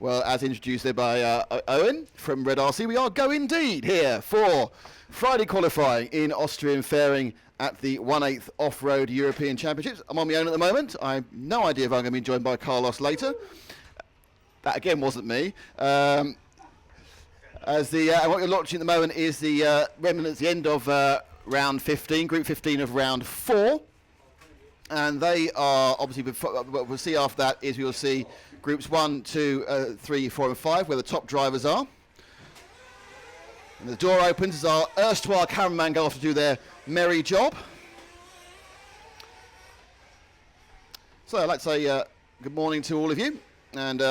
Well, as introduced there by Owen from Red RC, we are Go Indeed here for Friday qualifying in Austrian Fairing at the 1/8 Off-Road European Championships. I'm on my own at the moment. I have no idea if I'm going to be joined by Carlos later. That again wasn't me. What you're watching at the moment is the remnants, the end of round 15, group 15 of round 4. And they are obviously, what we'll see after that is we'll see groups 1, 2, 3, 4 and 5 where the top drivers are. And the door opens as our erstwhile cameraman go off to do their merry job. So I'd like to say good morning to all of you, and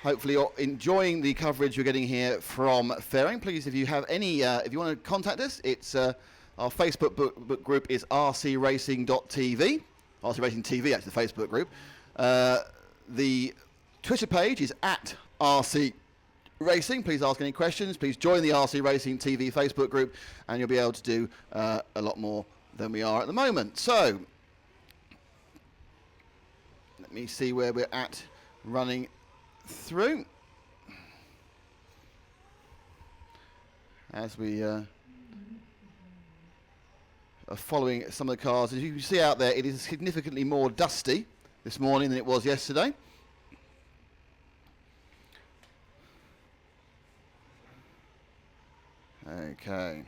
hopefully you're enjoying the coverage you're getting here from Fairing. Please, if you have any, if you want to contact us, it's our Facebook book group is rcracing.tv. RC Racing TV, actually, the Facebook group. The Twitter page is at RC Racing. Please ask any questions. Please join the RC Racing TV Facebook group, and you'll be able to do a lot more than we are at the moment. So, let me see where we're at running through. As we are following some of the cars. As you can see out there, it is significantly more dusty this morning than it was yesterday. Okay.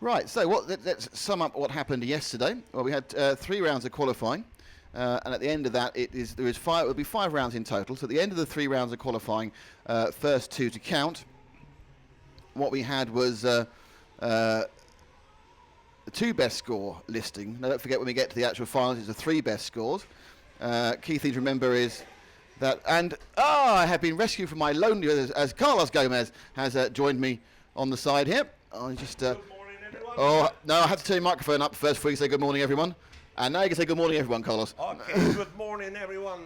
Right, so let's sum up what happened yesterday. Well, we had 3 rounds of qualifying, and at the end of that, there will be 5 rounds in total. So at the end of the 3 rounds of qualifying, first 2 to count, what we had was the 2 best score listing. Now, don't forget when we get to the actual finals, it's the 3 best scores. Key thing to remember is that, and I have been rescued from my lonely, as Carlos Gomez has joined me on the side here. I just. Good morning, everyone. Oh no! I had to turn your microphone up first before you say good morning, everyone. And now you can say good morning, everyone, Carlos. Okay. Good morning, everyone.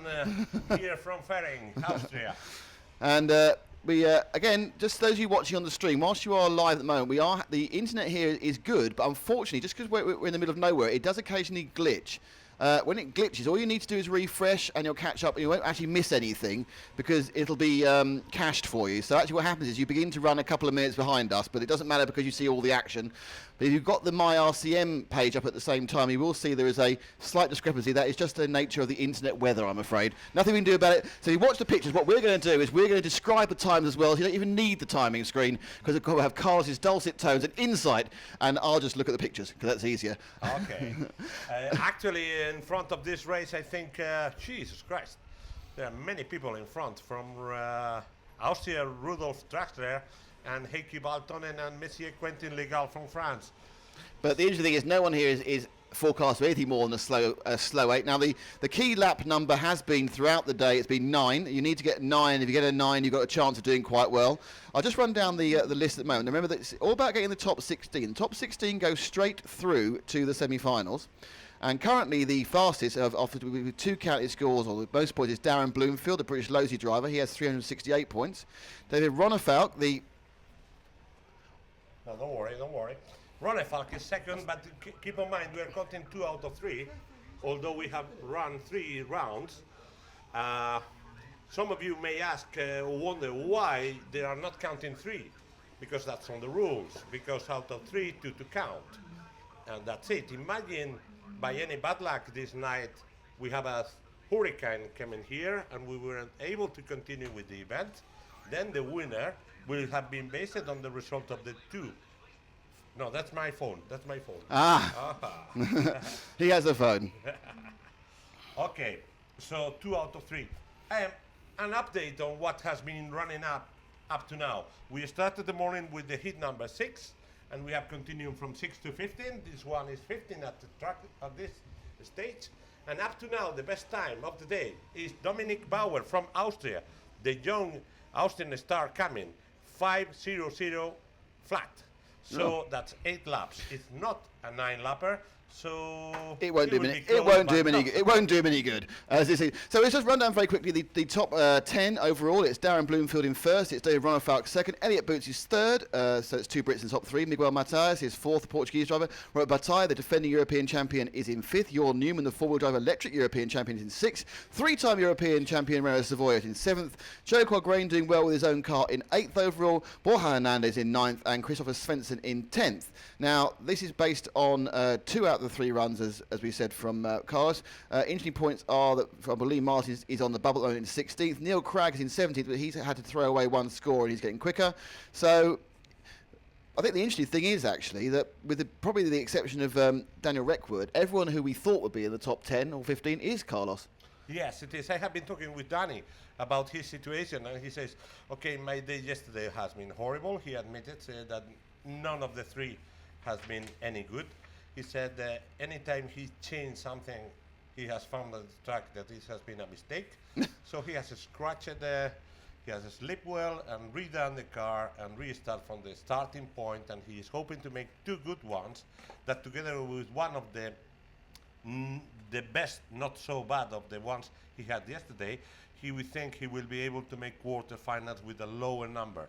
Here from Fairing, Austria. And we again, just those of you watching on the stream, whilst you are live at the moment, the internet here is good, but unfortunately, just because we're in the middle of nowhere, it does occasionally glitch. When it glitches, all you need to do is refresh and you'll catch up and you won't actually miss anything because it'll be cached for you. So actually what happens is you begin to run a couple of minutes behind us, but it doesn't matter because you see all the action. But if you've got the MyRCM page up at the same time, you will see there is a slight discrepancy. That is just the nature of the internet weather, I'm afraid. Nothing we can do about it. So if you watch the pictures, what we're going to do is we're going to describe the times as well. So you don't even need the timing screen because we'll have Carlos's dulcet tones and insight, and I'll just look at the pictures because that's easier. Okay. Actually, in front of this race, I think, Jesus Christ, there are many people in front from Austria, Rudolf Trachter, and Heikki Baltonen and Messier Quentin Legal from France. But the interesting thing is no one here is forecast for anything more than a slow 8. Now the key lap number has been throughout the day, it's been 9. You need to get 9. If you get a 9, you've got a chance of doing quite well. I'll just run down the list at the moment. Remember that it's all about getting the top 16. The top 16 goes straight through to the semi-finals. And currently the fastest with 2 counted scores, or the most points, is Darren Bloomfield, the British Losi driver. He has 368 points. David Ronefalk, the... No, don't worry. Ronefalk is second, but keep in mind we are counting 2 out of 3, although we have run 3 rounds. Some of you may ask, wonder why they are not counting 3, because that's on the rules, because out of 3, 2 to count. And that's it. Imagine by any bad luck this night we have a hurricane coming here and we weren't able to continue with the event, then the winner will have been based on the result of the 2. No, that's my phone. He has a phone. Okay, so 2 out of 3. An update on what has been running up to now. We started the morning with the heat number 6, and we have continued from 6 to 15. This one is 15 at the track at this stage. And up to now, the best time of the day is Dominic Bauer from Austria, the young Austrian star coming, 5:00 flat. So that's 8 laps. It's not a 9-lapper. So it won't do him will any. be close, It won't do him but any. not It won't do him any good. As this is. So let's just run down very quickly the top 10 overall. It's Darren Bloomfield in first. It's David Ronafalk second. Elliot Boots is third. So it's two Brits in the top three. Miguel Matias is fourth, the Portuguese driver. Robert Bataille, the defending European champion, is in fifth. Jorn Newman, the four-wheel drive electric European champion, is in sixth. Three-time European champion Renault Savoy is in seventh. Joe Cograne doing well with his own car in eighth overall. Borja Hernandez in ninth, and Christopher Svensson in 10th. Now, this is based on 2 out of the 3 runs, as we said, from Carlos. Interesting points are that, I believe, Martin is on the bubble in 16th. Neil Cragg is in 17th, but he's had to throw away one score and he's getting quicker. So I think the interesting thing is, actually, that with probably the exception of Daniel Reckwood, everyone who we thought would be in the top 10 or 15 is Carlos. Yes, it is. I have been talking with Danny about his situation, and he says, okay, my day yesterday has been horrible. He admitted that none of the 3 has been any good. He said anytime he changed something, he has found on the track that this has been a mistake. So he has scratched he has slept well and redone the car and restart from the starting point, and he is hoping to make 2 good ones that, together with one of the best, not so bad, of the ones he had yesterday, he would think he will be able to make quarterfinals with a lower number.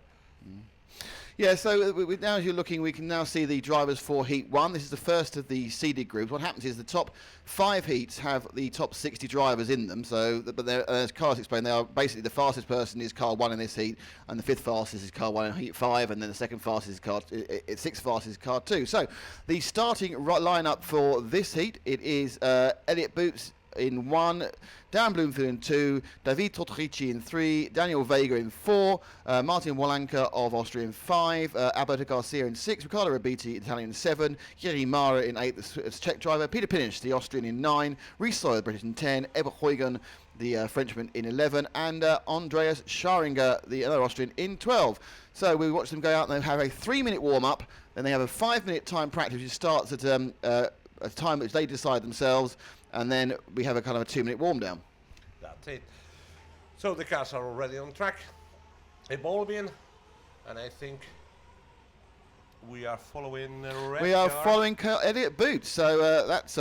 Yeah, so now as you're looking, we can now see the drivers for Heat 1. This is the first of the seeded groups. What happens is the top 5 heats have the top 60 drivers in them. So, but as Carlos explained, they are basically the fastest person is car 1 in this heat, and the 5th fastest is car 1 in Heat 5, and then the 2nd fastest is car 6th fastest is car 2. So the starting lineup for this heat, it is Elliot Boots in 1, Darren Bloomfield in 2, David Totrici in 3, Daniel Vega in 4, Martin Walanka of Austria in 5, Alberto Garcia in 6, Riccardo Rabiti, Italian in 7, Jiri Mara in 8, the Czech driver, Peter Pinish, the Austrian, in 9, Rhys Sawyer, the British, in 10, Eber Huygen, the Frenchman, in 11, and Andreas Scharinger, the other Austrian, in 12. So we watch them go out and they have a 3-minute warm-up, then they have a 5-minute time practice, which starts at a time which they decide themselves, and then we have a kind of a 2-minute warm down. That's it. So the cars are already on track, evolving, and I think we are following the red We are car. following Elliot Boots. So that's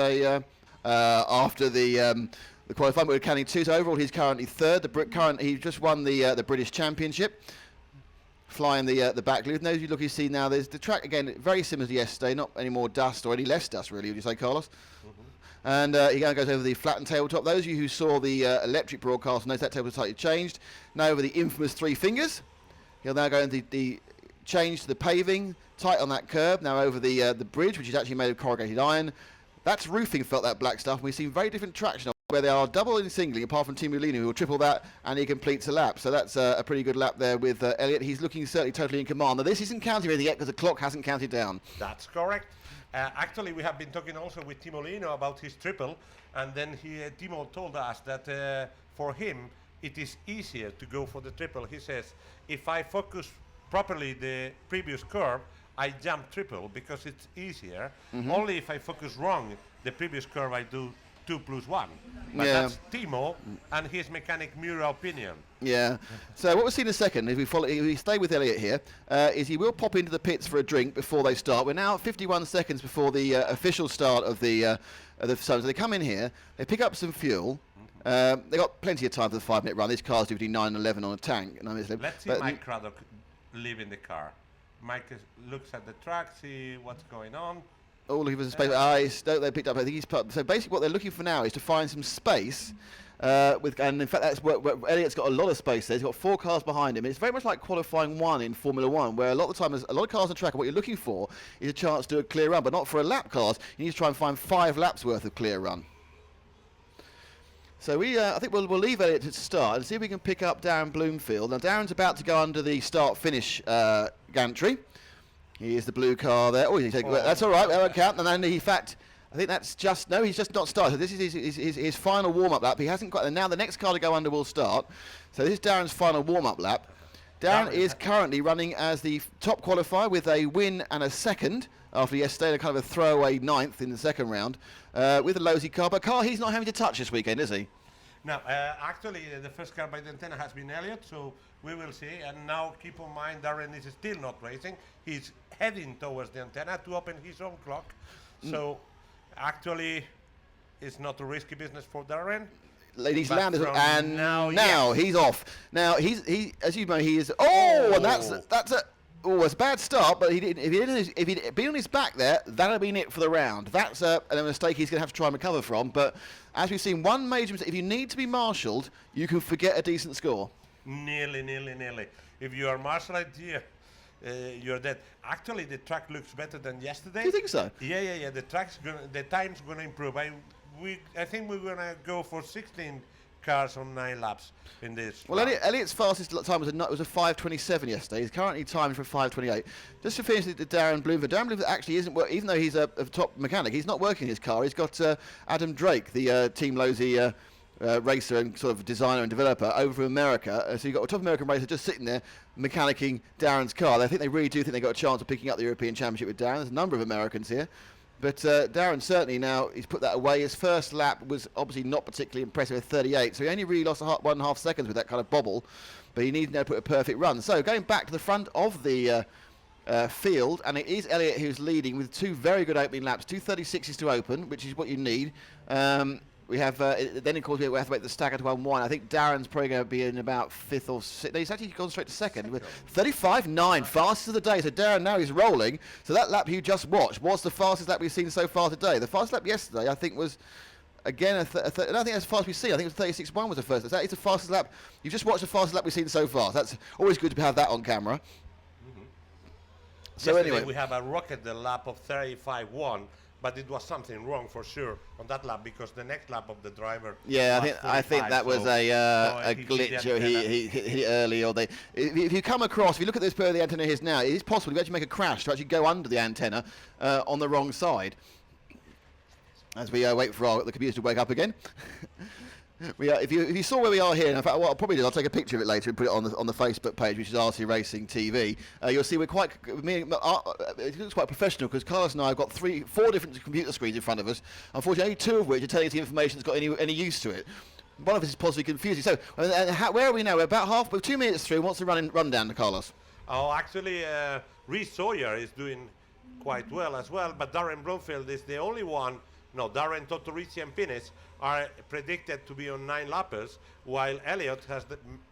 after the qualifying, we're counting 2. So overall, he's currently third. He just won the British Championship, flying the back loop. Those you look, you see now, there's the track again, very similar to yesterday. Not any more dust or any less dust, really. Would you say, Carlos? And he now goes over the flattened tabletop. Those of you who saw the electric broadcast notice that tabletop slightly changed. Now over the infamous 3 fingers. He'll now go into the change to the paving, tight on that curb. Now over the bridge, which is actually made of corrugated iron. That's roofing felt, that black stuff. We've seen very different traction where they are double and singling, apart from Timo Leino, who will triple that, and he completes a lap. So that's a pretty good lap there with Elliot. He's looking certainly totally in command. Now this isn't counting anything yet because the clock hasn't counted down. That's correct. Actually, we have been talking also with Timo Leino about his triple, and then Timo told us that for him it is easier to go for the triple. He says, if I focus properly the previous curve, I jump triple because it's easier. Only if I focus wrong the previous curve, I do 2 + 1. But that's Timo and his mechanic Mura opinion. Yeah. So what we'll see in a second, if we stay with Elliot here, is he will pop into the pits for a drink before they start. We're now 51 seconds before the official start of the so they come in here, they pick up some fuel. They've got plenty of time for the 5-minute run. These cars do between 9 and 11 on a tank. Let's see Mike Craddock live in the car. Mike looks at the track, see what's going on. All of his space. They picked up. I think he's put. So basically, what they're looking for now is to find some space. And in fact, that's where Elliot's got a lot of space there. He's got 4 cars behind him. It's very much like qualifying 1 in Formula 1, where a lot of the time there's a lot of cars on track, and what you're looking for is a chance to do a clear run, but not for a lap cars. You need to try and find 5 laps worth of clear run. So I think we'll leave Elliot to start and see if we can pick up Darren Bloomfield. Now Darren's about to go under the start-finish gantry. He is the blue car there. Oh, that's all right. That won't count. And then, in fact, I think that's just he's just not started. This is his final warm-up lap. He hasn't got. And now the next car to go under will start. So this is Darren's final warm-up lap. Darren is currently running as the top qualifier with a win and a second after yesterday, a kind of a throwaway 9th in the second round with a Losi car. But car he's not having to touch this weekend, is he? No, actually, the first car by the antenna has been Elliot, so we will see. And now, keep in mind, Darren is still not racing. He's heading towards the antenna to open his own clock. So Actually, it's not a risky business for Darren. Ladies But landed, from and now, now yes. he's off. Now he, as you know, he is. Oh, and that's a. Oh, it's a bad start, but he didn't. If he'd been on his back there, that'd have been it for the round. That's a mistake he's going to have to try and recover from. But as we've seen, one major mistake. If you need to be marshalled, you can forget a decent score. Nearly. If you are Marshall idea, you're dead. Actually, the track looks better than yesterday. Do you think so? Yeah. The time's gonna improve. I think we're gonna go for 16 cars on 9 laps in this. Well, round. Elliot's fastest time was a 5:27 yesterday. He's currently timed for 5:28. Just to finish the Darren Bloomfield. Darren Bloomfield actually isn't even though he's a top mechanic, he's not working his car. He's got Adam Drake, the Team Losey racer and sort of designer and developer over from America. So you've got a top American racer just sitting there mechanicking Darren's car. I think they really do think they got a chance of picking up the European Championship with Darren. There's a number of Americans here. But Darren certainly now, he's put that away. His first lap was obviously not particularly impressive at 38, so he only really lost 1.5 seconds with that kind of bobble. But he needs now to put a perfect run. So going back to the front of the field, and it is Elliott who's leading with 2 very good opening laps, 2:36s to open, which is what you need. We have then of course we have to make the stagger to unwind. I think Darren's probably going to be in about 5th or 6th. No, he's actually gone straight to second with 35.9, fastest of the day. So Darren now he's rolling. So that lap you just watched was the fastest lap we've seen so far today. The fastest lap yesterday I think was again I don't think that's as fast as we've seen. I think it was 36.1 was the first. That is the fastest lap. You've just watched the fastest lap we've seen so far. So that's always good to have that on camera. So Yesterday anyway, we have a rocket the lap of 35.1. But it was something wrong for sure on that lap because the next lap of the driver. yeah, was I think 45, that was so a he glitch. Or didn't- he hit it early, or they. If you come across, if you look at this where the antenna is now, it is possible to actually make a crash to actually go under the antenna on the wrong side. As we wait for the computer to wake up again. If you saw where we are here, and in fact, what I'll probably do, I'll take a picture of it later and put it on the Facebook page, which is RC Racing TV. You'll see we're quite. It looks quite professional because Carlos and I have got 4 different computer screens in front of us. Unfortunately, only 2 of which are telling us the information that's got any use to it. One of us is possibly confusing. So, where are we now? We're about we're 2 minutes through. What's the rundown, Carlos? Oh, actually, Reece Sawyer is doing quite well as well, but Darren Bloomfield is the only one. No, Darren, Totorici and Pines are predicted to be on 9 lappers, while Elliott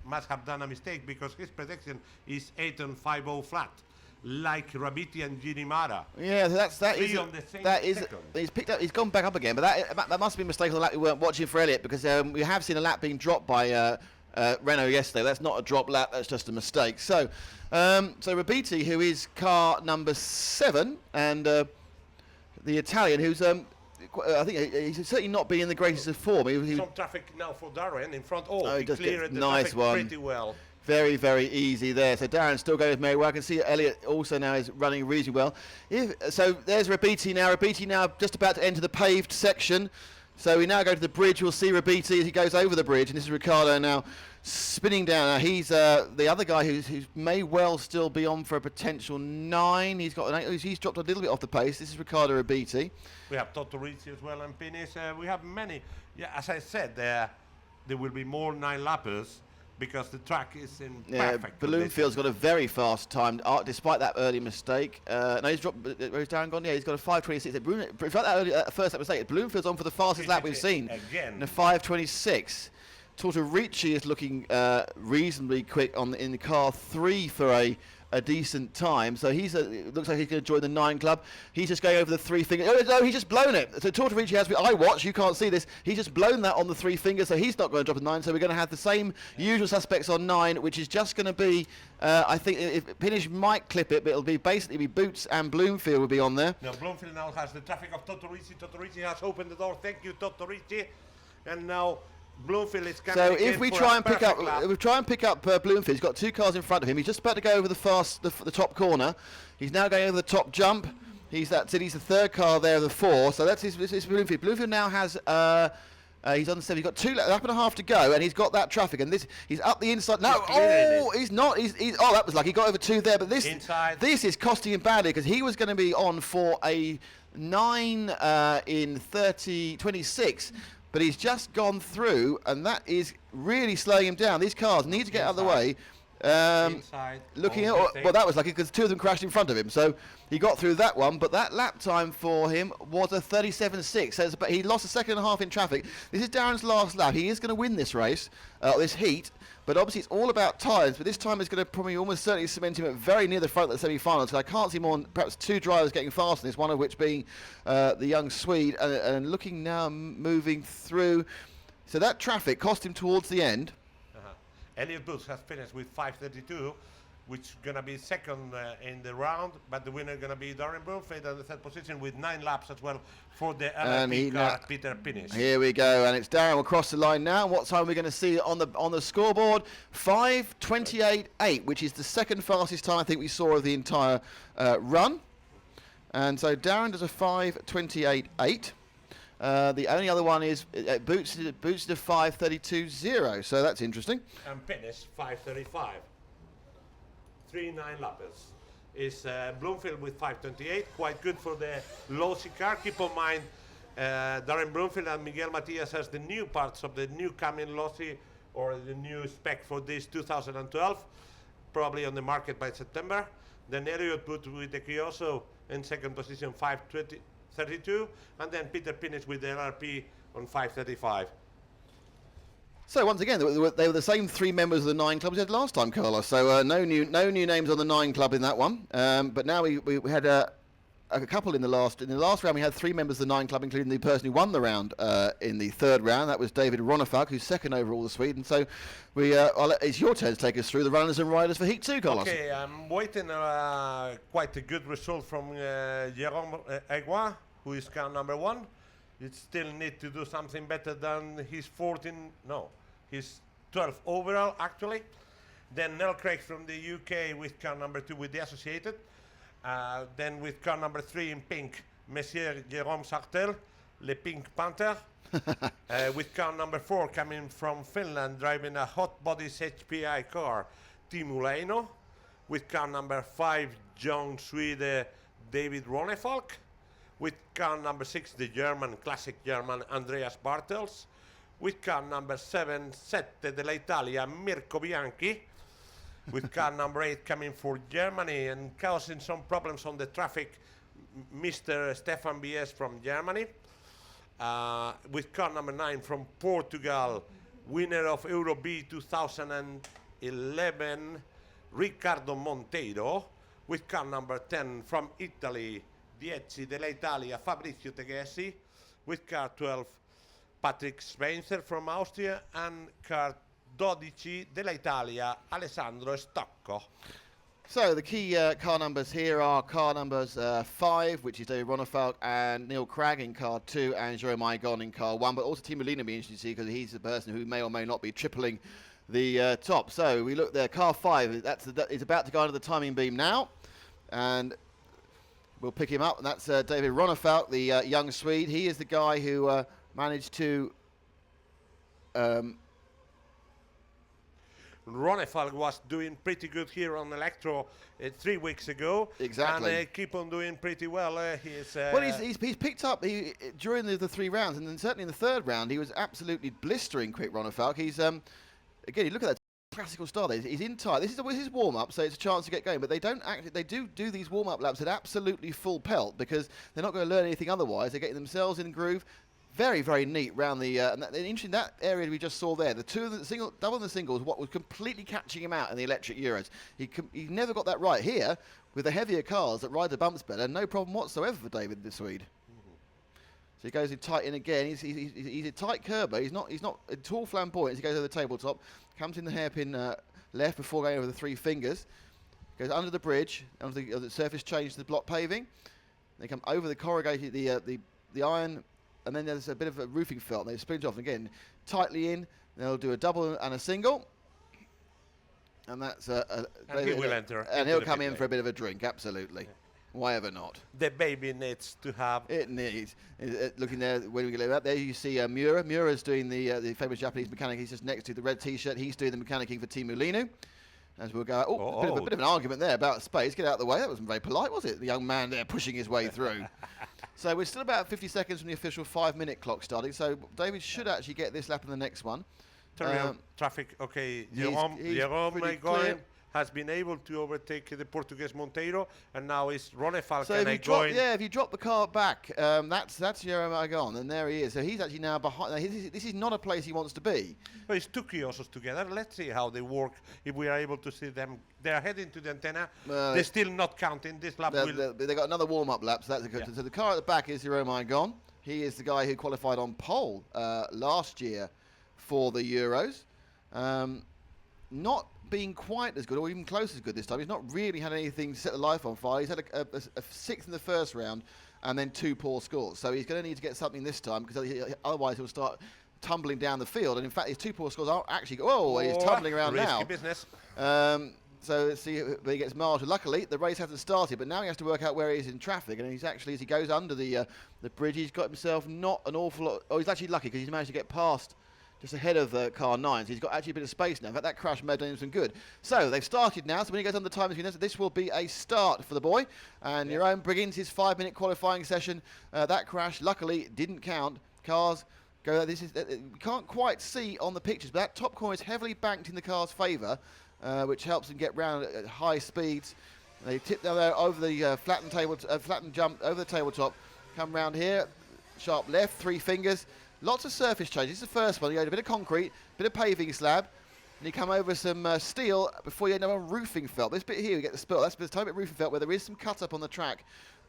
must have done a mistake because his prediction is 8.50 flat, like Rabiti and Gini Mara. Yeah, that is on the same that is second. he's picked up. He's gone back up again, but that must be a mistake on the lap we weren't watching for Elliott because we have seen a lap being dropped by Renault yesterday. That's not a drop lap. That's just a mistake. So Rabiti, who is car number 7, and the Italian, who's I think he's certainly not been in the greatest of form. Some traffic now for Darren in front. Oh, he he does get cleared the nice traffic one. pretty well. Very, very easy there. So Darren's still going with very well. I can see Elliott also now is running reasonably well. So there's Rabiti now. Rabiti now just about to enter the paved section. So we now go to the bridge. We'll see Rabiti as he goes over the bridge. And this is Riccardo now spinning down. Now he's the other guy who may well still be on for a potential 9. He's got he's dropped a little bit off the pace. This is Riccardo Rabiti. We have Totorici as well and Pines. We have many. Yeah, as I said, there will be more 9 lappers because the track is in perfect Bloomfield's got a very fast time, despite that early mistake. No, he's dropped. Where's Darren gone? Yeah, he's got a 5:26. Despite that early first lap mistake, Bloomfield's on for the fastest lap we've seen. Again. In a 5:26. Tortorici is looking reasonably quick in the car 3 for a decent time. So it looks like he's going to join the 9 club. He's just going over the 3 fingers. Oh, no, he's just blown it. So Tortorici has, I watch, you can't see this. He's just blown that on the 3 fingers, so he's not going to drop a 9. So we're going to have the same usual suspects on 9, which is just going to be, I think, if Pinish might clip it, but it'll be basically Boots and Bloomfield will be on there. Now Bloomfield now has the traffic of Totorici. Totorici has opened the door. Thank you, Totorici. And now Bloomfield is coming. So if we try and pick up Bloomfield, he's got 2 cars in front of him. He's just about to go over the top corner. He's now going over the top jump. He's the 3rd car there of the 4. So that's his Bloomfield. Bloomfield now has he's on the 7. He's got 2 lap and a half to go, and he's got that traffic. And he's up the inside. No, he's not. He's that was lucky. He got over 2 there, but this is costing him badly because he was going to be on for a 9 in 30:26. But he's just gone through, and that is really slowing him down. These cars need to get out of the way. Inside. Looking on at, the well, that was lucky because two of them crashed in front of him, so he got through that one. But that lap time for him was a 37.6. So but he lost a second and a half in traffic. This is Darren's last lap. He is going to win this race, this heat. But obviously it's all about tyres. But this time it's going to probably almost certainly cement him at very near the front of the semi-finals. So I can't see more than perhaps two drivers getting fast in this. One of which being the young Swede, and looking now moving through. So that traffic cost him towards the end. Elliot Booth has finished with 5:32, which is going to be second in the round, but the winner is going to be Darren Brunfeld at the third position with 9 laps as well for the LRP car, Peter Pinish. Here we go, and it's Darren will cross the line now. What time are we going to see on the scoreboard? 5:28.8, which is the second fastest time I think we saw of the entire run. And so Darren does a 5:28.8. The only other one is Boots to 5:32.0, so that's interesting. And Pinish 5:35. 3 9-lappers. Is Bloomfield with 5:28, quite good for the Losi car. Keep in mind, Darren Bloomfield and Miguel Matias as the new parts of the new coming Losi, or the new spec for this 2012, probably on the market by September. Then Elliot Booth with the Kioso in second position, 5:32, and then Peter Pinish with the LRP on 5:35. So once again, they were the same 3 members of the 9 club we had last time, Carlos. So no new names on the 9 club in that one. But now we had a couple in the last round. We had 3 members of the 9 club, including the person who won the round in the third round. That was David Ronefalk, who's second overall to Sweden. So it's your turn to take us through the runners and riders for Heat 2, Carlos. Okay, I'm waiting quite a good result from Jérôme Aigua, who is car number 1. He still need to do something better than his 12th overall, actually. Then Nell Craig from the UK with car number 2 with the Associated. Then with car number 3 in pink, Monsieur Jérôme Sartel, Le Pink Panther. With car number 4 coming from Finland, driving a Hot Bodies HPI car, Timo Leino. With car number 5, young Swede David Ronefalk. With car number 6, the classic German Andreas Bartels. With car number 7, Sette dell'Italia, Mirko Bianchi. With car number 8 coming for Germany and causing some problems on the traffic, Mr. Stefan Bies from Germany. With car number 9 from Portugal, winner of Euro B 2011, Riccardo Monteiro. With car number 10 from Italy, 10 dell'Italia, Fabrizio Teghesi. With car 12, Patrick Spencer from Austria, and car 12 dell'Italia, Alessandro Stocco. So the key car numbers here are car numbers 5, which is David Ronefalk and Neil Cragg in car 2, and Jerome Igon in car 1. But also Timo Leino will be interesting to see because he's the person who may or may not be tripling the top. So we look there, car 5. It's about to go under the timing beam now, and we'll pick him up. And that's David Ronefalk, the young Swede. He is the guy who managed to. Ronefalk was doing pretty good here on Electro 3 weeks ago. Exactly. And keep on doing pretty well. He's picked up during the 3 rounds, and then certainly in the third round, he was absolutely blistering quick, Ronefalk. He's, again, you look at that classical style there. He's in tight. This is his warm-up, so it's a chance to get going. But they do these warm-up laps at absolutely full pelt because they're not going to learn anything otherwise. They're getting themselves in groove. Very, very neat round the and interesting that area we just saw there. The double and the singles, what was completely catching him out in the electric Euros. He never got that right here with the heavier cars that ride the bumps better. No problem whatsoever for David the Swede. So he goes in tight in again. He's a tight curber. He's not at all flamboyant as he goes over the tabletop. Comes in the hairpin left before going over the 3 fingers. Goes under the bridge, under the surface change to the block paving. They come over the corrugated the iron. And then there's a bit of a roofing felt. They splint off again, tightly in. They'll do a double and a single, and that's and he will enter. And he'll come in for a bit of a drink. Absolutely, why ever not? The baby needs to have. It needs. Looking there, when we get out there, you see Miura. Miura's doing the famous Japanese mechanic. He's just next to the red T-shirt. He's doing the mechanicking for Timo Leino. As we'll go, a bit of an argument there about space. Get out of the way. That wasn't very polite, was it? The young man there pushing his way through. So we're still about 50 seconds from the official 5-minute clock starting. So David should actually get this lap in the next one. Traffic, okay. Jérôme going has been able to overtake the Portuguese Monteiro, and now it's Ronne So if Falcone you drop, going. if you drop the car back, that's Jerome Magon, and there he is. So he's actually now behind. This is not a place he wants to be. Well, it's two Kiosos together. Let's see how they work. If we are able to see them, they are heading to the antenna. They're still not counting. This lap will. They got another warm-up lap, so that's a good. Yeah. So the car at the back is Jerome Magon. He is the guy who qualified on pole last year for the Euros. Not being quite as good, or even close as good this time. He's not really had anything to set the life on fire. He's had a sixth in the first round, and then 2 poor scores. So he's going to need to get something this time, because otherwise he'll start tumbling down the field. And in fact, his 2 poor scores are actually. Oh, he's tumbling around risky now. business. So let's see if he gets marshaled. Luckily, the race hasn't started, but now he has to work out where he is in traffic. And he's actually, as he goes under the bridge, he's got himself not an awful lot. Oh, he's actually lucky because he's managed to get past just ahead of car 9. So he's got actually a bit of space now. In fact, that crash may have done him some good. So they've started now. So when he goes on the time screen, this will be a start for the boy. And Jerome begins his 5-minute qualifying session. That crash, luckily, didn't count. Cars go. This is you can't quite see on the pictures, but that top corner is heavily banked in the car's favour. Which helps them get round at high speeds. They tip down there over the flattened jump over the tabletop. Come round here, sharp left, 3 fingers. Lots of surface changes. This is the first one. You go to a bit of concrete, bit of paving slab, and you come over some steel before you end up on roofing felt. This bit here, you get the spill. That's the tiny bit of roofing felt where there is some cut up on the track.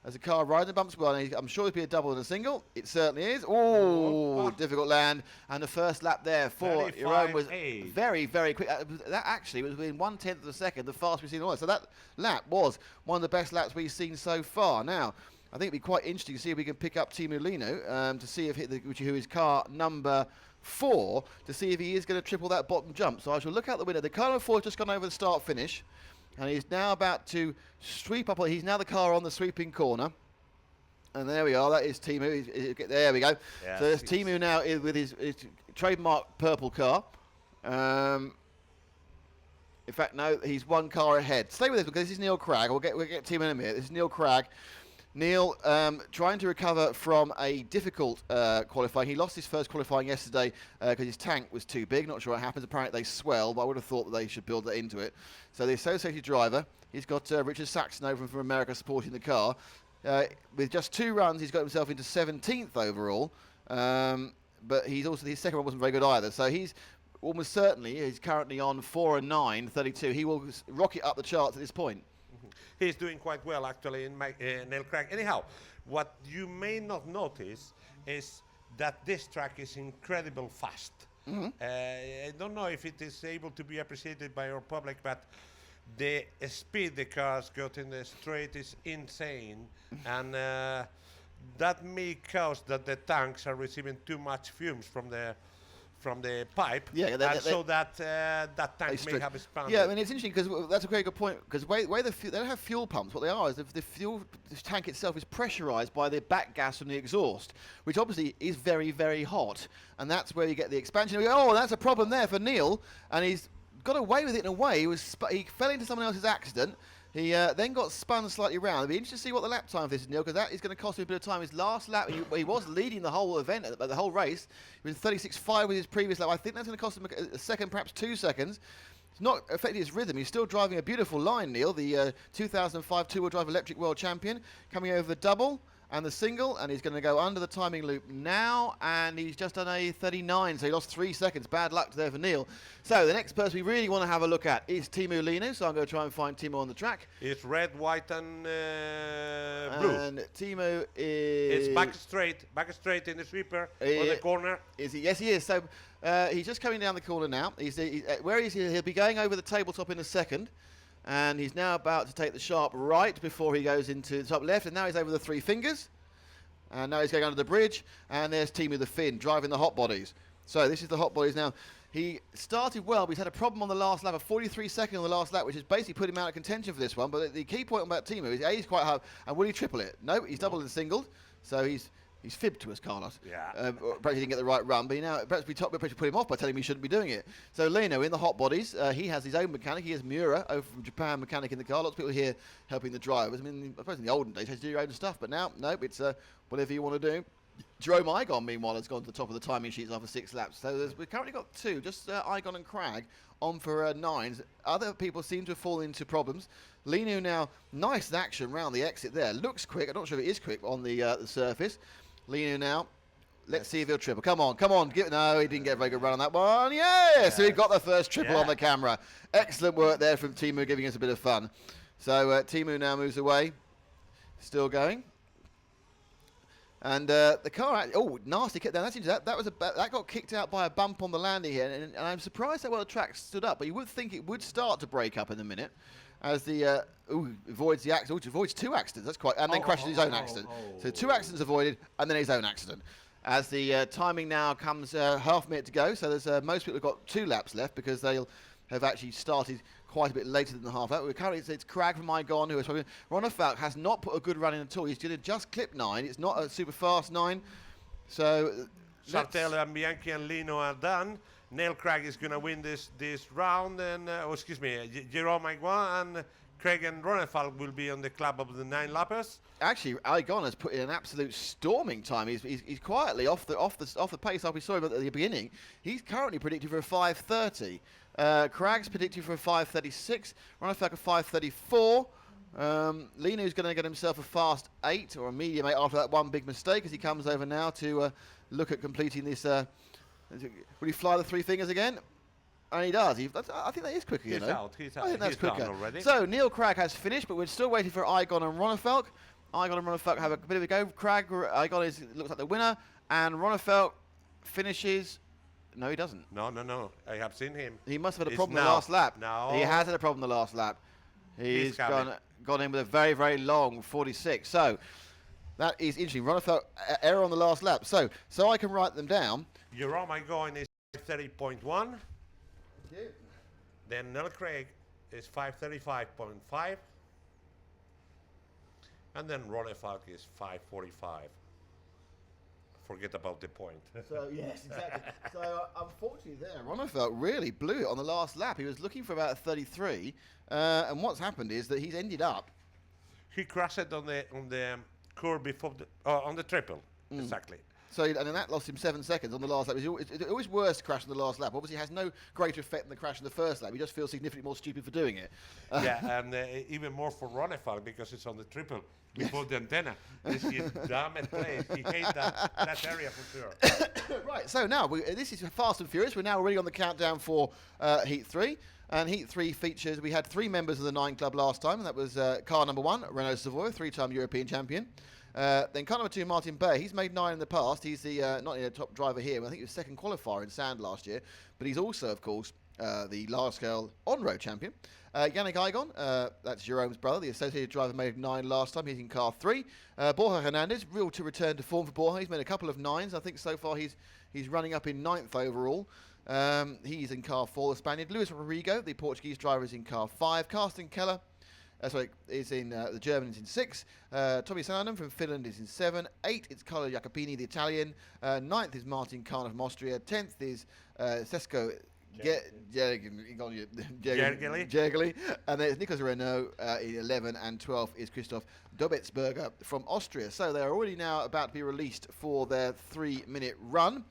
As a car riding the bumps well, and I'm sure it'll be a double and a single. It certainly is. Oh, difficult land. And the first lap there for Jerome was very, very quick. That actually was within 1/10 of a second, the fastest we've seen all. So that lap was one of the best laps we've seen so far. Now, I think it'd be quite interesting to see if we can pick up Teemu Lino to see if who is car number 4, to see if he is going to triple that bottom jump. So I shall look out the window. The car number 4 has just gone over the start finish. And he's now about to sweep up. He's now the car on the sweeping corner. And there we are. That is Teemu. There we go. Yes, So there's Teemu now with his trademark purple car. In fact, no, he's 1 car ahead. Stay with us because this is Neil Cragg. We'll get Teemu in a minute. This is Neil Cragg. Neil trying to recover from a difficult qualifying. He lost his first qualifying yesterday because his tank was too big. Not sure what happens. Apparently they swell, but I would have thought that they should build that into it. So the associated driver, he's got Richard Saxon over from America supporting the car. With just 2 runs, he's got himself into 17th overall. But he's also, his second run wasn't very good either. So he's almost certainly, he's currently on 4 and 9, 32. He will rocket up the charts at this point. He's doing quite well, actually, in Neil Cragg. Anyhow, what you may not notice is that this track is incredibly fast. I don't know if it is able to be appreciated by our public, but the speed the cars got in the straight is insane. And that may cause that the tanks are receiving too much fumes from the pipe, so that tank may have expanded. Yeah, I mean, it's interesting because that's a very good point, because they don't have fuel pumps. What they are is the fuel tank itself is pressurized by the back gas from the exhaust, which obviously is very, very hot, and that's where you get the expansion. We go, oh, that's a problem there for Neil, and he's got away with it in a way. He fell into someone else's accident. He then got spun slightly around. It'll be interesting to see what the lap time for this is, Neil, because that is going to cost him a bit of time. His last lap, he was leading the whole event, the whole race. He was 36.5 with his previous lap. I think that's going to cost him a second, perhaps 2 seconds. It's not affecting his rhythm. He's still driving a beautiful line, Neil, the 2005 two-wheel drive electric world champion, coming over the double and the single, and he's going to go under the timing loop now, and he's just done a 39, so he lost 3 seconds. Bad luck there for Neil. So the next person we really want to have a look at is Teemu Lino, so I'm going to try and find Teemu on the track. It's red, white, and blue. And Teemu is... It's back straight in the sweeper, on the corner. Is he? Yes, he is. So he's just coming down the corner now. Where is he? He'll be going over the tabletop in a second. And he's now about to take the sharp right before he goes into the top left. And now he's over the 3 fingers. And now he's going under the bridge. And there's Teemu the Finn driving the hot bodies. So this is the hot bodies now. He started well, but he's had a problem on the last lap, a 43 second on the last lap, which has basically put him out of contention for this one. But the key point about Teemu is A, he's quite hard. And will he triple it? No, he's doubled and singled. So he's fibbed to us, Carlos. Yeah. Perhaps he didn't get the right run, but perhaps we put him off by telling him he shouldn't be doing it. So Lino in the hot bodies, he has his own mechanic. He has Miura over from Japan, mechanic in the car. Lots of people here helping the drivers. I mean, I suppose in the olden days you had to do your own stuff, but now, nope, it's whatever you want to do. Jerome Igon, meanwhile, has gone to the top of the timing sheets after 6 laps. So we've currently got 2, just Igon and Cragg on for 9s. Other people seem to have fallen into problems. Lino now, nice action round the exit there. Looks quick. I'm not sure if it is quick on the surface. Lino now. Let's see if he'll triple. Come on, come on. No, he didn't get a very good run on that one. Yeah, so he got the first triple on the camera. Excellent work there from Teemu, giving us a bit of fun. So Teemu now moves away. Still going. And the car, nasty kick down. That got kicked out by a bump on the landing here, and I'm surprised how well the track stood up. But you would think it would start to break up in a minute, as the avoids the accident. Avoids 2 accidents. That's quite, and then crashes his own accident. So 2 accidents avoided, and then his own accident. As the timing now comes half a minute to go, so there's most people have got 2 laps left because they'll have actually started quite a bit later than the half lap. Currently it's Cragg from Igon who is probably... Ronner Falk has not put a good run in at all. He's just clipped 9. It's not a super fast 9. So... Sartell and Bianchi and Lino are done. Neil Cragg is going to win this round, and Jerome Igon and Craig and Ronefalk will be on the club of the 9 lappers. Actually, Igon has put in an absolute storming time. He's quietly off the pace like we saw him at the beginning. He's currently predicted for a 5:30. Cragg's predicted for a 5:36. Ronefalk a 5:34. Lino's going to get himself a fast 8 or a medium 8 after that one big mistake as he comes over now to look at completing this. Will he fly the 3 fingers again? And he does. I think that is quicker, you know. He's I think that's he's quicker. done already. So Neil Cragg has finished, but we're still waiting for Igon and Ronefalk. Igon and Ronefalk have a bit of a go. Igon looks like the winner, and Ronefalk finishes. No, he doesn't. No. I have seen him. He must have had a It's problem the now. last lap. No. He has had a problem the last lap. He's gone in with a very, very long 46. So that is interesting. Ronefalk error on the last lap. So I can write them down. Jerome Igon is 30.1. Then Neil Craig is 535.5. And then Ronefalk is 545. Forget about the point. So yes, exactly. So unfortunately, Ronefalk really blew it on the last lap. He was looking for about 33, and what's happened is that he's ended up. He crashed it on the curve before on the triple. Exactly. So and then that lost him 7 seconds on the last lap. It's always worse to crash on the last lap. Obviously, it has no greater effect than the crash in the first lap. You just feel significantly more stupid for doing it. Yeah, and even more for Ronefalk because it's on the triple before the antenna. This is damn place. He hates that area for sure. Right, so now this is Fast and Furious. We're now already on the countdown for Heat 3. And Heat 3 features, we had 3 members of the 9 Club last time, and that was car number 1, Renault Savoy, 3-time European champion. Then car number 2, Martin Bay. He's made 9 in the past. He's the not a top driver here. I think he was second qualifier in Sand last year. But he's also, of course, the large-scale on-road champion. Yannick Igon, that's Jerome's brother, the associated driver, made 9 last time. He's in car 3. Borja Hernandez, real to return to form for Borja. He's made a couple of 9s. I think so far he's running up in 9th overall. He's in car 4, the Spaniard. Luis Rodrigo, the Portuguese driver, is in car 5. Carsten Keller is in the German is in 6. Tommy Sananen from Finland is in 7. 8, it's Carlo Jacopini, the Italian. 9th is Martin Kahn from Austria. 10th is Sesko Gergely. And there's Nicolas Renault in 11, and 12 is Christoph Dobetsberger from Austria. So they're already now about to be released for their 3-minute run.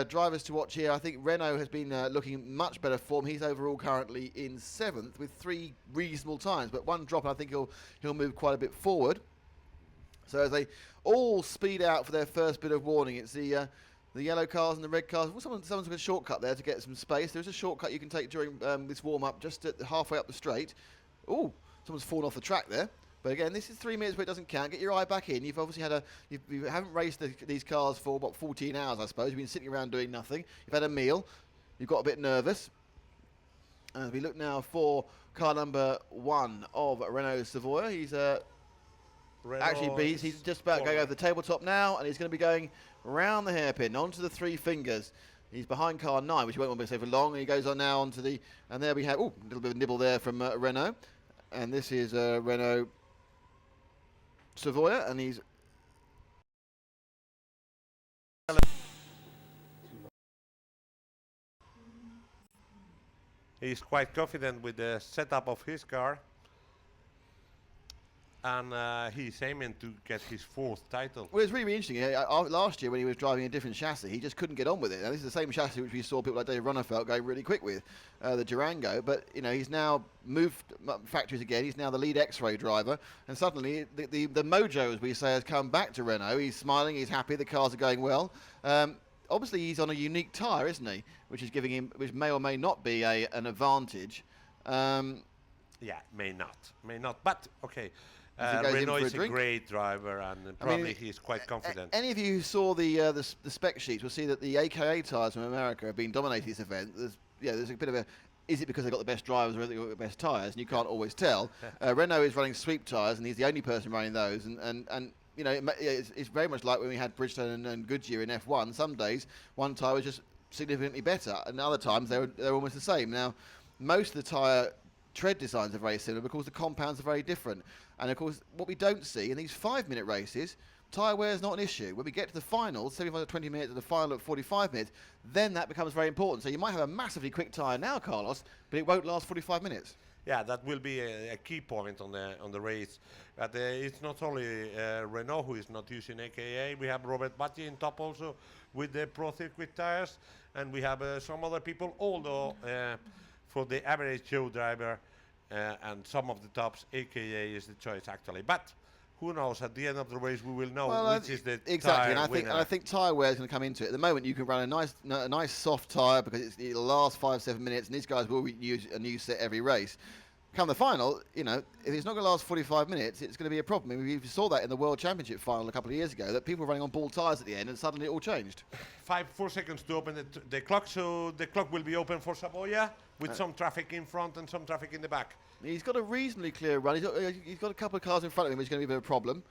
Drivers to watch here. I think Renault has been looking much better form. He's overall currently in 7th with 3 reasonable times, but 1 drop, and I think he'll move quite a bit forward. So as they all speed out for their first bit of warning, it's the yellow cars and the red cars. Well, someone's got a shortcut there to get some space. There's a shortcut you can take during this warm-up, just at halfway up the straight. Oh, someone's fallen off the track there. But again, this is 3 minutes where it doesn't count. Get your eye back in. You've obviously had you haven't raced these cars for, 14 hours, I suppose. You've been sitting around doing nothing. You've had a meal. You've got a bit nervous. As we look now for car number 1 of Renault Savoy. He's he's just about going over the tabletop now, and he's going to be going round the hairpin, onto the 3 fingers. He's behind car 9, which he won't want to say for long, and he goes on now onto the... And there we have... Oh, a little bit of nibble there from Renault. And this is Renault Savoy, and he's quite confident with the setup of his car. and he's aiming to get his 4th title. Well, it's really interesting. Last year when he was driving a different chassis, he just couldn't get on with it. Now, this is the same chassis which we saw people like Dave Runnefelt going really quick with, the Durango. But he's now moved factories again. He's now the lead X-Ray driver, and suddenly the mojo, as we say, has come back to Renault. He's smiling. He's happy. The cars are going well. Obviously, he's on a unique tyre, isn't he? Which is giving him, which may or may not be an advantage. Yeah, may not. But okay. As he goes in Renault for a is a drink. great driver, and probably he's quite confident. Any of you who saw the spec sheets will see that the AKA tyres from America have been dominating this event. There's a bit of a, is it because they've got the best drivers or they've got the best tyres? And you can't always tell. Renault is running sweep tyres, and he's the only person running those. And it's very much like when we had Bridgestone and Goodyear in F1. Some days one tyre was just significantly better, and other times they're almost the same. Now, most of the tyre tread designs are very similar because the compounds are very different. And of course, what we don't see in these 5-minute races, tyre wear is not an issue. When we get to the finals, 75 to 20 minutes, and the final at 45 minutes, then that becomes very important. So you might have a massively quick tyre now, Carlos, but it won't last 45 minutes. Yeah, that will be a key point on the race. But it's not only Renault who is not using AKA. We have Robert Batti in top also with the Pro Circuit tires, and we have some other people. Although for the average Joe driver and some of the tops, AKA is the choice actually. But who knows? At the end of the race, we will know which is the exactly. tyre And winner. I think tyre wear is going to come into it. At the moment, you can run a nice soft tyre because it'll last 5-7 minutes, and these guys will use a new set every race. Come the final, if it's not going to last 45 minutes, it's going to be a problem. I mean, we saw that in the World Championship final a couple of years ago, that people were running on ball tyres at the end, and suddenly it all changed. 4 seconds to open the clock, so the clock will be open for Savoia with some traffic in front and some traffic in the back. He's got a reasonably clear run. He's got a couple of cars in front of him, which is going to be a bit of a problem.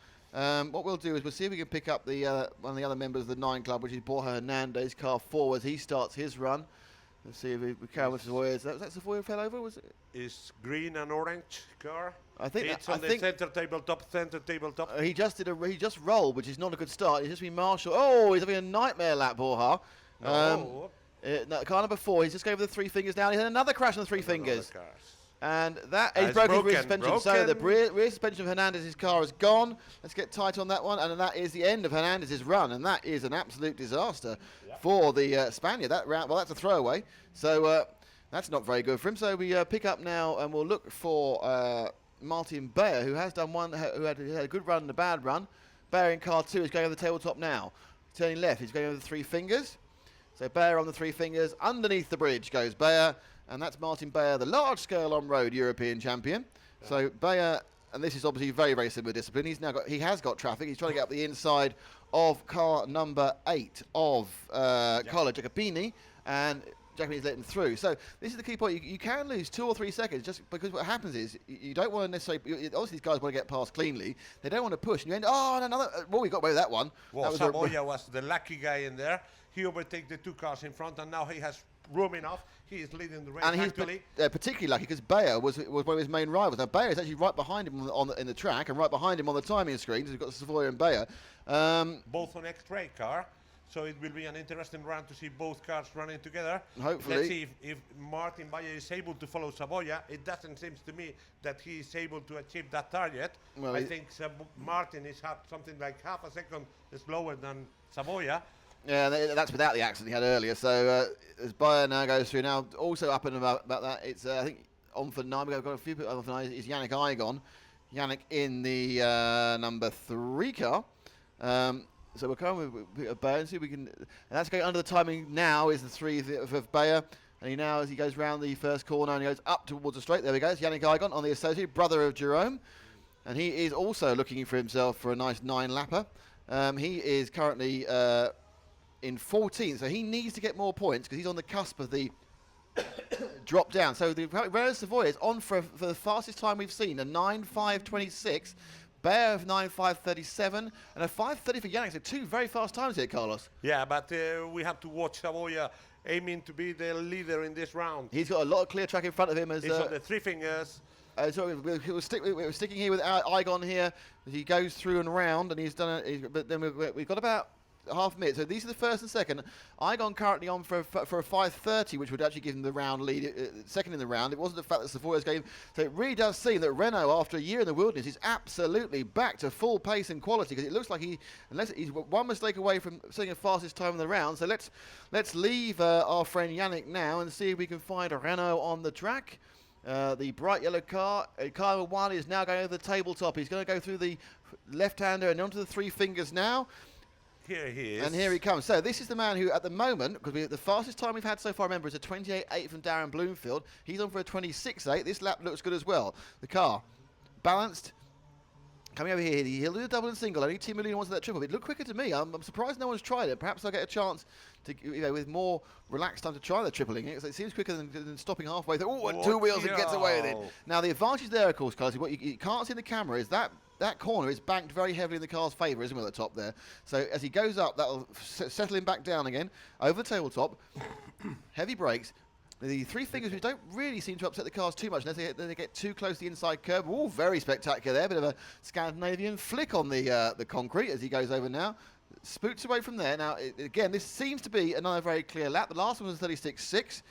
What we'll do is we'll see if we can pick up the one of the other members of the 9 Club, which is Borja Hernandez, car forward. He starts his run. Let's see if we can with Savoia. Was that Savoia fell over? Was it? Is green and orange car? I think it's on the center tabletop. He just rolled, which is not a good start. He's just been Marshall. Oh, he's having a nightmare lap, Borja. No. Car number 4. He's just going over the 3 fingers now. He had another crash on the 3 fingers. And that is broken his rear suspension. So the rear suspension of Hernandez's car is gone. Let's get tight on that one. And that is the end of Hernandez's run. And that is an absolute disaster for the Spaniard. That round, well, that's a throwaway. So that's not very good for him. So we pick up now and we'll look for Martin Bayer, who has done one, who had a good run and a bad run. Bayer in car 2 is going over the tabletop now. Turning left, he's going over the 3 fingers. So Bayer on the 3 fingers. Underneath the bridge goes Bayer. And that's Martin Bayer, the large-scale on-road European champion. Yeah. So Bayer, and this is obviously very, very similar discipline. He has got traffic. He's trying to get up the inside of car number 8 of Carlo Jacopini, and Jacopini's let him through. So this is the key point. You can lose 2 or 3 seconds just because what happens is you don't want to necessarily. Obviously, these guys want to get past cleanly. They don't want to push, and you end. Oh, another. Well, we got away with that one. Well, Savoia was the lucky guy in there. He overtakes the 2 cars in front, and now he has room enough. He is leading the race, and actually. He's particularly lucky because Bayer was one of his main rivals. Now, Bayer is actually right behind him in the track and right behind him on the timing screens. We've got Savoia and Bayer. Both on X-Ray car. So it will be an interesting run to see both cars running together. Hopefully. Let's see if Martin Bayer is able to follow Savoia. It doesn't seem to me that he is able to achieve that target. Well, I think Martin is something like half a second slower than Savoia. Yeah, that's without the accident he had earlier. So as Bayer now goes through, now also up and about that, it's I think on for 9. We've got a few people on for 9. Is Yannick Igon. Yannick in the number 3 car. So we're coming with Bayer and see if we can. And that's going under the timing now. Is the 3 of Bayer, and he now as he goes round the first corner and he goes up towards the straight. There we go. It's Yannick Igon on the associate, brother of Jerome, and he is also looking for himself for a nice 9-lapper. He is currently in 14th, so he needs to get more points because he's on the cusp of the drop down. So the Renault Savoia is on for the fastest time we've seen, a 9.5.26. Bayer of 9.5.37 and a 5.30 for Yannick. So 2 very fast times here, Carlos. Yeah, but we have to watch Savoia aiming to be the leader in this round. He's got a lot of clear track in front of him. He's on the 3 fingers. So we're sticking here with Igon here as he goes through and round, and he's done it. But then we've got about half a minute. So these are the first and second. Igon currently on for a 5:30, which would actually give him the round lead, second in the round. It wasn't the fact that Savoya's game. So it really does seem that Renault, after a year in the wilderness, is absolutely back to full pace and quality, because it looks like unless he's one mistake away from setting the fastest time in the round. So let's leave our friend Yannick now and see if we can find a Renault on the track. The bright yellow car, Kyle Wiley is now going over the tabletop. He's going to go through the left-hander and onto the three fingers now. Here he is. And here he comes. So this is the man who, at the moment, because the fastest time we've had so far, remember, is a 28.8 from Darren Bloomfield. He's on for a 26.8. This lap looks good as well. The car, balanced. Coming over here, he'll do a double and single. Only Tim Million wants that triple. It looked quicker to me. I'm surprised no one's tried it. Perhaps I'll get a chance to, with more relaxed time to try the tripling. It seems quicker than stopping halfway. Oh, two wheels and gets away with it. Now the advantage there, of course, Carlos, what you can't see in the camera is that corner is banked very heavily in the car's favour, isn't it, at the top there? So as he goes up, that'll settle him back down again over the tabletop. Heavy brakes. The three fingers, which don't really seem to upset the cars too much unless they get too close to the inside curb. Oh, very spectacular there. Bit of a Scandinavian flick on the concrete as he goes over now. Spoots away from there. Now, again, this seems to be another very clear lap. The last one was 36.6.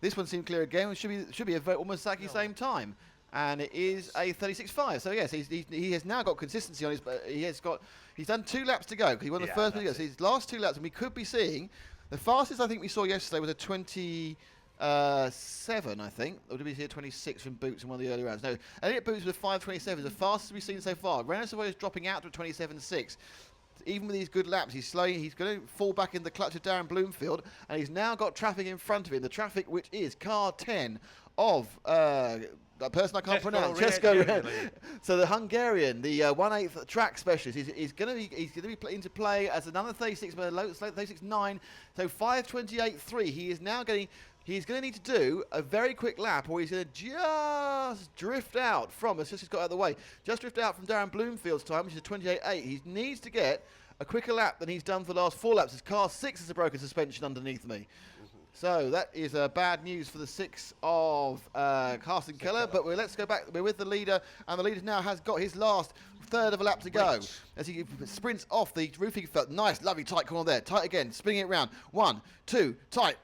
This one seemed clear again. It should be almost exactly the same time. And it is a 36.5. So, yes, he has now got consistency on his... he's done 2 laps to go because he won the first one. So his last 2 laps, and we could be seeing... The fastest I think we saw yesterday was a 27, I think. Or did we see a 26 from Boots in one of the early rounds? No, Elliott Boots with 5.27 is the fastest we've seen so far. Renault Savoy is dropping out to a 27.6. Even with these good laps, he's slowing. He's going to fall back in the clutch of Darren Bloomfield, and he's now got traffic in front of him. The traffic, which is car 10 of a person I can't pronounce. Chesko. So the Hungarian, the 1/8 track specialist, is going to be put into play as another 36, but a low 36.9. So 5:28.3. He is now getting. He's going to need to do a very quick lap, or he's going to just drift out from, let's just got out of the way, just drift out from Darren Bloomfield's time, which is 28.8. He needs to get a quicker lap than he's done for the last 4 laps. His car 6 has a broken suspension underneath me. So that is bad news for the 6 of Carsten Keller. But let's go back. We're with the leader, and the leader now has got his last third of a lap to go as he sprints off the roofing. Nice, lovely tight corner there. Tight again, spinning it round. 1, 2, tight.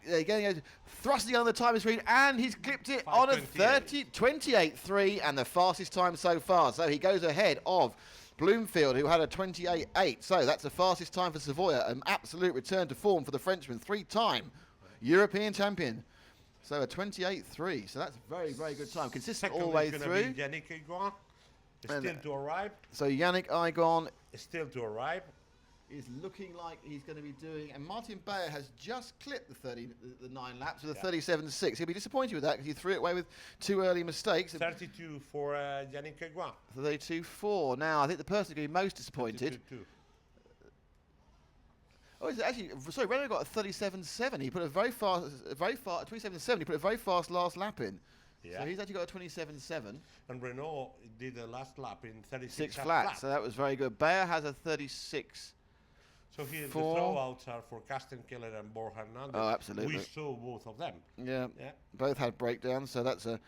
Thrusting on the timing screen, and he's clipped it on a 28.3, and the fastest time so far. So he goes ahead of Bloomfield, who had a 28.8. So that's the fastest time for Savoya. An absolute return to form for the Frenchman, 3-time European champion. So a 28.3. So that's a very, very good time. Consistent all the way through. Yannick Igon is still to arrive. So Yannick Igon is still to arrive. Is looking like he's going to be doing, and Martin Bayer has just clipped the 9 laps with a 37.6. He'll be disappointed with that because he threw it away with 2 early mistakes. 32 for Yannick Igon. 32.4. Now I think the person who's going to be most disappointed. 32. Oh, is it actually? Sorry, Renault got a 37.7. He put a very fast 27.7. He put a very fast last lap in. Yeah. So he's actually got a 27.7. And Renault did the last lap in 36 flat. So that was very good. Bayer has a 36. So here the throwouts are for Carsten Keller and Borja Hernandez. Oh, absolutely. We saw both of them. Yeah. Both had breakdowns, so that's a.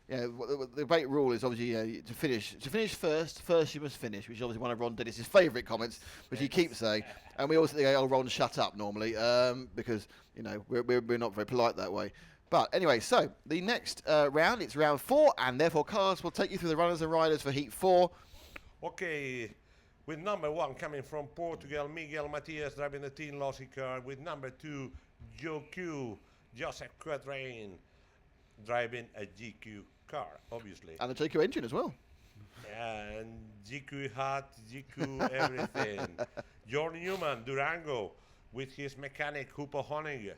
Yeah, the debate rule is obviously to finish first you must finish, which is obviously one of Ron Dennis's favourite comments, which he keeps saying. And we also think, oh, Ron, shut up normally, because we're not very polite that way. But anyway, so the next round, it's round 4, and therefore Carlos will take you through the runners and riders for Heat 4. Okay, with number 1 coming from Portugal, Miguel Matias driving the Team Lossy car. With number 2, JQ, Joseph Quatrain driving a GQ car, obviously. And the JQ engine as well. Yeah, and GQ hat, GQ everything. Jorn Newman, Durango, with his mechanic Hupo Honig.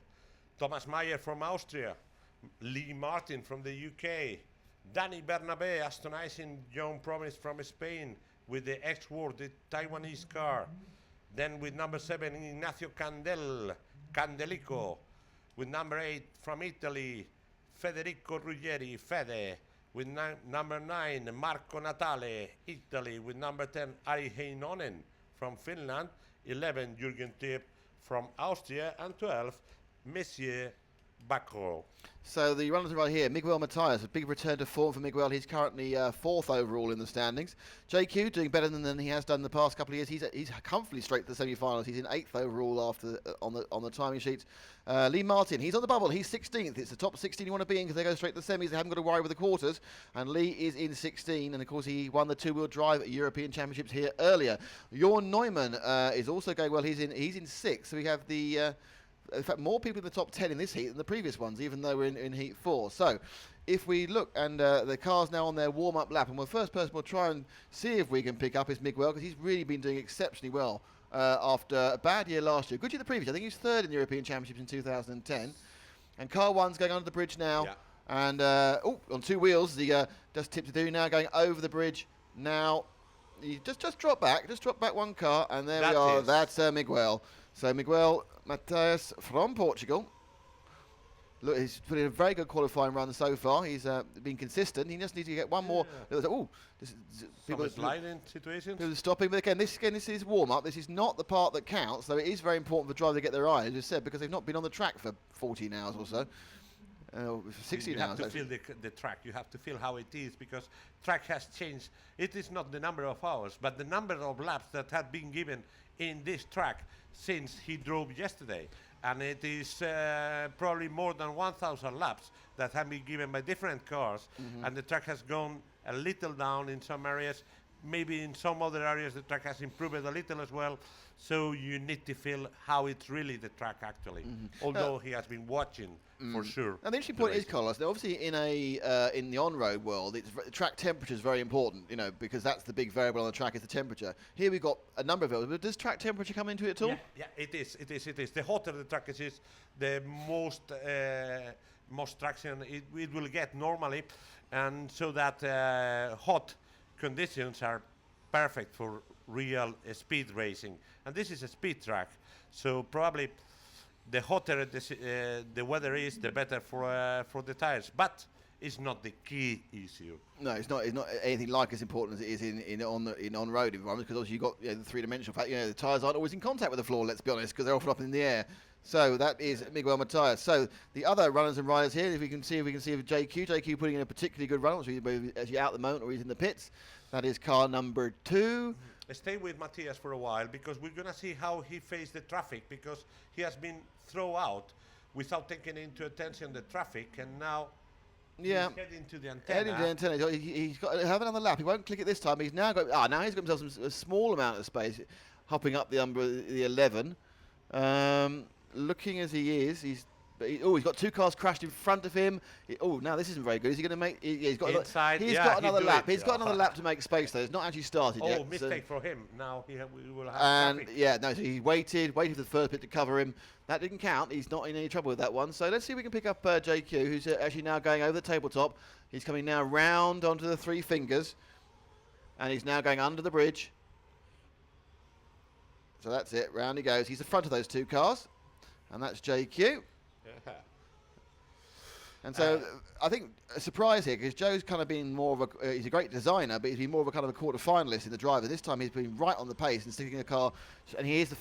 Thomas Meyer from Austria. Lee Martin from the UK. Danny Bernabe, Aston Martin, John Promise from Spain with the X-Word, the Taiwanese car. Then with number 7, Ignacio Candelico. With number 8 from Italy, Federico Ruggeri, Fede. With number 9, Marco Natale, Italy. With number 10, Ari Heinonen from Finland. 11, Jürgen Tipp from Austria. And 12, Messier back row. So the runners right here, Miguel Matias, a big return to form for Miguel. He's currently fourth overall in the standings. JQ doing better than he has done the past couple of years. He's comfortably straight to the semi-finals. He's in eighth overall after on the timing sheets. Lee Martin, he's on the bubble. He's 16th. It's the top 16 you want to be in because they go straight to the semis. They haven't got to worry with the quarters. And Lee is in 16, and of course he won the two-wheel drive European Championships here earlier. Jorn Neumann is also going well. He's in sixth. So we have the. In fact, more people in the top 10 in this heat than the previous ones, even though we're in heat 4. So, if we look, and the car's now on their warm-up lap, and the first person we'll try and see if we can pick up is Miguel, because he's really been doing exceptionally well after a bad year last year. Good year the previous. I think he was third in the European Championships in 2010. And car one's going under the bridge now. Yeah. And, on two wheels, the just tip to do now, going over the bridge now. You just drop back one car, and there we are. That's Miguel. So Miguel Matias from Portugal. Look, he's put in a very good qualifying run so far. He's been consistent. He just needs to get one more. People sliding situations. People are stopping, but again, this is warm up. This is not the part that counts. So it is very important for drivers to get their eye, as you said, because they've not been on the track for 14 hours or so. 16 you hours. You have to feel the track. You have to feel how it is, because track has changed. It is not the number of hours, but the number of laps that have been given in this track since he drove yesterday. And it is probably more than 1,000 laps that have been given by different cars. And the track has gone a little down in some areas. Maybe in some other areas the track has improved a little as well. So you need to feel how it's really the track actually. Although he has been watching for sure. And the interesting point is, Carlos, that obviously in the on-road world, track temperature is very important, because that's the big variable on the track is the temperature. Here we've got a number of variables, but does track temperature come into it at all? Yeah, it is. The hotter the track is, the most traction it will get normally, and so that hot conditions are perfect for real speed racing. And this is a speed track, so probably the hotter the weather is, the better for the tires. But it's not the key issue. No, it's not anything like as important as it is in on-road environments, because obviously you've got the three-dimensional fact. The tyres aren't always in contact with the floor, let's be honest, because they're often up in the air. So that is Miguel Matias. So the other runners and riders here, if we can see if JQ putting in a particularly good run, so he's out at the moment or he's in the pits. That is car number 2. Stay with Matias for a while, because we're going to see how he faced the traffic, because he has been thrown out without taking into attention the traffic, and now he's heading to the antenna. He's got to have another lap. He won't click it this time. He's now got himself a small amount of space, hopping up the 11. Looking as he is, he's got two cars crashed in front of him. Now this isn't very good. Is he going to make? He's got inside. He's got another lap. He's got another lap to make space though. It's not actually started yet. Mistake for him. Now we will have traffic. So he waited for the first pit to cover him. That didn't count. He's not in any trouble with that one. So let's see if we can pick up JQ, who's actually now going over the tabletop. He's coming now round onto the three fingers, and he's now going under the bridge. So that's it. Round he goes. He's the front of those two cars, and that's JQ. And so I think a surprise here, because Joe's kind of been more of he's a great designer, but he's been more of a kind of a quarter finalist in the driver. This time he's been right on the pace and sticking a car, and he is the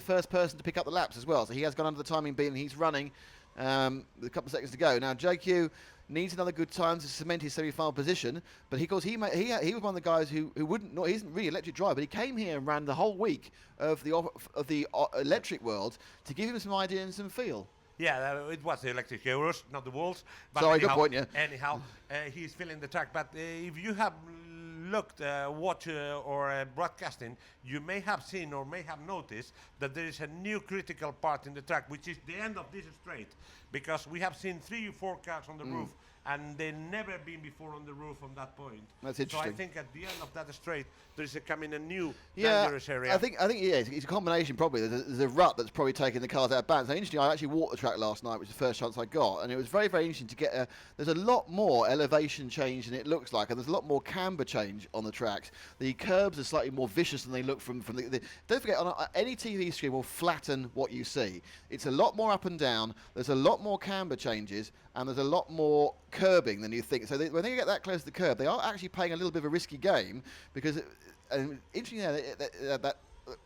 first person to pick up the laps as well. So he has gone under the timing beam and he's running with a couple of seconds to go. Now JQ needs another good time to cement his semi-final position, but he was one of the guys who he isn't really electric driver, but he came here and ran the whole week of the electric world to give him some idea and some feel. Yeah, it was the electric Euros, not the Wolves. But sorry, good point, yeah. Anyhow, he's filling the track. But if you have looked, watched or broadcasting, you may have seen or may have noticed that there is a new critical part in the track, which is the end of this straight. Because we have seen 3 or 4 cars on the roof, and they've never been before on the roof from that point. That's interesting. So I think at the end of that straight, there is coming a new dangerous area. I think it's a combination probably. There's a rut that's probably taking the cars out of balance. So interesting, I actually walked the track last night, which was the first chance I got, and it was very, very interesting to get there's a lot more elevation change than it looks like, and there's a lot more camber change on the tracks. The curbs are slightly more vicious than they look from the don't forget, any TV screen will flatten what you see. It's a lot more up and down. There's a lot more camber changes, and there's a lot more curbing than you think. So when they get that close to the curb, they are actually playing a little bit of a risky game, because interesting that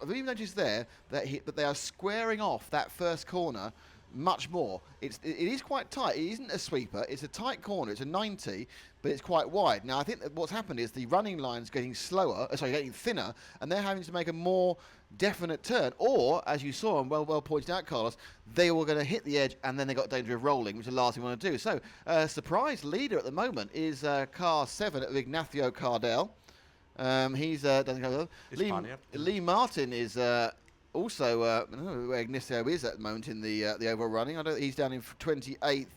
I've even noticed there that they are squaring off that first corner much more. It is quite tight. It isn't a sweeper. It's a tight corner. It's a 90, but it's quite wide. Now I think that what's happened is the running line's getting getting thinner, and they're having to make a more definite turn. Or, as you saw and well pointed out, Carlos, they were going to hit the edge, and then they got danger of rolling, which is the last thing we want to do. So, surprise leader at the moment is car 7 of Ignacio Cardell. He's doesn't go. Lee Martin is. Also, I don't know where Ignacio is at the moment in the overall running. He's down in 28th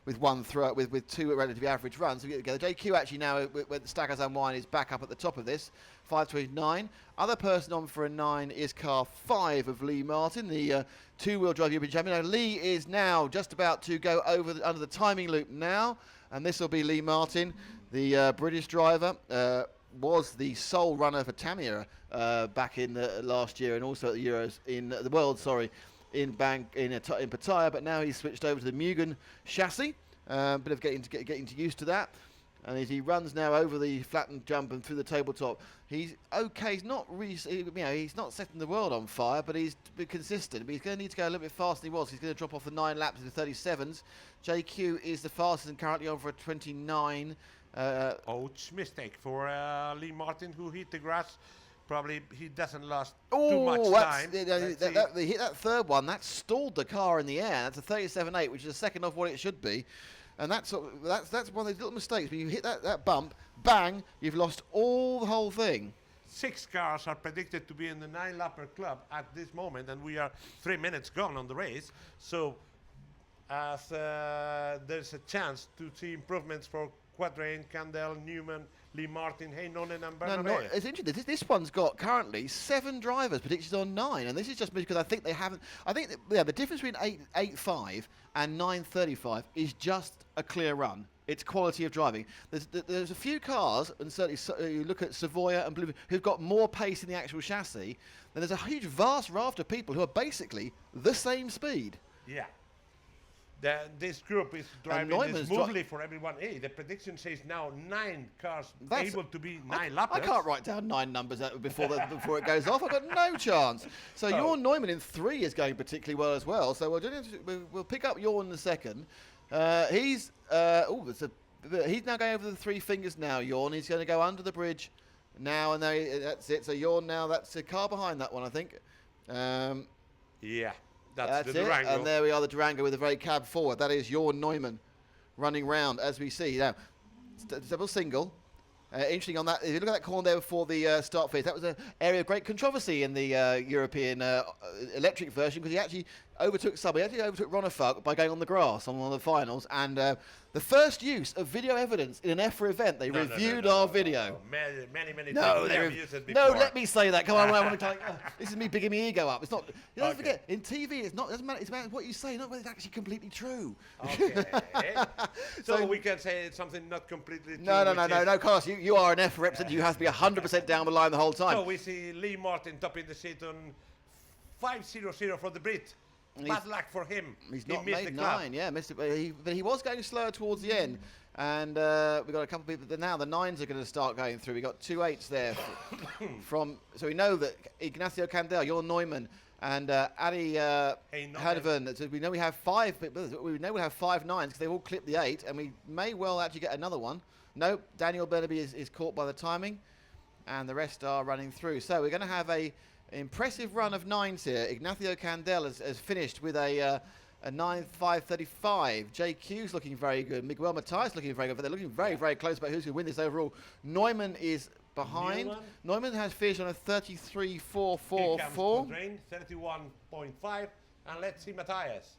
with one throw with two relatively average runs. So we get together. JQ actually now, with the Stackers Unwind, is back up at the top of this, 5:29. Other person on for a 9 is car 5 of Lee Martin, the two-wheel drive European champion. Now, Lee is now just about to go under the timing loop now, and this will be Lee Martin, the British driver. Was the sole runner for Tamiya back in last year, and also at the Euros in the World, in Pattaya. But now he's switched over to the Mugen chassis. Bit of getting used to that. And as he runs now over the flattened jump and through the tabletop, he's okay. He's not really, he's not setting the world on fire, but he's consistent. But he's going to need to go a little bit faster than he was. He's going to drop off the 9 laps into 37s. JQ is the fastest and currently on for a 29. Ouch, mistake for Lee Martin, who hit the grass. Probably he doesn't last too much time. They hit that third one. That stalled the car in the air. That's a 37.8, which is a second off what it should be. And that's one of those little mistakes. When you hit that bump, bang, you've lost the whole thing. 6 cars are predicted to be in the 9-lapper club at this moment, and we are 3 minutes gone on the race. So, as there's a chance to see improvements for Quadrain, Candell, Newman, Lee Martin, Heinonen and Bernabé. It's interesting. This one's got currently 7 drivers predicted on 9, and this is just because I think they haven't. I think the difference between 8.5 and 9.35 is just a clear run. It's quality of driving. There's a few cars, and certainly you look at Savoia and Blue, who've got more pace in the actual chassis. Then there's a huge, vast raft of people who are basically the same speed. Yeah. This group is driving this smoothly for everyone. Hey, the prediction says now 9 cars able to be 9 lappers. I can't write down 9 numbers before it goes off. I've got no chance. So Jorn Neumann in 3 is going particularly well as well. So we'll pick up Jorn in a second. He's now going over the 3 fingers now, Jorn. He's going to go under the bridge now, and that's it. So Jorn now, that's a car behind that one, I think. Yeah. That's the it. Durango. And there we are, the Durango with a very cab forward. That is Jorn Neumann running round as we see. Now, double single. Interesting on that. If you look at that corner there before the start phase, that was an area of great controversy in the European electric version, because he actually overtook Ronefalk by going on the grass on one of the finals. And the first use of video evidence in an EFRA event, they reviewed our video. Many times they used it before. No, let me say that. Come on, I want to this is me bigging my ego up. It's not. You don't forget, in TV, it doesn't matter. It's about what you say, not whether it's actually completely true. Okay. so we can say it's something not completely true. No, Carlos, you are an EFRA representative. You have to be 100% down the line the whole time. So we see Lee Martin topping the seat on 5:00 for the Brit. Bad luck for him. He's not missed made the 9, missed it. But he was going slower towards the end. And we've got a couple of people. Now the 9s are going to start going through. We've got 2 8s there so we know that Ignacio Candell, Jorn Neumann, and Adi Hadeven. So we know we have 5 people. We know we have 5 9s because they've all clipped the 8, and we may well actually get another one. Nope, Daniel Bernabé is caught by the timing, and the rest are running through. So we're going to have a impressive run of 9s here. Ignacio Candell has finished with a 9.535. JQ's looking very good. Miguel Matias looking very good. But they're looking very, very close about who's going to win this overall. Neumann is behind. Neumann has finished on a 33.444. 31.5. And let's see Matias.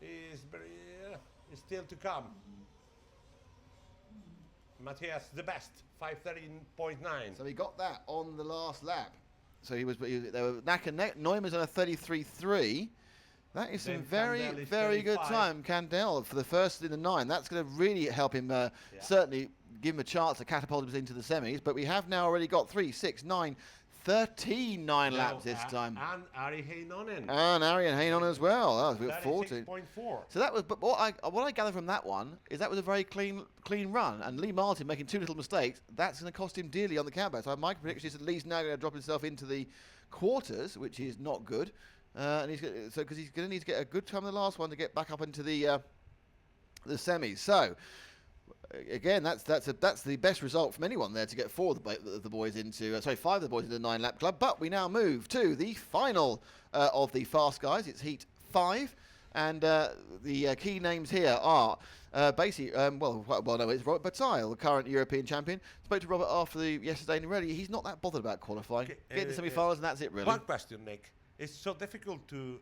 Is still to come. Matias the best, 5:13.9. So he got that on the last lap. So they were neck and neck. Neumann's on a 33.3. That is some very, very good time. Candell for the first in the 9. That's going to really help him, certainly give him a chance to catapult him into the semis. But we have now already got 3, 6, 9, 13 laps this time. And Ari Heinonen. And Arian Heinonen as well. That was 14. 36.4. So that was, but what I gather from that one is that was a very clean run. And Lee Martin making 2 little mistakes, that's going to cost him dearly on the countback. So my prediction is at least now going to drop himself into the quarters, which is not good. and because he's going to need to get a good time in the last one to get back up into the semis. So again, that's the best result from anyone there to get five of the boys into the 9-lap club. But we now move to the final of the Fast Guys. It's Heat 5. And the key names here are it's Robert Bataille, the current European champion. Spoke to Robert after yesterday, and really, he's not that bothered about qualifying. Get the semi-finals, and that's it, really. One question, Nick. It's so difficult to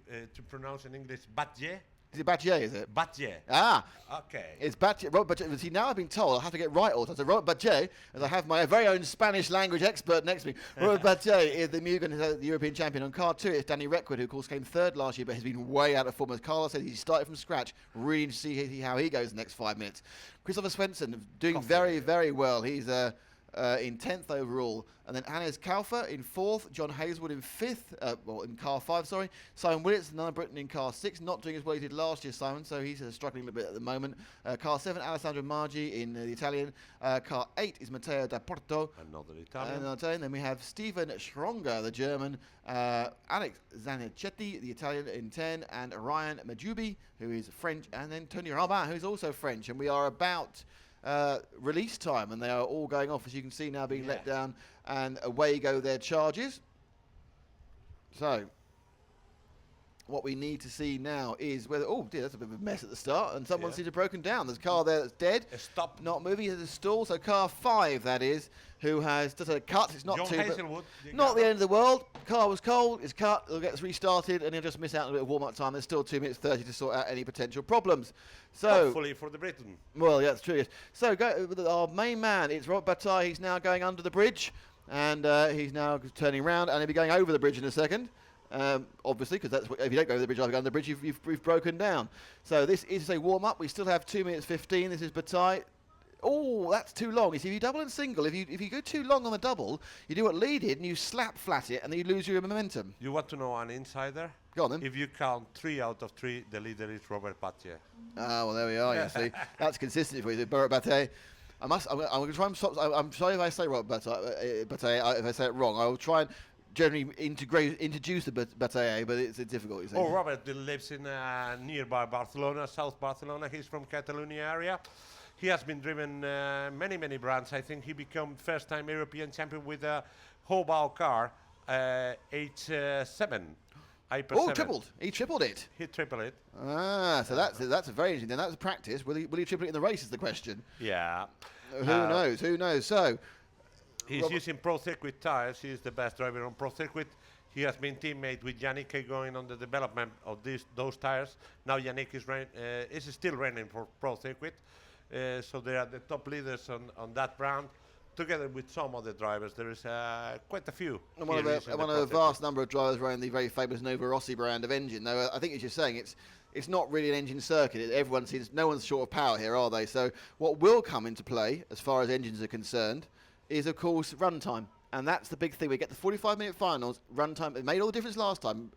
pronounce in English. Batje? Is it Batje, is it? Batje. Ah. Okay. It's Batje. Robert Batje. See, now I've been told I have to get right all the time. So Robert Batje, as I have my very own Spanish language expert next to me. Robert Batje is the Mugen, the European champion. On car 2, it's Danny Reckwood, who of course came third last year, but has been way out of form. As Carlos said, he started from scratch. Really to see how he goes in the next 5 minutes. Christopher Svensson doing very, very well. He's in 10th overall. And then Hannes Kaufer in 4th, John Hazelwood in 5th, in car 5, sorry. Simon Willits, another Briton in car 6, not doing as well as he did last year, Simon, so he's struggling a little bit at the moment. Car 7, Alessandro Margi in the Italian. Car 8 is Matteo Da Porto. Another Italian. Then we have Stephen Schronger, the German. Alex Zanichetti, the Italian, in 10. And Ryan Majubi, who is French. And then Tony Robin, who's also French. And we are about release time, and they are all going off, as you can see now, being let down, and away go their charges. So what we need to see now is whether, oh dear, that's a bit of a mess at the start, and someone seems to have broken down. There's a car there that's dead, not moving, there's a stall. So car 5, that is, who has just a cut. It's not John too, Hazelwood, not the end of the world. Car was cold, it's cut, it'll get restarted, and he'll just miss out on a bit of warm-up time. There's still 2 minutes 30 to sort out any potential problems. So hopefully for the Britain. Well, yeah, that's true. Yes. So our main man, it's Robert Bataille. He's now going under the bridge, and he's now turning around, and he'll be going over the bridge in a second. Obviously, because that's if you don't go over the bridge, I've gone the bridge, you've broken down. So this is a warm-up. We still have 2 minutes 15. This is Bataille. Oh, that's too long. You see, if you double and single, if you go too long on the double, you do what Lee did, and you slap flat it, and then you lose your momentum. You want to know an insider? Go on then. If you count 3 out of 3, the leader is Robert Batje. Ah, well, there we are. You see, that's consistent for you, Robert Bataille. I'm going to try and stop. I'm sorry if I say Robert Bataille, if I say it wrong. I will try and generally introduce the Bataille, but it's difficult. You see. Oh, Robert lives in nearby Barcelona, South Barcelona. He's from Catalonia area. He has been driven many brands. I think he became first-time European champion with a Hobau car, H7. Oh, tripled! He tripled it. He tripled it. Ah, so that's a very interesting. Then that's a practice. Will he triple it in the race? Is the question. Yeah. Who knows? Who knows? So he's using Pro Circuit tires. He's the best driver on Pro Circuit. He has been teammate with Yannick going on the development of those tires. Now Yannick is still running for Pro Circuit. So they are the top leaders on that brand. Together with some other drivers, there is quite a few. And one of a vast number of drivers running the very famous Nova Rossi brand of engine. Though I think, as you're saying, it's not really an engine circuit. No one's short of power here, are they? So what will come into play, as far as engines are concerned, is of course runtime, and that's the big thing. We get the 45-minute finals. Runtime. It made all the difference last time.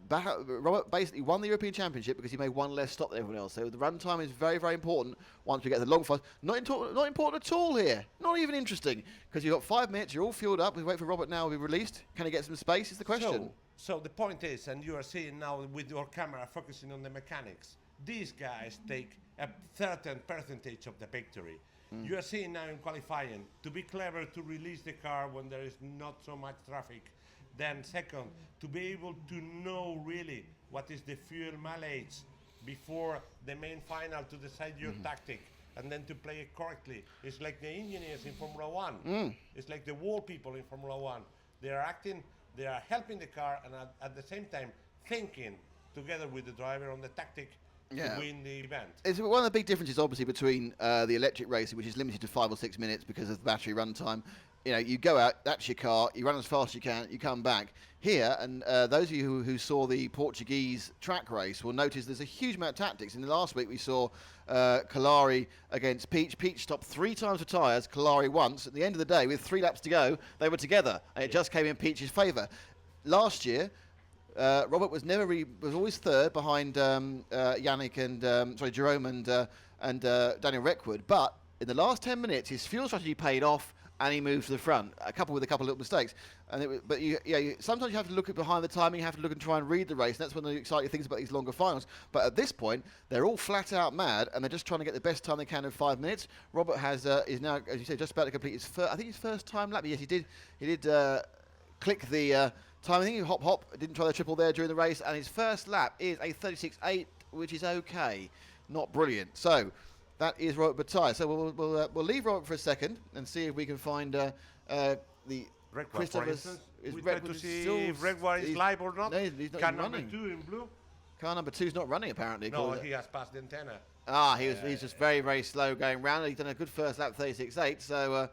Robert basically won the European Championship because he made one less stop than everyone else. So the run time is very, very important once we get the long fast. Not important at all here. Not even interesting, because you've got 5 minutes, you're all fueled up. We wait for Robert now to be released. Can he get some space is the question. So the point is, and you are seeing now with your camera focusing on the mechanics, these guys take a certain percentage of the victory. You are seeing now in qualifying, to be clever to release the car when there is not so much traffic. Then second, to be able to know really what is the fuel mileage before the main final to decide your tactic, and then to play it correctly. It's like the engineers in Formula One. It's like the wall people in Formula One. They are acting, they are helping the car, and at the same time thinking together with the driver on the tactic to win the event. It's one of the big differences, obviously, between the electric racing, which is limited to 5 or 6 minutes because of the battery runtime. You know, you go out, that's your car, you run as fast as you can, you come back. Here, and those of you who saw the Portuguese track race will notice there's a huge amount of tactics. In the last week, we saw Kalari against Peach. Peach stopped 3 times for tyres, Kalari once. At the end of the day, with 3 laps to go, they were together, and it just came in Peach's favour. Last year, Robert was was always third behind Yannick and Jerome and Daniel Reckwood. But in the last 10 minutes, his fuel strategy paid off, and he moved to the front, a couple of little mistakes. But sometimes you have to look at behind the timing, you have to look and try and read the race, and that's one of the exciting things about these longer finals. But at this point, they're all flat out mad, and they're just trying to get the best time they can in 5 minutes. Robert is now, as you say, just about to complete his first time lap. Yes, he did click the time. I think he hop, didn't try the triple there during the race, and his first lap is a 36.8, which is okay, not brilliant. So that is Robert Bataille. So we'll leave Robert for a second and see if we can find the Christopher's. We try to see if Redwire is live or not. No, he's not Car even number running. 2 in blue. Car number 2's not running apparently. No, he has passed the antenna. He's just very, very slow going round. He's done a good first lap, 36.8. So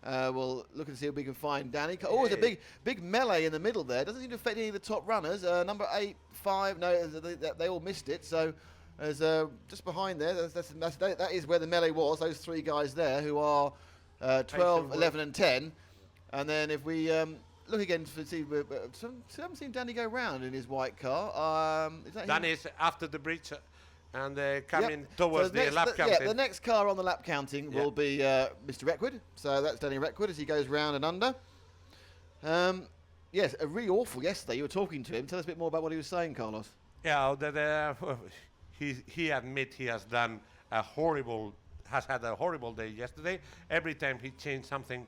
we'll look and see if we can find Danny. Oh, there's a big melee in the middle there. Doesn't seem to affect any of the top runners. Number 8, 5, no, they all missed it. So there's just behind there. That is where the melee was. Those 3 guys there who are 12, 11, and 10. And then if we look again to see, haven't seen Danny go round in his white car. Danny is after the bridge and coming towards the lap counting. Yeah, the next car on the lap counting will be Mr. Reckwood. So that's Danny Reckwood as he goes round and under. Yes, a really awful yesterday. You were talking to him. Tell us a bit more about what he was saying, Carlos. Yeah, he admits he has had a horrible day yesterday. Every time he changed something,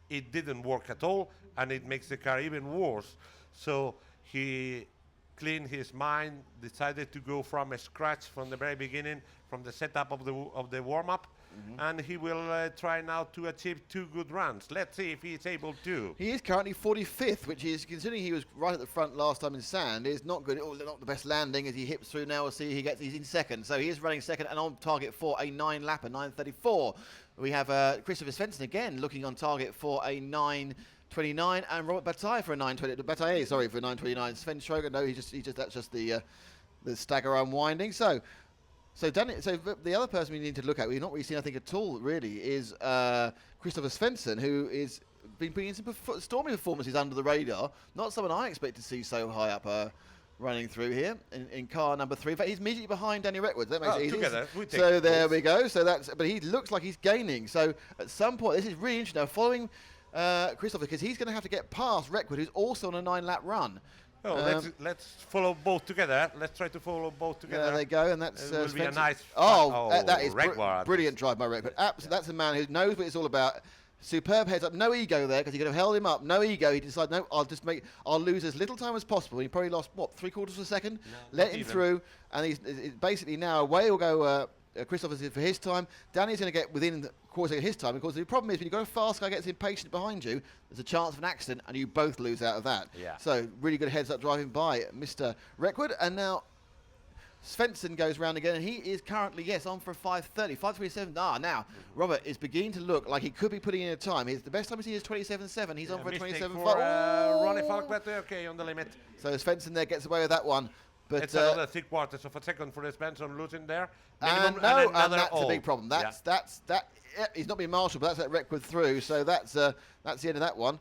it didn't work at all, and it makes the car even worse. So he cleaned his mind, decided to go from a scratch from the very beginning, from the setup of the warm-up, and he will try now to achieve 2 good runs. Let's see if he's able to. He is currently 45th, which is, considering he was right at the front last time in sand, is not good. Not the best landing as he hips through now. We'll see he's in second. So he is running second and on target for a 9-lapper, 9:34. We have Christopher Svensson again looking on target for a 9:29, and Robert Bataille for a 9:20. Bataille, sorry, for a 9:29. Sven Schroger, no, that's just the stagger unwinding. So the other person we need to look at, we've not really seen, I think, at all, really, is Christopher Svensson, who is been putting in some stormy performances under the radar. Not someone I expect to see so high up running through here in car number 3. In fact, he's immediately behind Danny Reckwood. That makes it easy. Together. So there we go. So but he looks like he's gaining. So at some point, this is really interesting. Now, following Christopher, because he's going to have to get past Reckwood, who's also on a 9-lap run. Oh, let's follow both together. Let's try to follow both together. There they go, and that's will be a nice. That is brilliant Yes. drive by Reckwood. Absolutely, that's a man who knows what it's all about. Superb heads up, no ego there, because he could have held him up. No ego. He decided, no, I'll lose as little time as possible. He probably lost 3/4 of a second. Let him through, and he's basically now away will go. Christopher's for his time. Danny's going to get within the quarter of his time. Of course, the problem is when you've got a fast guy gets impatient behind you, there's a chance of an accident, and you both lose out of that. Yeah. So really good heads up driving by Mr. Reckwood, and now Svensson goes round again, and he is currently, on for a 5:30, 5:27. Now Robert is beginning to look like he could be putting in a time. The best time we see is 27.7. He's on for a 27.5. Ronnie Falk, but okay, on the limit. So Svensson there gets away with that one. But it's another 3/4 of a second for Svensson losing there. And that's a big problem. He's not being marshalled, but that's that Reckwood through. So that's the end of that one.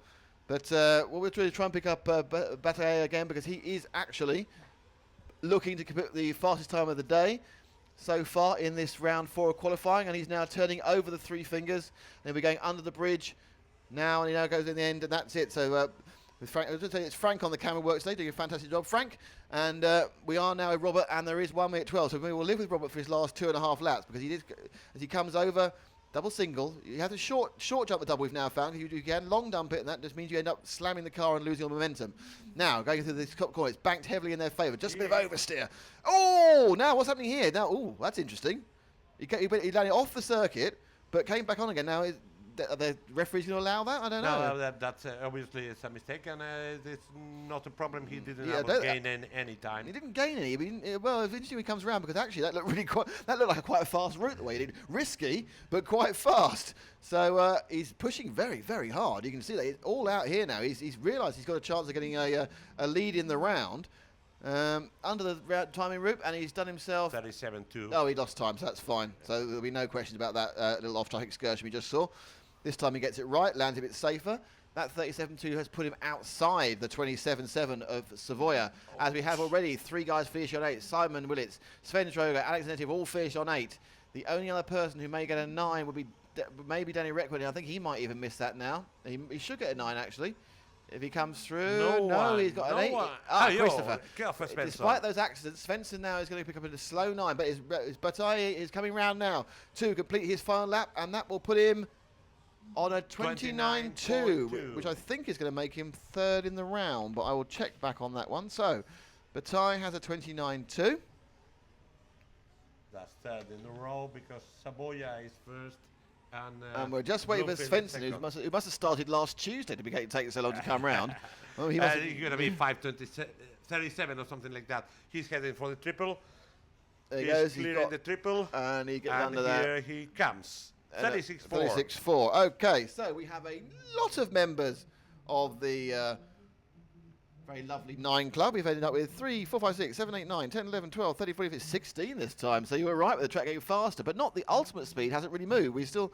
But we'll try and pick up Bataille again, because he is actually looking to put the fastest time of the day so far in this round 4 of qualifying, and he's now turning over the 3 fingers. Then we're going under the bridge now, and he now goes in the end, and that's it. So with Frank, I was going to say it's Frank on the camera work today, doing a fantastic job, Frank. And we are now with Robert, and there is 1 minute 12. So we will live with Robert for his last 2.5 laps, because he did, as he comes over, double single. You have to short jump the double we've now found. You can long dump it, and that just means you end up slamming the car and losing all momentum. Now, going through this top corner, it's banked heavily in their favour. Just a bit of oversteer. Oh, now what's happening here? Now, that's interesting. He landed off the circuit, but came back on again. Now, the referee's going to allow that? I don't know. No, that's obviously it's a mistake, and it's not a problem. He didn't gain any time. He didn't gain any. Well, it's interesting when he comes around, because actually that looked like quite a fast route the way he did. Risky, but quite fast. So he's pushing very, very hard. You can see that it's all out here now. He's realised he's got a chance of getting a lead in the round. Under the timing route, and he's done himself 37.2. Oh, he lost time, so that's fine. So there'll be no questions about that little off-track excursion we just saw. This time he gets it right, lands a bit safer. That 37.2 has put him outside the 27.7 of Savoia, as we have already 3 guys finish on 8. Simon Willits, Sven Schroger, Alex Netiv all finish on 8. The only other person who may get a 9 would be maybe Danny Reckwood. I think he might even miss that now. He should get a 9 actually. If he comes through, he's got an 8. Christopher. Get off for Svensson. Despite those accidents, Svensson now is going to pick up a slow 9, but his Bataille is coming round now to complete his final lap, and that will put him on a 29.2, which I think is going to make him 3rd in the round, but I will check back on that one. So, Bataille has a 29.2. That's 3rd in a row because Saboya is 1st. And we're just waiting for Svensson, who must have started last Tuesday to be taking so long to come round. Well, he's going to be 5:37 or something like that. He's heading for the triple. There he goes. He's clearing the triple. And he gets under that. Here he comes. 36.4. 36.4. Okay, so we have a lot of members of the very lovely 9 club. We've ended up with 3, 4, 5, 6, 7, 8, 9, 10, 11, 12, 13, 14, 15, 16 this time. So you were right with the track getting faster, but not the ultimate speed hasn't really moved. We still...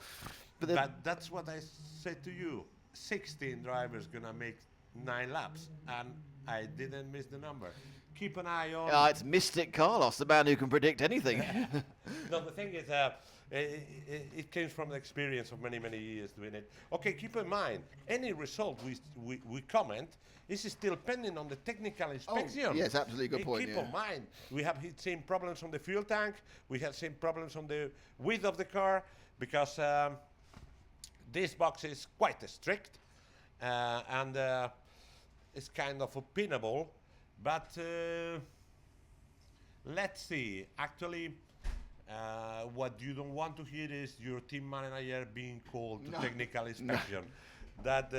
But that's what I said to you. 16 drivers going to make 9 laps, and I didn't miss the number. Keep an eye on... it's Mystic Carlos, the man who can predict anything. No, the thing is... it came from the experience of many, many years doing it. Okay, keep in mind, any result we comment is still pending on the technical inspection. Oh, yes, absolutely good point. Keep in mind, we have seen problems on the fuel tank, we have seen problems on the width of the car, because this box is quite strict, and it's kind of opinable, but let's see. Actually, what you don't want to hear is your team manager being called to technical inspection. That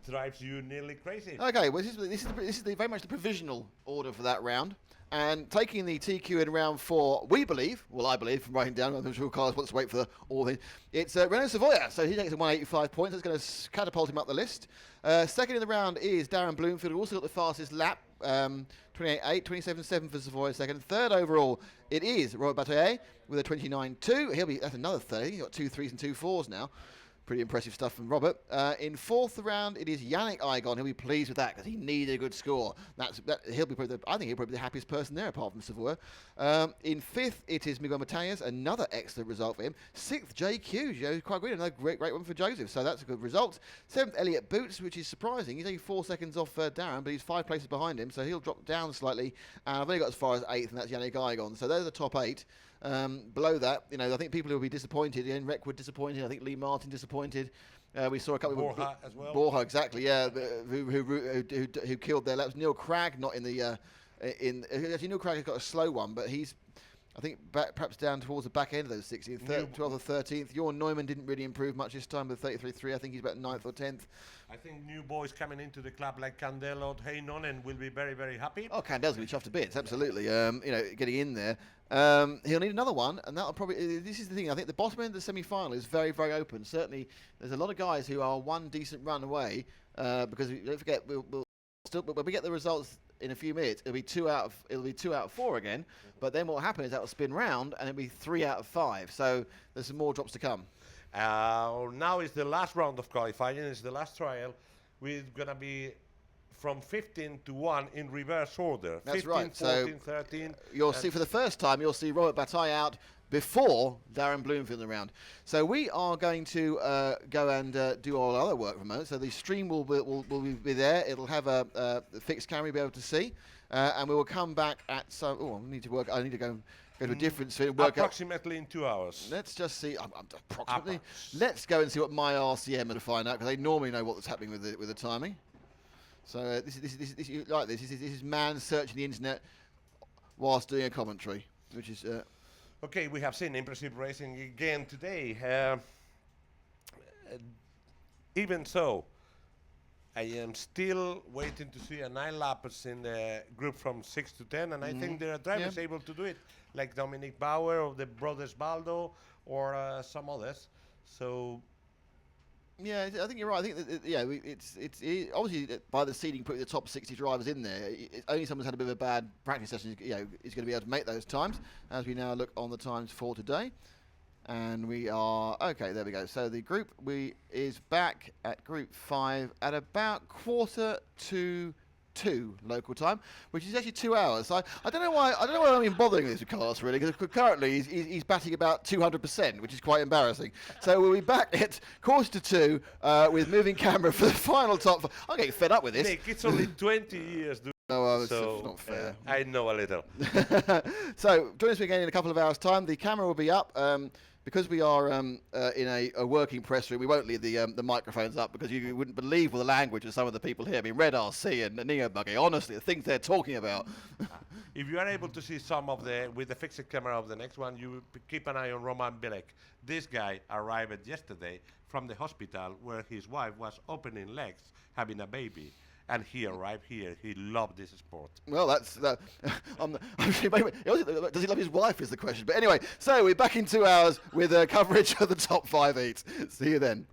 drives you nearly crazy. Okay, well, this is very much the provisional order for that round. And taking the TQ in round 4, we believe, I believe from writing down, I'm sure Carlos wants to wait for all the... It's Renault Savoya, so he takes 185 points. That's going to catapult him up the list. Second in the round is Darren Bloomfield, who also got the fastest lap, 28.8, 27.7 for Savoya second. Third overall, it is Robert Bataille with a 29.2. That's another 30. He's got 2 3s and 2 4s now. Pretty impressive stuff from Robert. In 4th round, it is Yannick Igon. He'll be pleased with that because he needed a good score. I think he'll probably be the happiest person there apart from Savoy. In 5th, it is Miguel Mateus. Another excellent result for him. 6th, JQ. Quite good. Another great one for Joseph. So that's a good result. 7th, Elliot Boots, which is surprising. He's only 4 seconds off Darren, but he's 5 places behind him, so he'll drop down slightly. And I've only got as far as 8th, and that's Yannick Igon. So those are the top 8. Below that, I think people will be disappointed. Ian Reckwood disappointed. I think Lee Martin disappointed. We saw a couple of Borja as well. Borja, exactly. Yeah, who killed their laps. Neil Cragg not in the actually Neil Cragg has got a slow one, but he's I think perhaps down towards the back end of those 16th, 12th or 13th. Jorn Neumann didn't really improve much this time with 33.3. I think he's about 9th or 10th. I think new boys coming into the club like Candelo, Heinonen will be very, very happy. Oh, Candel's going to be chuffed to bits, absolutely. Getting in there. He'll need another one, and that'll probably... This is the thing. I think the bottom end of the semi-final is very, very open. Certainly, there's a lot of guys who are one decent run away, because don't forget, when we get the results in a few minutes, it'll be 2 out of 4 again. But then what will happen is that will spin round, and it'll be 3 out of 5. So there's some more drops to come. Now is the last round of qualifying. It's the last trial. We're going to be from 15 to 1 in reverse order. That's 15, right. 14, so 13. You'll see for the first time, you'll see Robert Bataille out before Darren Bloomfield in the round. So we are going to go and do all our other work for a moment. So the stream will be there. It'll have a fixed camera you'll be able to see. And we will come back at some... Oh, I need to go to a different... So approximately in 2 hours. Let's just see... approximately. Let's go and see what my RCM will find out, because they normally know what's happening with the timing. So this is man searching the internet whilst doing a commentary, which is... Okay, we have seen impressive racing again today. Even so, I am still waiting to see a 9 lappers in the group from 6 to 10, and I think there are drivers able to do it, like Dominic Bauer or the brothers Baldo or some others. So. Yeah, I think you're right. I think that, it's obviously by the seeding putting the top 60 drivers in there. Only someone's had a bit of a bad practice session, is going to be able to make those times. As we now look on the times for today, and we are okay. There we go. So the group is back at Group 5 at about 1:45 2 local time, which is actually 2 hours. So I don't know why I'm even bothering this with Carlos really, because currently he's batting about 200%, which is quite embarrassing. So we'll be back at 1:45 with moving camera for the final top. I'm getting fed up with this. Nick, it's only 20 years, dude. No, it's So not fair. I know a little. So join us again in a couple of hours' time. The camera will be up. Because we are in a working press room, we won't leave the microphones up because you wouldn't believe the language of some of the people here. I mean, Red RC and Neo Buggy, honestly, the things they're talking about. If you are able to see some of with the fixed camera of the next one, you keep an eye on Roman Bilek. This guy arrived yesterday from the hospital where his wife was opening legs, having a baby. And he arrived here. He loved this sport. Well, does he love his wife is the question. But anyway, so we're back in 2 hours with coverage of the top 5 heats. See you then.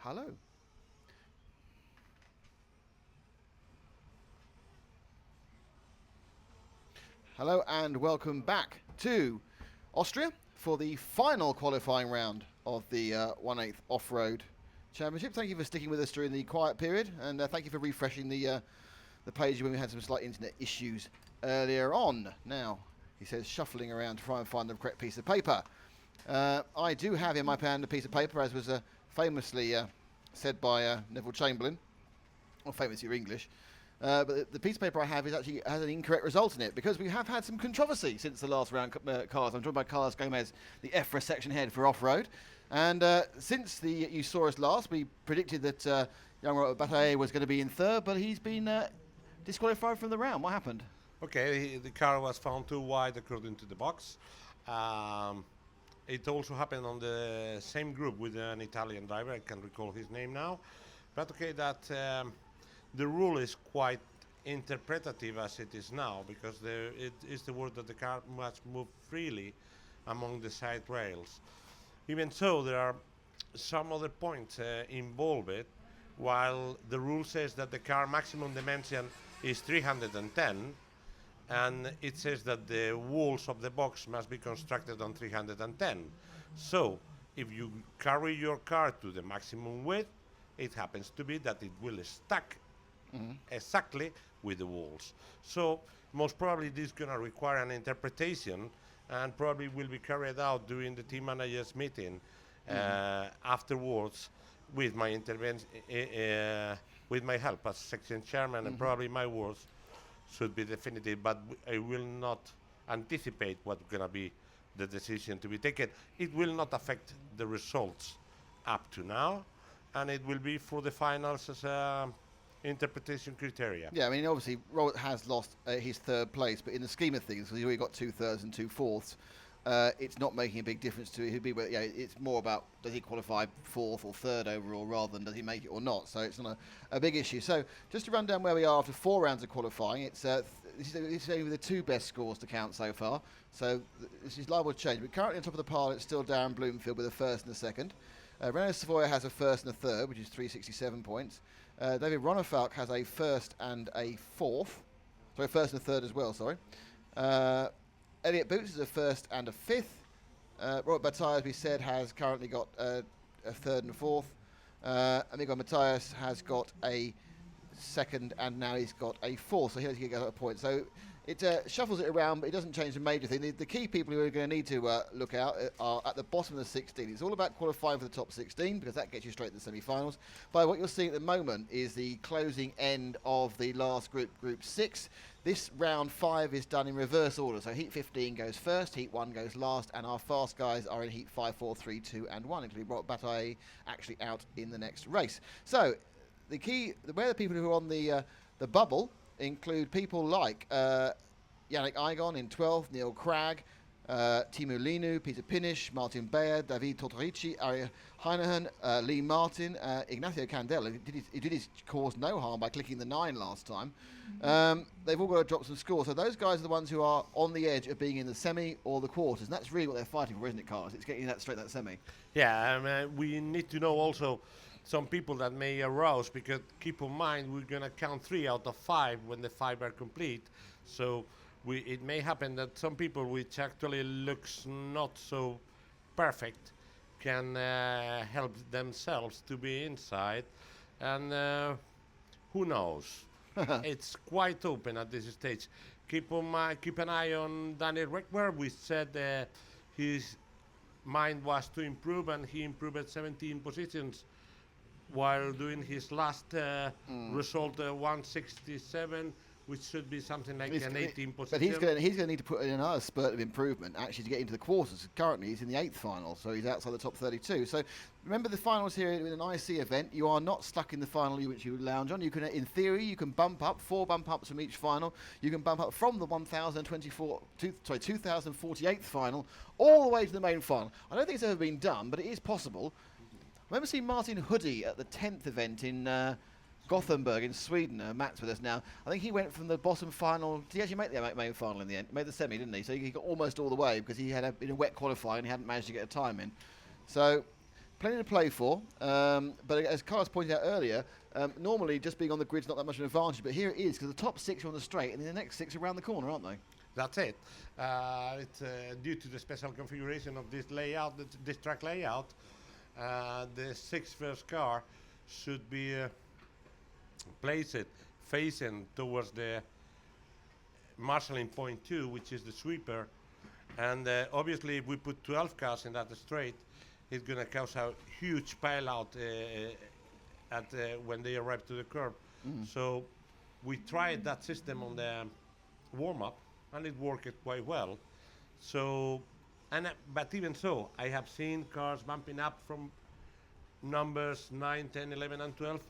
hello. Hello and welcome back to Austria for the final qualifying round of the 1/8 Off-Road Championship. Thank you for sticking with us during the quiet period, and thank you for refreshing the page when we had some slight internet issues earlier on. Now, he says, shuffling around to try and find the correct piece of paper. I do have in my hand a piece of paper, as was famously said by Neville Chamberlain, or famous your English. But the piece of paper I have has an incorrect result in it, because we have had some controversy since the last round. Cars. I'm joined by Carlos Gomez, the FRS section head for off-road. And since you saw us last, we predicted that young Robert Bataille was going to be in third, but he's been disqualified from the round. What happened? Okay, the car was found too wide according to the box. It also happened on the same group with an Italian driver. I can't recall his name now. But okay, that the rule is quite interpretative as it is now, because it is the word that the car must move freely among the side rails. Even so, there are some other points involved, while the rule says that the car maximum dimension is 310, and it says that the walls of the box must be constructed on 310. So, if you carry your car to the maximum width, it happens to be that it will stack exactly with the walls. So, most probably this is going to require an interpretation, and probably will be carried out during the team managers meeting afterwards, with my intervention, with my help as section chairman, and probably my words should be definitive, but I will not anticipate what's going to be the decision to be taken. It will not affect the results up to now, and it will be for the finals as interpretation criteria. Yeah, I mean, obviously, Robert has lost his third place, but in the scheme of things, because he's already got 2/3 and 2/4, it's not making a big difference to it. It's more about, does he qualify fourth or third overall, rather than does he make it or not. So it's not a big issue. So just to run down where we are after 4 rounds of qualifying, it's this is only the 2 best scores to count so far. So this is liable to change. But currently on top of the pile, it's still Darren Bloomfield with a first and a second. Renault Savoia has a first and a third, which is 367 points. David Ronefalk has a first and a fourth. Sorry, first and a third as well, sorry. Elliot Boots is a first and a fifth. Robert Bataille, as we said, has currently got a third and a fourth. Amigo Matthias has got a second, and now he's got a fourth, so he's going to get a point. So it shuffles it around, but it doesn't change the major thing. The key people who are going to need to look out are at the bottom of the 16. It's all about qualifying for the top 16, because that gets you straight to the semi-finals. But what you're seeing at the moment is the closing end of the last group, Group 6. This round 5 is done in reverse order. So Heat 15 goes first, Heat 1 goes last, and our fast guys are in Heat 5, 4, 3, 2, and 1, including Robert Bataille actually out in the next race. So the key, where the people who are on the bubble include people like Yannick Igon in 12th, Neil Cragg, Timu Linu, Peter Pinish, Martin Bayer, David Totorici, Ari Heinehan, Lee Martin, Ignacio Candela. He did his cause no harm by clicking the 9 last time. They've all got to drop some scores. So those guys are the ones who are on the edge of being in the semi or the quarters. And that's really what they're fighting for, isn't it, Carlos? It's getting that straight to that semi. Yeah, we need to know also some people that may arouse, because keep in mind we're going to count 3 out of 5 when the 5 are complete. So it may happen that some people which actually looks not so perfect can help themselves to be inside, and who knows? It's quite open at this stage. Keep an eye on Daniel Reckmer. We said his mind was to improve, and he improved 17 positions while doing his last result, 167, which should be something like an 18 position. But he's going to need to put in another spurt of improvement, actually, to get into the quarters. Currently, he's in the 8th final, so he's outside the top 32. So remember, the finals here in an IC event, you are not stuck in the final which you lounge on. You can, in theory, you can bump up 4 bump ups from each final. You can bump up from the 2048th final all the way to the main final. I don't think it's ever been done, but it is possible. I remember seeing Martin Hoodie at the 10th event in Gothenburg in Sweden. Matt's with us now. I think he went from the bottom final. Did he actually make the main final in the end? He made the semi, didn't he? So he got almost all the way, because he had been a wet qualifying and he hadn't managed to get a time in. So plenty to play for. But as Carlos pointed out earlier, normally just being on the grid's not that much of an advantage, but here it is because the top 6 are on the straight and the next 6 are around the corner, aren't they? That's it. It's due to the special configuration of this layout, this track layout. The 6th first car should be placed facing towards the marshalling point 2, which is the sweeper. And obviously, if we put 12 cars in that straight, it's going to cause a huge pile out when they arrive to the curb. So we tried that system on the warm-up, and it worked quite well. So, but even so, I have seen cars bumping up from numbers 9, 10, 11, and 12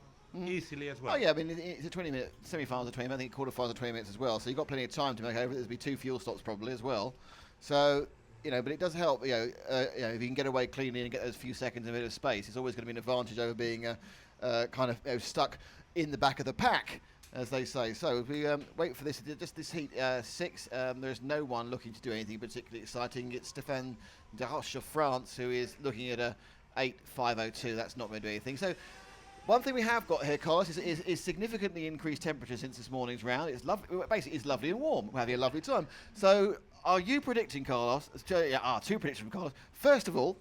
easily as well. Oh yeah, I mean it's a 20-minute semi-finals are 20 minutes. I think quarter-finals are 20 minutes as well. So you've got plenty of time to make over. There's be 2 fuel stops probably as well. So but it does help. If you can get away cleanly and get those few seconds in a bit of space, it's always going to be an advantage over being kind of stuck in the back of the pack, as they say. So we wait for this. Just this heat 6. There's no one looking to do anything particularly exciting. It's Stéphane Darroche of France who is looking at a 8.502. That's not going to do anything. So one thing we have got here, Carlos, is significantly increased temperature since this morning's round. It's lovely. Basically, it's lovely and warm. We're having a lovely time. So are you predicting, Carlos? 2 predictions from Carlos. First of all,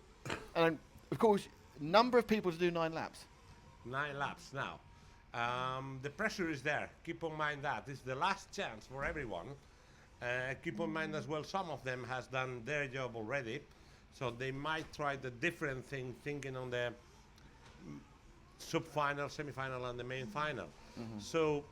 and of course, number of people to do 9 laps. 9 laps now. The pressure is there. Keep in mind that it's the last chance for everyone. Keep in mind as well, some of them has done their job already, so they might try the different thing, thinking on the sub-final, semi-final, and the main final. So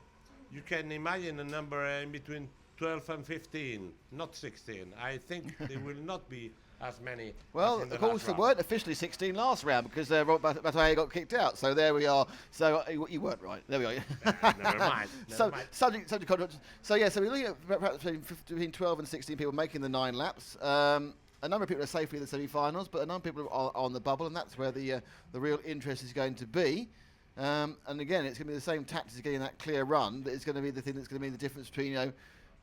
you can imagine a number in between 12 and 15, not 16. I think there will not be as many. Well, as in of course, there weren't officially 16 last round because Robert Bataille got kicked out. So there we are. So you weren't right. There we are. Never mind. Subject contract. So yeah, so we're looking at perhaps between 12 and 16 people making the 9 laps. A number of people are safely in the semi-finals, but a number of people are on the bubble, and that's where the real interest is going to be. And again, it's going to be the same tactics as getting that clear run, but it's going to be the thing that's going to be the difference between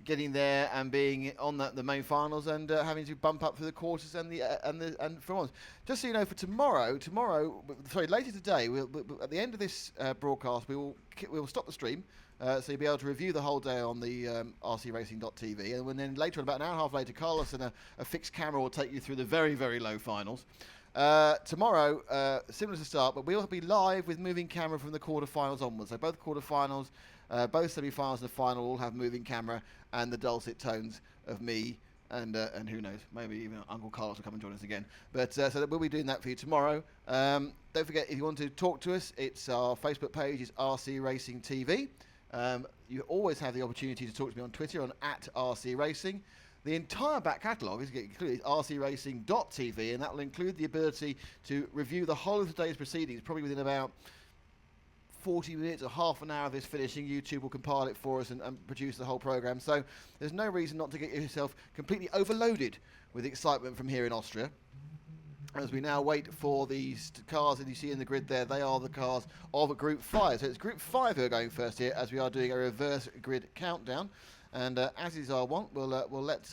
getting there and being on the main finals and having to bump up through the quarters and for once. Just so you know, for later today, we'll at the end of this broadcast, we will stop the stream. So you'll be able to review the whole day on the rcracing.tv, and then later on, about an hour and a half later, Carlos and a fixed camera will take you through the very, very low finals. Tomorrow, similar to start, but we'll be live with moving camera from the quarterfinals onwards. So both quarterfinals, both semi-finals and the final all have moving camera and the dulcet tones of me and who knows, maybe even Uncle Carlos will come and join us again. But so that we'll be doing that for you tomorrow. Don't forget, if you want to talk to us, it's our Facebook page is RC Racing TV. You always have the opportunity to talk to me on Twitter on @RCRacing. The entire back catalogue is included rcracing.tv, and that will include the ability to review the whole of today's proceedings, probably within about 40 minutes or half an hour of this finishing. YouTube will compile it for us and produce the whole programme. So there's no reason not to get yourself completely overloaded with excitement from here in Austria. As we now wait for these cars that you see in the grid there, they are the cars of Group 5. So it's Group 5 who are going first here, as we are doing a reverse grid countdown. And as is our want, we'll let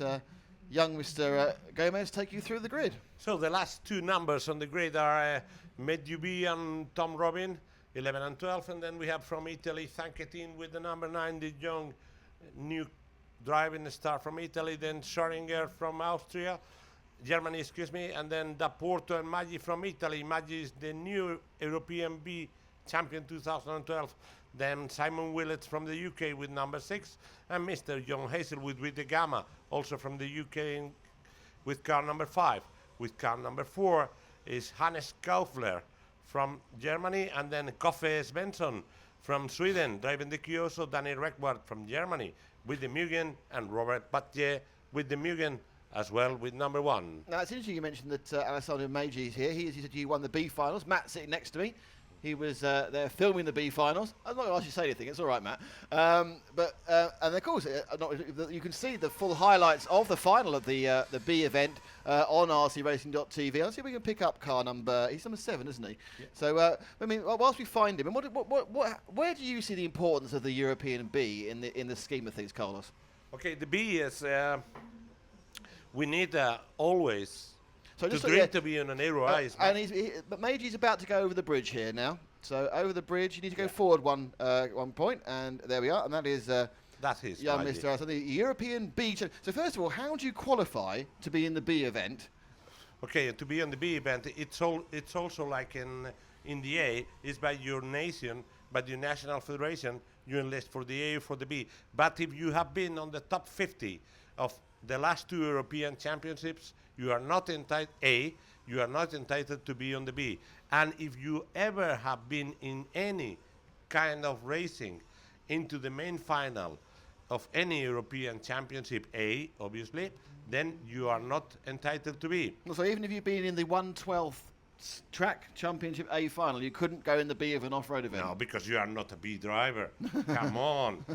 young Mr. Gomez take you through the grid. So the last 2 numbers on the grid are Medjubi and Tom Robin, 11 and 12. And then we have from Italy, Thanketin with the number 9, the young new driving star from Italy. Then Schoringer from Austria. Germany, excuse me, and then Da Porto and Maggi from Italy. Maggi is the new European B champion 2012. Then Simon Willets from the UK with number 6, and Mr. John Hazelwood with the Gamma, also from the UK with car number 5. With car number 4 is Hannes Kaufler from Germany, and then Koffe Svensson from Sweden, driving the Kioso. Danny Reckward from Germany with the Mugen, and Robert Battier with the Mugen as well with number 1. Now, it's interesting you mentioned that Alessandro Maggi is here. He said he won the B finals. Matt sitting next to me. He was there filming the B finals. I'm not going to ask you to say anything. It's all right, Matt. And of course, you can see the full highlights of the final of the B event on rcracing.tv. I'll see if we can pick up car number. He's number 7, isn't he? Yeah. So, I mean, whilst we find him, and where do you see the importance of the European B in the scheme of things, Carlos? Okay, the B is we need always. So to just dream to be on an Aero Ice. and but Meiji's about to go over the bridge here now. So over the bridge, you need to go forward one point, and there we are, and that is That's his young magic. Mr. The European B. So first of all, how do you qualify to be in the B event? Okay, to be on the B event, it's also like in the A, it's by your nation, by your national federation, you enlist for the A or for the B. But if you have been on the top 50 of the last 2 European Championships, you are not entitled you are not entitled to be on the B. And if you ever have been in any kind of racing into the main final of any European Championship A, obviously, then you are not entitled to be. So even if you've been in the 1/12 track championship A final, you couldn't go in the B of an off-road event. No, because you are not a B driver. Come on.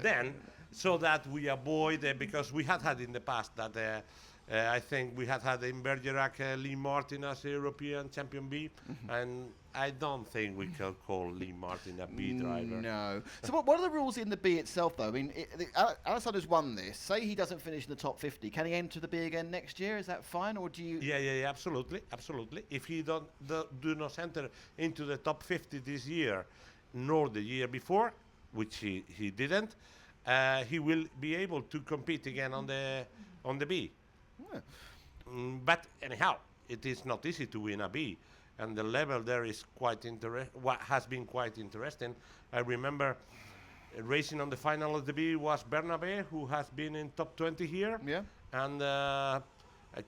Then, so that we avoid, because we had in the past that I think we had in Bergerac Lee Martin as a European champion B, and I don't think we can call Lee Martin a B driver. No. So what are the rules in the B itself, though? I mean, Alessandra's won this. Say he doesn't finish in the top 50. Can he enter the B again next year? Is that fine, or do you... Yeah, absolutely. If he do not enter into the top 50 this year, nor the year before, which he didn't, he will be able to compete again on the B. Yeah. But anyhow, it is not easy to win a B, and the level there is quite has been quite interesting. I remember racing on the final of the B was Bernabé, who has been in top 20 here, Yeah. and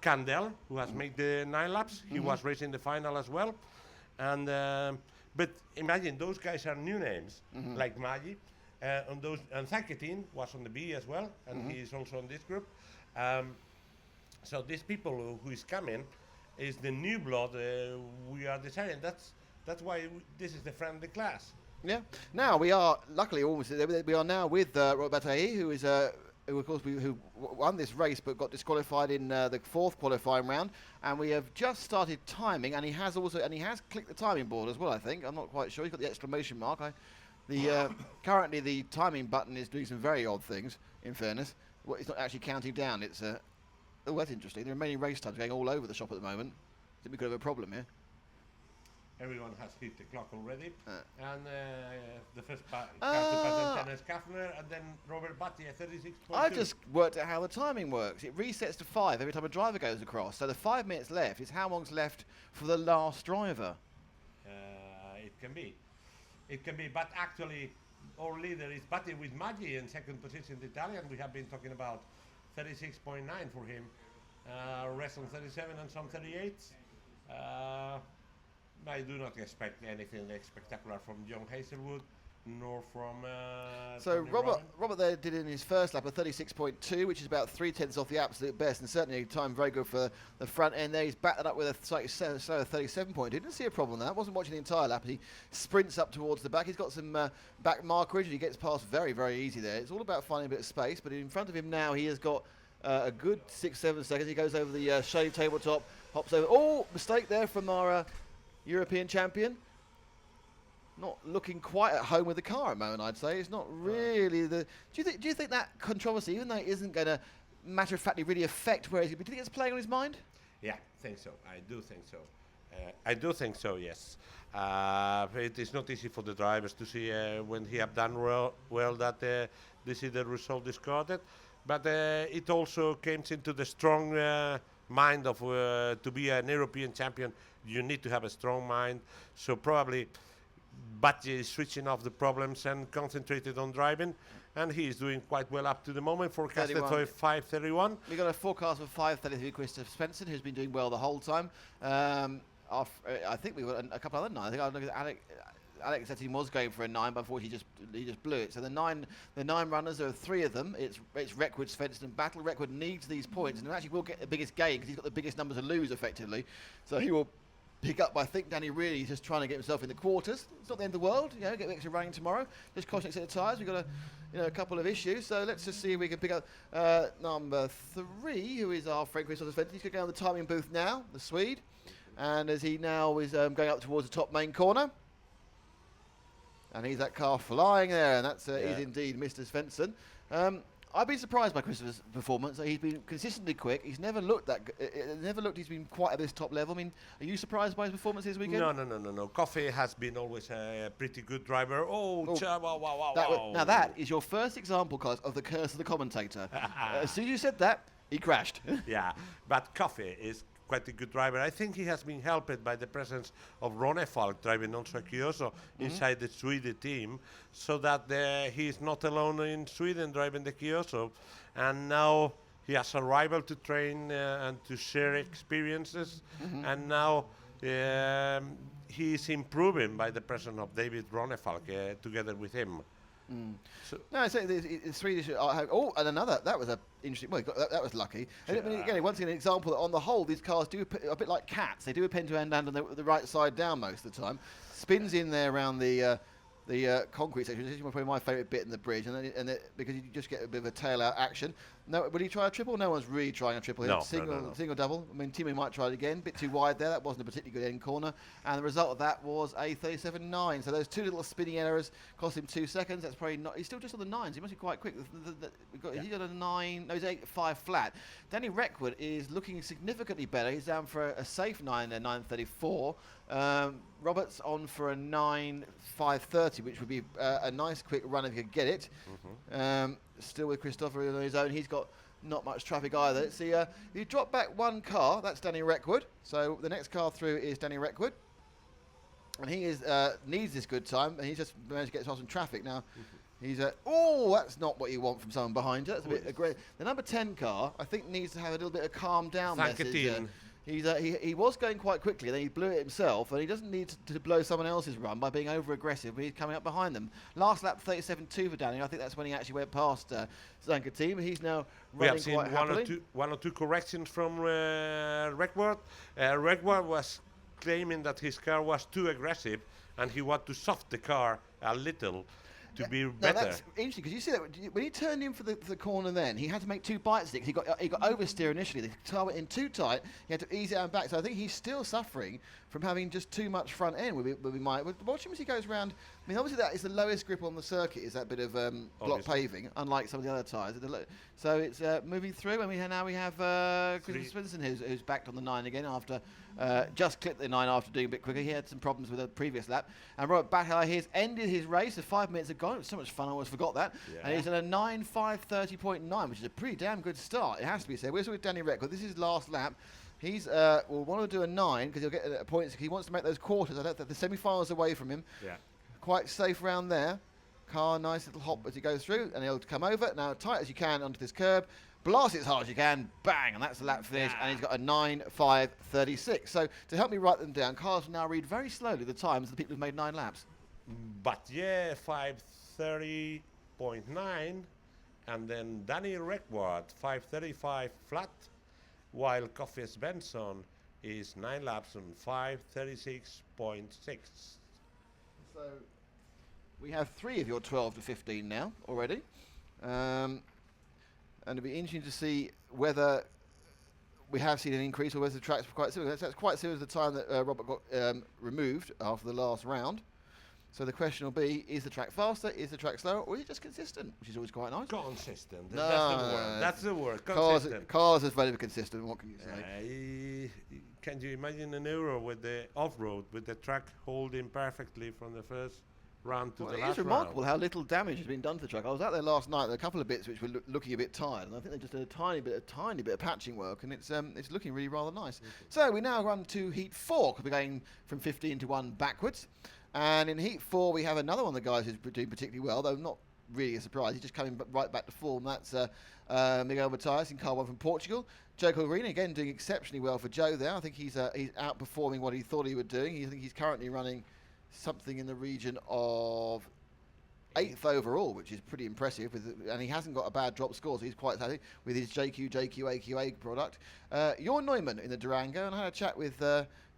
Candel, who has made the 9 laps. He was racing the final as well, and but imagine those guys are new names like Maggi, and Zaketin was on the B as well, and he is also in this group. So these people who is coming is the new blood we are deciding. That's why this is the friendly class. Yeah. Now we are luckily almost there. We are now with Robert Bataille, who is who of course who won this race but got disqualified in the 4th qualifying round, and we have just started timing, and he has clicked the timing board as well. I think I'm not quite sure. He's got the exclamation mark. Currently the timing button is doing some very odd things. In fairness, it's not actually counting down. It's oh, that's interesting. There are many race times going all over the shop at the moment. I think we could have a problem here. Everyone has hit the clock already, and the first car to pass Dennis Kaffner, and then Robert Bataille 36.2. I've just worked out how the timing works. It resets to 5 every time a driver goes across. So the 5 minutes left is how long's left for the last driver. It can be, but actually our leader is Bataille with Maggi in 2nd position, the Italian. We have been talking about 36.9 for him. Rest on 37 and some 38s. I do not expect anything spectacular from John Hazelwood, nor from. So Tony Robbins. Robert there did in his first lap a 36.2, which is about 3/10 off the absolute best, and certainly time very good for the front end there. He's backed that up with a slightly slower 37.2. Didn't see a problem with that. Wasn't watching the entire lap. He sprints up towards the back. He's got some back markerage, and he gets past very, very easy there. It's all about finding a bit of space, but in front of him now he has got a good 6-7 seconds. He goes over the shade tabletop, hops over. Oh, mistake there from our European champion. Not looking quite at home with the car at the moment, I'd say. It's not really the... Do you think that controversy, even though it isn't going to matter-of-factly really affect where he's going to be, do you think it's playing on his mind? Yeah, think so. I do think so, yes. It is not easy for the drivers to see when he have done well that they see the result discarded. But it also came into the strong mind of to be an European champion, you need to have a strong mind. So probably Bataille is switching off the problems and concentrated on driving, and he is doing quite well up to the moment. Forecasted for 5:31. We got a forecast of 5:33. Christoph Svensson, who's been doing well the whole time. I think we got a couple other 9. I think I looked at Alex said he was going for a 9, but unfortunately he just blew it. So the nine runners, there are 3 of them. It's Reckwood, Svensson, and Battle. Reckwood needs these points, and he actually will get the biggest gain because he's got the biggest numbers to lose effectively. So he will pick up. I think Danny really is just trying to get himself in the quarters. It's not the end of the world. Get the extra running tomorrow. Just costing a set of tyres. We've got a couple of issues. So let's just see if we can pick up number 3, who is our friend Christoph Svensson. He's going to go on the timing booth now, the Swede, and as he now is going up towards the top main corner. And he's that car flying there, and that's is indeed Mr. Svensson. I've been surprised by Christopher's performance. He's been consistently quick. He's never looked never looked. He's been quite at this top level. I mean, are you surprised by his performance this weekend? No. Coffee has been always a pretty good driver. Wow. Now that is your first example, Carlos, of the curse of the commentator. As soon as you said that, he crashed. Yeah, but Coffee is quite a good driver. I think he has been helped by the presence of Ronne Falk driving also a Kioso inside the Sweden team, so that he is not alone in Sweden driving the Kioso, and now he has a rival to train and to share experiences, and now he is improving by the presence of David Ronne Falk together with him. So no, so the Swedish. And another. That was a interesting. Well, that was lucky. And again, once again, an example that on the whole, these cars do a bit like cats. They do a pin to end on the right side down most of the time. Spins in there around the concrete section. This is probably my favourite bit in the bridge, and because you just get a bit of a tail out action. No, would he try a triple? No one's really trying a triple here. No, single, double. I mean, Timo might try it again. Bit too wide there. That wasn't a particularly good end corner. And the result of that was a 37.9. So those two little spinning errors cost him 2 seconds. That's probably not. He's still just on the nines. He must be quite quick. He got a 9. No, he's 8.5 flat. Danny Reckwood is looking significantly better. He's down for a safe 9 at 9.34. Roberts on for a 9.530, which would be a nice quick run if you could get it. Still with Christopher on his own. He's got not much traffic either. See, you drop back one car. That's Danny Reckwood. So the next car through is Danny Reckwood. And he needs this good time. And he's just managed to get past some traffic. Now, he's that's not what you want from someone behind you. That's a bit aggressive. The number 10 car, I think, needs to have a little bit of calm down message. He was going quite quickly, then he blew it himself, and he doesn't need to blow someone else's run by being over-aggressive, but he's coming up behind them. Last lap, 37.2 for Danny. I think that's when he actually went past Zancatin. He's now running quite happily. We have seen one or two corrections from Reckwood. Reckwood was claiming that his car was too aggressive, and he wanted to soft the car a little to be better. That's interesting, because you see that when he turned in for the corner then, he had to make 2 bite sticks. He got oversteer initially. The car went in too tight. He had to ease it out and back. So I think he's still suffering from having just too much front end. Watch him as he goes round. I mean, obviously that is the lowest grip on the circuit, is that bit of block paving, unlike some of the other tyres. So it's moving through, and we have Christopher Svensson who's backed on the 9 again after just clipped the 9 after doing a bit quicker. He had some problems with a previous lap. And Robert Battle has ended his race. So 5 minutes have gone. It was so much fun, I almost forgot that. Yeah. And he's at a 9.530.9, which is a pretty damn good start. It has to be said. We're with Danny Reckwood. This is his last lap. He's will want to do a 9 because he'll get points. He wants to make those quarters. I don't think the semi-finals away from him. Yeah. Quite safe round there. Car, nice little hop as he goes through, and he'll come over now, tight as you can onto this curb. Blast it as hard as you can, bang, and that's the lap finish, and he's got a 9.536. So to help me write them down, cars will now read very slowly the times of the people who've made 9 laps. But yeah, 5:30.9, and then Danny Reckwood 5:35 flat, while Coffee Svensson is 9 laps on 5:36.6. So we have 3 of your 12 to 15 now already. And it'll be interesting to see whether we have seen an increase or whether the track's quite similar. That's quite similar to the time that Robert got removed after the last round. So the question will be, is the track faster, is the track slower, or is it just consistent, which is always quite nice? Consistent. That's the word. Consistent. Cars is very consistent, what can you say? Can you imagine an Euro with the off-road, with the track holding perfectly from the first round to the last round? It's remarkable how little damage has been done to the track. I was out there last night. There were a couple of bits which were looking a bit tired, and I think they just did a tiny bit of patching work, and it's looking really rather nice. So we now run to Heat 4, because we're going from 15 to 1 backwards. And in Heat 4, we have another one of the guys who's doing particularly well, though not really a surprise. He's just coming right back to form. That's Miguel Matias in car 1 from Portugal. Joe Colgarina, again, doing exceptionally well for Joe there. I think he's outperforming what he thought he was doing. I think he's currently running something in the region of 8th overall, which is pretty impressive. And he hasn't got a bad drop score, so he's quite happy with his JQ AQA product. Jorn Neumann in the Durango, and I had a chat with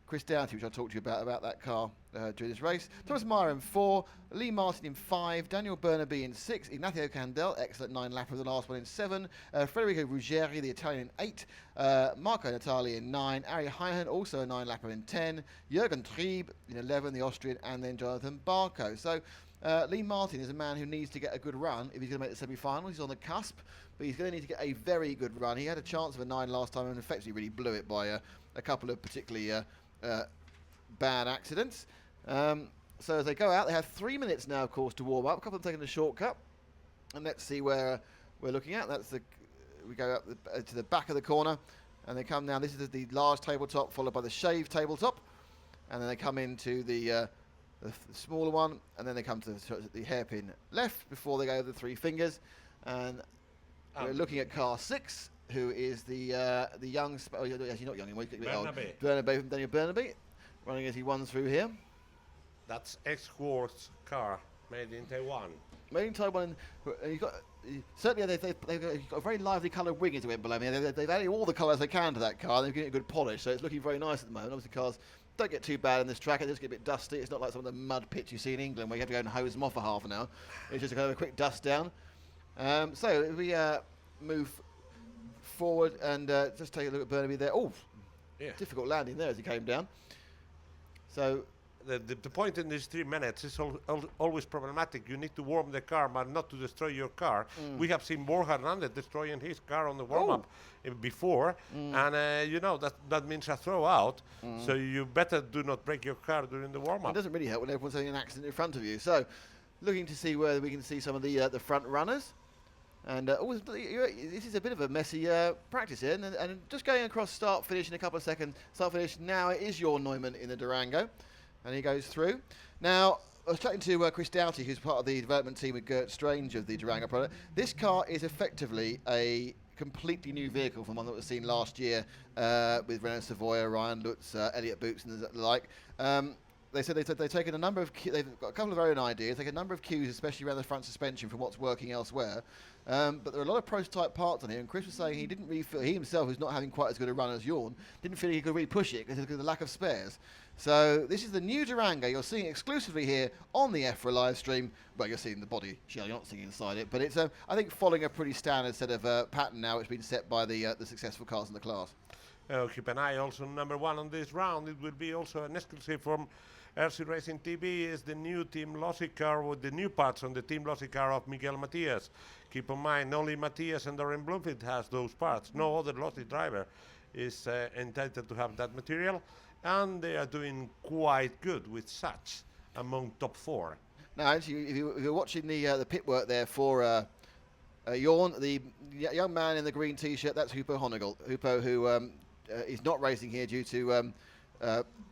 Chris Downty, which I'll talk to you about that car during this race. Thomas Meyer in 4, Lee Martin in 5, Daniel Burnaby in 6, Ignacio Candel, excellent 9 lapper, the last one in 7, Federico Ruggeri, the Italian, in 8, Marco Natali in 9, Ari Heihen, also a 9 lapper in 10, Jürgen Trieb in 11, the Austrian, and then Jonathan Barco. So Lee Martin is a man who needs to get a good run if he's going to make the semi-final. He's on the cusp, but he's going to need to get a very good run. He had a chance of a 9 last time and effectively really blew it by a couple of particularly bad accidents. So as they go out, they have 3 minutes now, of course, to warm up. A couple of them taking a shortcut, and let's see where we're looking at. We go up to the back of the corner, and they come now. This is the large tabletop, followed by the shaved tabletop, and then they come into the smaller one, and then they come to the hairpin left before they go over the 3 fingers. And we're looking at car 6, who is the young, actually not young anymore, he's a bit old. Burnaby from Daniel Burnaby, running as he runs through here. That's X-Works car made in Taiwan. Made in Taiwan, and certainly they've got a very lively coloured wing as it went below me. They've added all the colours they can to that car. They've given it a good polish, so it's looking very nice at the moment. Obviously, cars don't get too bad in this track. It just get a bit dusty. It's not like some of the mud pits you see in England where you have to go and hose them off for half an hour. It's just kind of a quick dust down. So if we move forward and just take a look at Burnaby there. Oh, yeah. Difficult landing there as he came down. So the point in these 3 minutes is always problematic. You need to warm the car, but not to destroy your car. We have seen Borja Hernandez destroying his car on the warm-up before, and that means a throw out. So you better do not break your car during the warm-up. It doesn't really help when everyone's having an accident in front of you. So looking to see whether we can see some of the front runners. And this is a bit of a messy practice here. And just going across start-finish in a couple of seconds. Start-finish now, it is Jorn Neumann in the Durango. And he goes through. Now, I was chatting to Chris Doughty, who's part of the development team with Gert Strange of the Durango product. This car is effectively a completely new vehicle from one that was seen last year with Renault Savoia, Ryan Lutz, Elliott Boots and the like. They said they've taken a number of they've got a couple of their own ideas. They've taken a number of cues, especially around the front suspension, from what's working elsewhere. But there are a lot of prototype parts on here, and Chris was saying he didn't really feel, he himself, who's not having quite as good a run as Jorn, didn't feel he could really push it because of the lack of spares. So this is the new Durango. You're seeing exclusively here on the EFRA live stream. Well, you're seeing the body shell. You're not seeing inside it, but it's I think following a pretty standard set of pattern now, which has been set by the successful cars in the class. Keep an eye also number 1 on this round. It will be also an exclusive from RC Racing TV. Is the new Team Lossy car with the new parts on the Team Lossy car of Miguel Matias. Keep in mind, only Matias and Darren Bloomfield has those parts. No other Lossy driver is entitled to have that material, and they are doing quite good with such among top 4. Now, actually, if you're watching the pit work there for Jorn, the young man in the green T-shirt, that's Hupo Honigel. Hupo, who is not racing here due to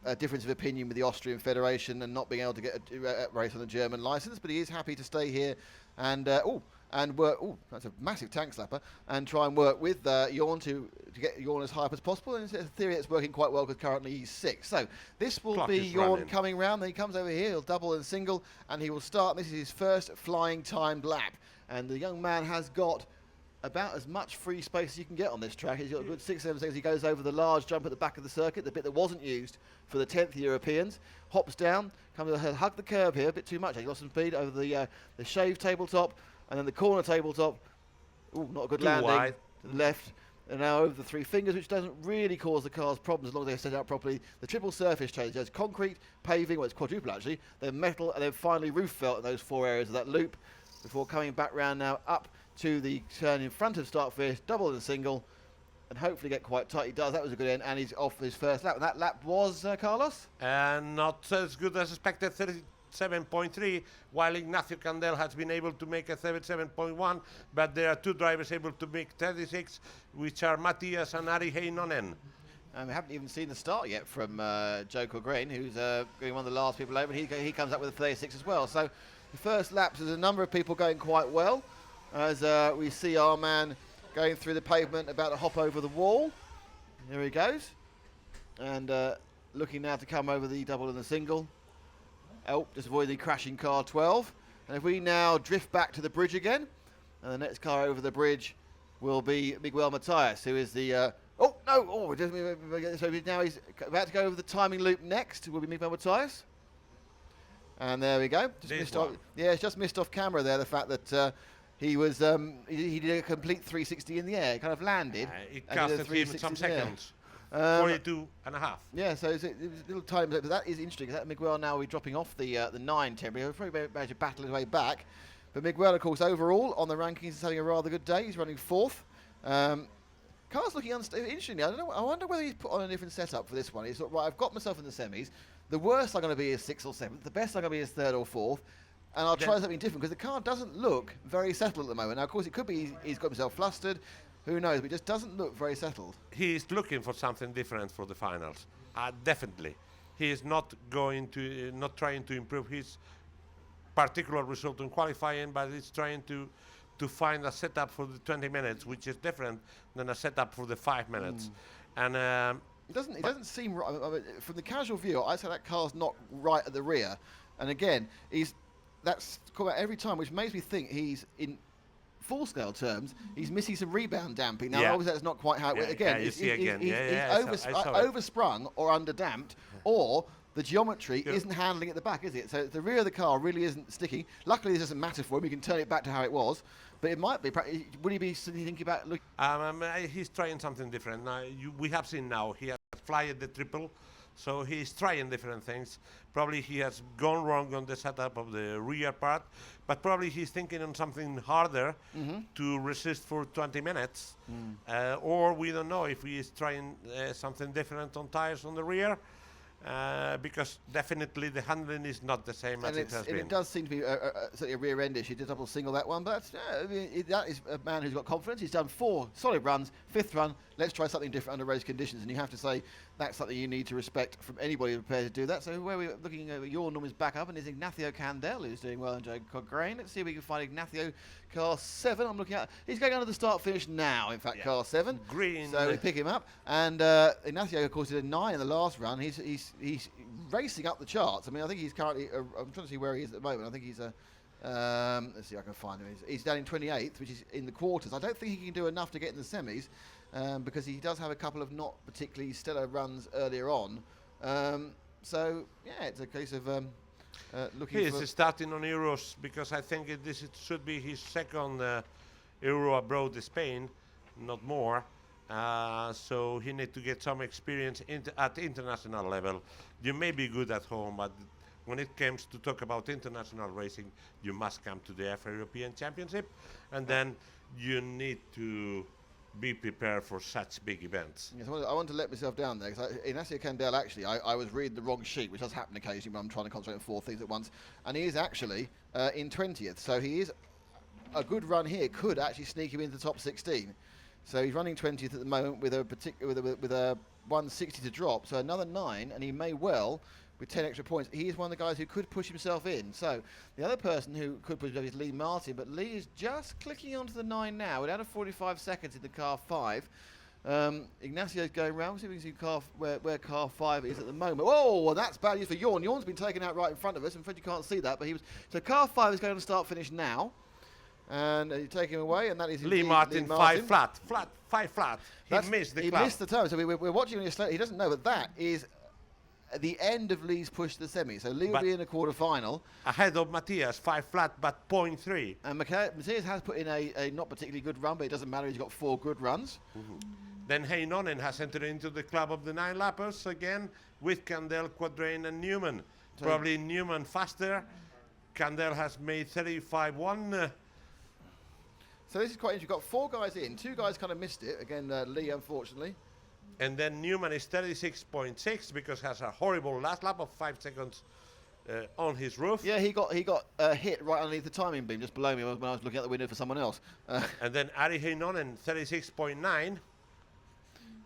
a difference of opinion with the Austrian Federation and not being able to get a race on a German license, but he is happy to stay here and work. Oh, that's a massive tank slapper, and try and work with Jorn to get Jorn as high up as possible. And in theory, it's working quite well because currently he's 6th. So this will be Jorn coming round. Then he comes over here. He'll double and single, and he will start. This is his first flying timed lap, and the young man has got about as much free space as you can get on this track. He's got a good 6-7 seconds. He goes over the large jump at the back of the circuit, the bit that wasn't used for the 10th Europeans, hops down, comes to hug the curb here, a bit too much. He lost some speed over the shaved tabletop, and then the corner tabletop. Ooh, not a good landing. Wide. To the left, and now over the 3 fingers, which doesn't really cause the cars problems as long as they set it up properly. The triple surface change, there's concrete, paving, well it's quadruple actually, then metal, and then finally roof felt in those 4 areas of that loop, before coming back round now up to the turn in front of start finish, double and single, and hopefully get quite tight. He does. That was a good end, and he's off his first lap. And that lap was, Carlos? And not as good as expected, 37.3, while Ignacio Candel has been able to make a 37.1, but there are 2 drivers able to make 36, which are Matias and Ari Heinonen. And we haven't even seen the start yet from Joe Colgreen, who's being one of the last people over, and he comes up with a 36 as well. So the first laps, there's a number of people going quite well, as we see our man going through the pavement, about to hop over the wall. Here he goes. And looking now to come over the double and the single. Oh, just avoiding the crashing car 12. And if we now drift back to the bridge again, and the next car over the bridge will be Miguel Matias, who is the... oh, no! Oh, so now he's about to go over the timing loop next, will be Miguel Matias. And there we go. It's just missed off camera there, the fact that... he was he did a complete 360 in the air. He kind of landed. It costed him some seconds. 42 and a half. Yeah, so it was a little time, but that is interesting. 'Cause that Miguel now will be dropping off the 9 temporary. He'll probably manage to battle his way back. But Miguel, of course, overall on the rankings is having a rather good day. He's running 4th. Car's looking interestingly. I don't know. I wonder whether he's put on a different setup for this one. He's thought, right, I've got myself in the semis. The worst I'm going to be is 6th or 7th. The best I'm going to be is 3rd or 4th. And I'll try something different because the car doesn't look very settled at the moment. Now, of course, it could be he's got himself flustered. Who knows? But it just doesn't look very settled. He is looking for something different for the finals. Definitely, he is not going to not trying to improve his particular result in qualifying, but he's trying to find a setup for the 20 minutes, which is different than a setup for the 5 minutes. And It doesn't seem right. I mean, from the casual view, I say that car's not right at the rear. And again, that's come out every time, which makes me think he's in full scale terms, he's missing some rebound damping. Now, Yeah. obviously, that's not quite how it Yeah, again. yeah, you see again. He's I saw it. oversprung or underdamped, or the geometry isn't handling at the back, is it? So the rear of the car really isn't sticking. Luckily, this doesn't matter for him. He can turn it back to how it was. But it might be. Would he be thinking about look? he's trying something different. We have seen now he has flyed the triple, so he's trying different things. Probably he has gone wrong on the setup of the rear part, but probably he's thinking on something harder to resist for 20 minutes. Or we don't know if he is trying something different on tires on the rear. Because definitely the handling is not the same as it has been. It does seem to be certainly a rear end issue. Did double single that one, but that is a man who's got confidence. He's done 4 solid runs, 5th run. Let's try something different under race conditions, and you have to say that's something you need to respect from anybody who's prepared to do that. So where we're looking, your norm is back up, and is Ignacio Candel, who's doing well, and Joe Cochrane. Let's see if we can find Ignacio car 7. I'm looking at. He's going under the start finish now. In fact, car 7. Green. So we pick him up, and Ignacio, of course, did a 9 in the last run. He's racing up the charts. I mean, I think he's currently. I'm trying to see where he is at the moment. I think he's let's see if I can find him. He's down in 28th, which is in the quarters. I don't think he can do enough to get in the semis because he does have a couple of not particularly stellar runs earlier on. So yeah, it's a case of looking. He is starting on Euros because I think it should be his second Euro abroad Spain, not more. So he needs to get some experience at international level. You may be good at home, but when it comes to talk about international racing, you must come to the FIA European Championship, and then you need to be prepared for such big events. Yes, I want to let myself down there because Ignacio Candel, actually, I was reading the wrong sheet, which does happen occasionally when I'm trying to concentrate on 4 things at once, and he is actually in 20th. So he is a good run here could actually sneak him into the top 16. So he's running 20th at the moment with a 160 to drop. So another 9, and he may well, with 10 extra points, he is one of the guys who could push himself in. So the other person who could push himself is Lee Martin, but Lee is just clicking onto the 9 now. We're down to 45 seconds in the car 5. Ignacio's going round. We'll see if we can see where car 5 is at the moment. Oh, well, that's bad news for Jorn. Jorn's been taken out right in front of us. I'm afraid you can't see that, but so car 5 is going to start finish now. And you take him away, and that is Lee Martin, 5 flat. He missed the club. He missed the turn, so we're watching him. He doesn't know, but that is the end of Lee's push to the semi. So Lee will be in the quarter final. Ahead of Matthias, 5 flat, but 0.3. And Matthias has put in a not particularly good run, but it doesn't matter. He's got 4 good runs. Then Heinonen has entered into the club of the 9 lappers again with Candel, Quadrain, and Newman. So probably Newman faster. Candel has made 35.1. So this is quite interesting. You've got 4 guys in. 2 guys kind of missed it. Again, Lee, unfortunately. And then Newman is 36.6 because has a horrible last lap of 5 seconds on his roof. Yeah, he got hit right underneath the timing beam, just below me when I was looking out the window for someone else. And then Ari Heinonen, 36.9.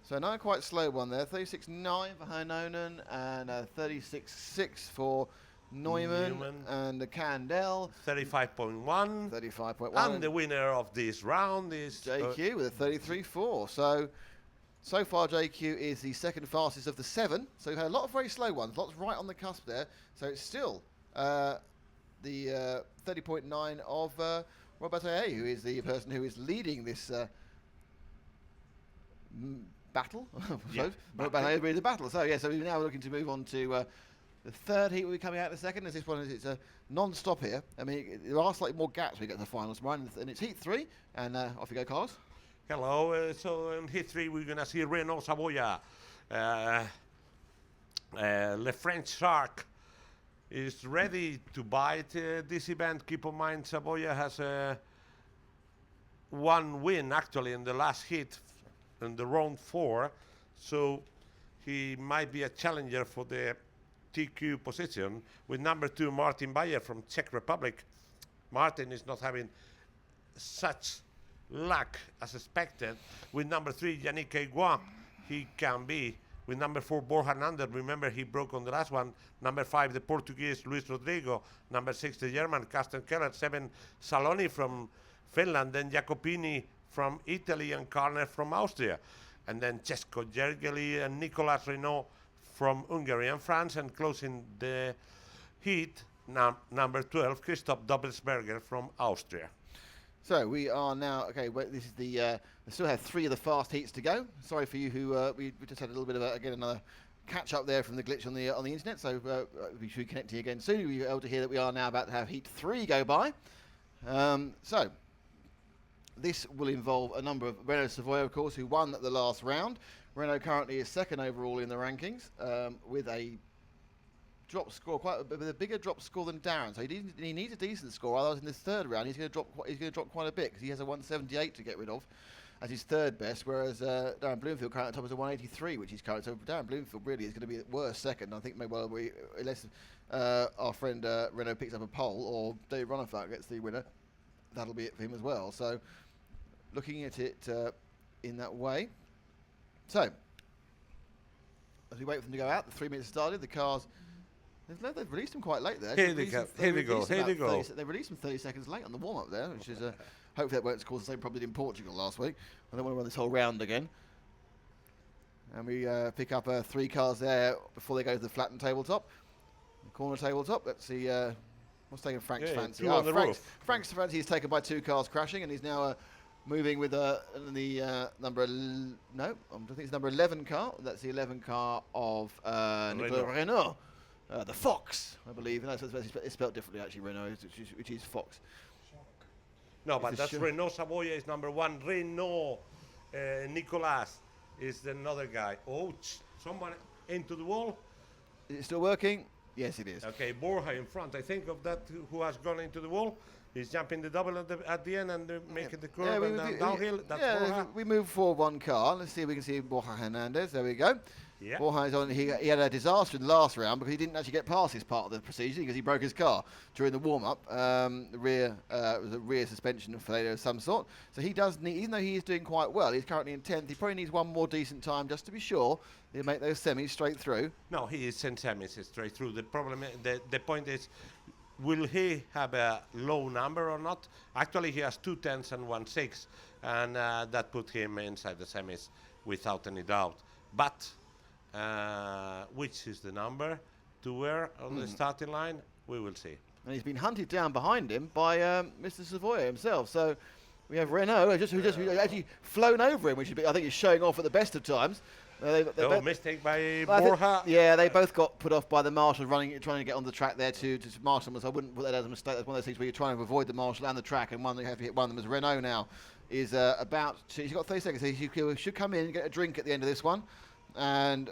So another quite slow one there. 36.9 for Heinonen and 36.6 for Neumann and the Candel. 35.1. 35.1. And the winner of this round is JQ with a 33.4. So far, JQ is the second fastest of the 7. So we've had a lot of very slow ones, lots right on the cusp there. So it's still the 30.9 of Robert Aye, who is the person who is leading this battle. Robert Aye is really the battle. So yeah, so we're now looking to move on to the third heat will be coming out in a second. As this one is, it's a non-stop here. I mean, there are slightly more gaps when we get to the finals, Ryan, and it's heat 3. And off you go, Carlos. Hello. So in heat 3, we're going to see Renault Savoia Le French Shark is ready to bite this event. Keep in mind, Savoia has one win actually in the last hit in the round 4, so he might be a challenger for the TQ position with number 2 Martin Bayer from Czech Republic. Martin is not having such luck as expected. With number 3 Yannick Aiguin, he can be. With number 4 Borja Hernandez, remember he broke on the last one. Number 5 the Portuguese Luis Rodrigo. Number 6 the German Carsten Keller. 7 Saloni from Finland. Then Jacopini from Italy and Karner from Austria. And then Cesco Gergely and Nicolas Renault from Hungary and France. And closing the heat, number 12 Christoph Doppelsberger from Austria. So we are now, okay, well, this is the, we still have 3 of the fast heats to go. Sorry for you who, we just had a little bit of, again, another catch up there from the glitch on the internet, so we should be connecting again soon. You'll be able to hear that we are now about to have heat 3 go by. So, this will involve a number of, Renault Savoia, of course, who won the last round. Renault currently is 2nd overall in the rankings, with a drop score, with a bigger drop score than Darren. So he needs a decent score. Otherwise, in this 3rd round, he's going to drop quite a bit because he has a 178 to get rid of as his 3rd best. Whereas Darren Bloomfield currently at top is a 183, which he's currently. So Darren Bloomfield really is going to be worse 2nd. I think maybe unless our friend Renault picks up a pole or Dave Runnerfuck gets the winner, that'll be it for him as well. So looking at it in that way. So as we wait for them to go out, the 3 minutes started. The cars. They've released them quite late there. Here they go. Here they go. They released them 30 seconds late on the warm-up there, which is hopefully that won't cause the same problem in Portugal last week. I don't want to run this whole round again. And we pick up 3 cars there before they go to the flattened tabletop. The corner tabletop. Let's see what's taking Frank's fancy. Frank's fancy is taken by 2 cars crashing, and he's now moving with the number I think it's number 11 car. That's the 11 car of Nicolas Renault. The Fox, I believe. No, it's spelled differently, actually, Renault, which is Fox. No, but that's Renault Savoia is number 1. Renault Nicolas is another guy. Oh, someone into the wall. Is it still working? Yes, it is. Okay, Borja in front. I think of that who has gone into the wall. He's jumping the double at the end and making the curve and downhill. That's Borja. We move forward 1 car. Let's see if we can see Borja Hernandez. There we go. Yeah. Borja is on. He had a disaster in the last round because he didn't actually get past his part of the procedure because he broke his car during the warm-up. The rear was a rear suspension failure of some sort. So he does need, even though he is doing quite well, he's currently in 10th. He probably needs 1 more decent time just to be sure he'll make those semis straight through. No, he is in semis straight through. The problem, the point is, will he have a low number or not? Actually, he has 2 10s and 1 6, and that put him inside the semis without any doubt. But which is the number to wear on the starting line? We will see. And he's been hunted down behind him by Mr. Savoia himself. So we have Renault, who actually flown over him, which I think is showing off at the best of times. Mistake by Borja. They both got put off by the marshal trying to get on the track there to marshal them. So I wouldn't put that as a mistake. That's one of those things where you're trying to avoid the marshal and the track, and one that you have to hit one of them. As Renault now is he's got 30 seconds. So he should come in and get a drink at the end of this one, and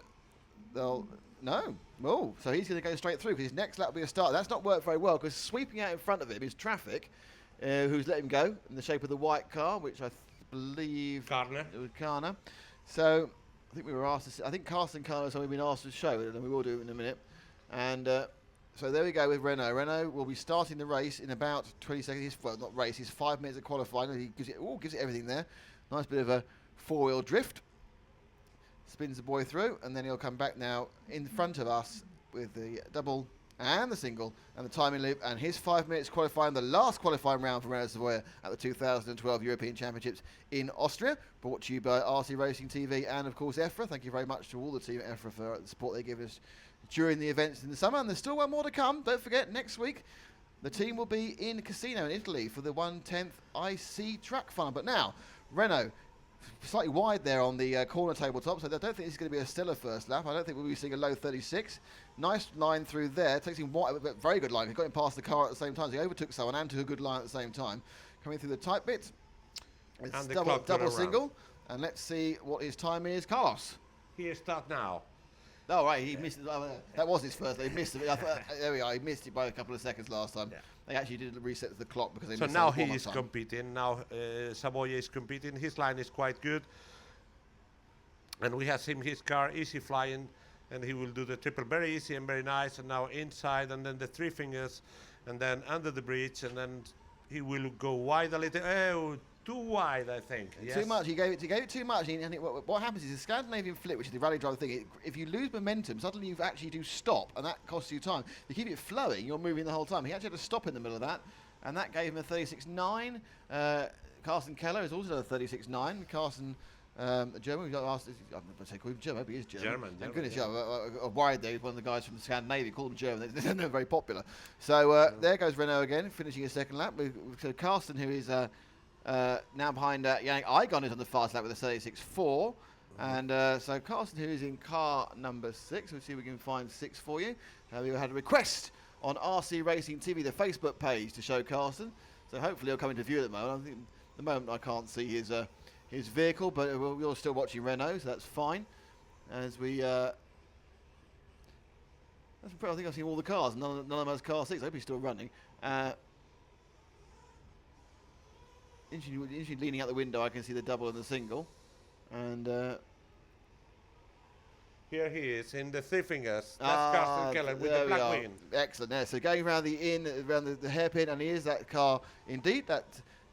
so he's going to go straight through because his next lap will be a start. That's not worked very well because sweeping out in front of him is traffic, who's let him go in the shape of the white car, which I believe Karner. It was Karner. So I think we were asked to. I think Carsten Karner has been asked to show it, and we will do it in a minute. And so there we go with Renault. Renault will be starting the race in about 20 seconds. Not race. He's 5 minutes of qualifying. He gives it everything there. Nice bit of a 4-wheel drift. Spins the boy through, and then he'll come back now in front of us with the double and the single and the timing loop, and his 5 minutes qualifying, the last qualifying round for Renault Savoia at the 2012 European Championships in Austria, brought to you by RC Racing TV and of course EFRA. Thank you very much to all the team at EFRA for the support they give us during the events in the summer, and there's still 1 more to come. Don't forget, next week the team will be in Cassino in Italy for the 1/10th IC Track Final. But now, Renault slightly wide there on the corner tabletop, so I don't think this is going to be a stellar first lap. I don't think we'll be seeing a low 36. Nice line through there. Takes him very good line. He got him past the car at the same time. So he overtook someone and took a good line at the same time. Coming through the tight bits. It's double single. And let's see what his time is. Carlos. he start now. Oh, right, he missed it. That was his first. He missed it. I thought, there we are. He missed it by a couple of seconds last time. Yeah. They actually did reset the clock because they So missed now the he warm-up is time. competing. Now Savoia is competing. His line is quite good. And we have seen his car easy flying, and he will do the triple very easy and very nice. And now inside, and then the three fingers, and then under the bridge, and then he will go wide a little. Oh, too wide, I think. Yes. Too much. He gave it too much. What happens is the Scandinavian flip, which is the rally driver thing. If you lose momentum, suddenly you actually do stop, and that costs you time. You keep it flowing, you're moving the whole time. He actually had to stop in the middle of that, and that gave him a 36.9. Carsten Keller is also a 36.9. Carsten, German. We got asked. I'm not going to say call him German, but he is German. German. Thank goodness. Yeah, I'm worried there. He's one of the guys from Scandinavia. Call them German. They're not very popular. So there goes Renault again, finishing his second lap. So Carsten, who is now behind Yannick Igon, is on the fast lap with a 36.4. And so Carsten, who is in car number 6, we'll see if we can find 6 for you. We had a request on RC Racing TV, the Facebook page, to show Carsten. So hopefully he'll come into view at the moment. I think at the moment I can't see his vehicle, but we're still watching Renault, so that's fine. As we, I think I've seen all the cars. None of them has car 6. I hope he's still running. Interesting, leaning out the window, I can see the double and the single. And Here he is in the three fingers. That's Carsten Keller with the black wing. Excellent. There. So going around the hairpin, and here's that car. Indeed, that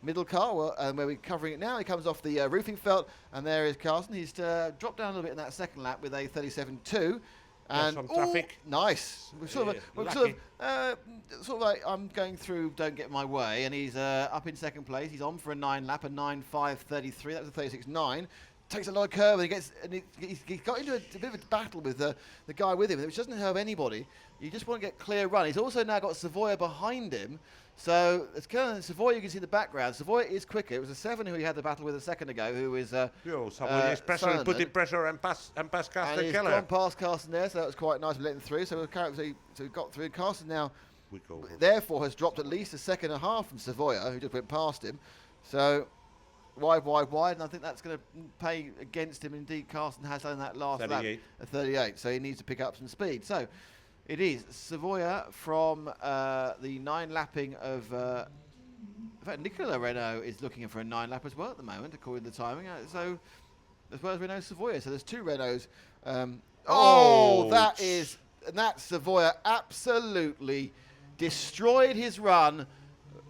middle car. Well, where we're covering it now, he comes off the roofing felt, and there is Carsten. He's dropped down a little bit in that second lap with a 37.2. And some traffic. Nice. We're sort of like I'm going through Don't Get My Way, and he's up in second place. He's on for a 9 lap, a 9.5.33. That was a 36.9. Takes a lot of curve, and he's got into a bit of a battle with the guy with him, which doesn't help anybody. You just want to get clear run. He's also now got Savoia behind him. So it's kind of Savoia, you can see in the background. Savoia is quicker. It was a 7 who he had the battle with a second ago, who is Savoia is pressure and putting pressure and pass Carsten and he's Keller. gone past Carsten there, so that was quite nice. We let him through. So we got through. Carsten now, therefore, has dropped at least a second and a half from Savoia, who just went past him. So wide, and I think that's going to pay against him. Indeed, Carsten has done that last lap at 38, so he needs to pick up some speed. So it is Savoia from the 9 lapping of. In fact, Nicola Renault is looking for a 9 lap as well at the moment, according to the timing. So as well as Renault Savoia. So there's 2 Renaults. That's Savoia absolutely destroyed his run.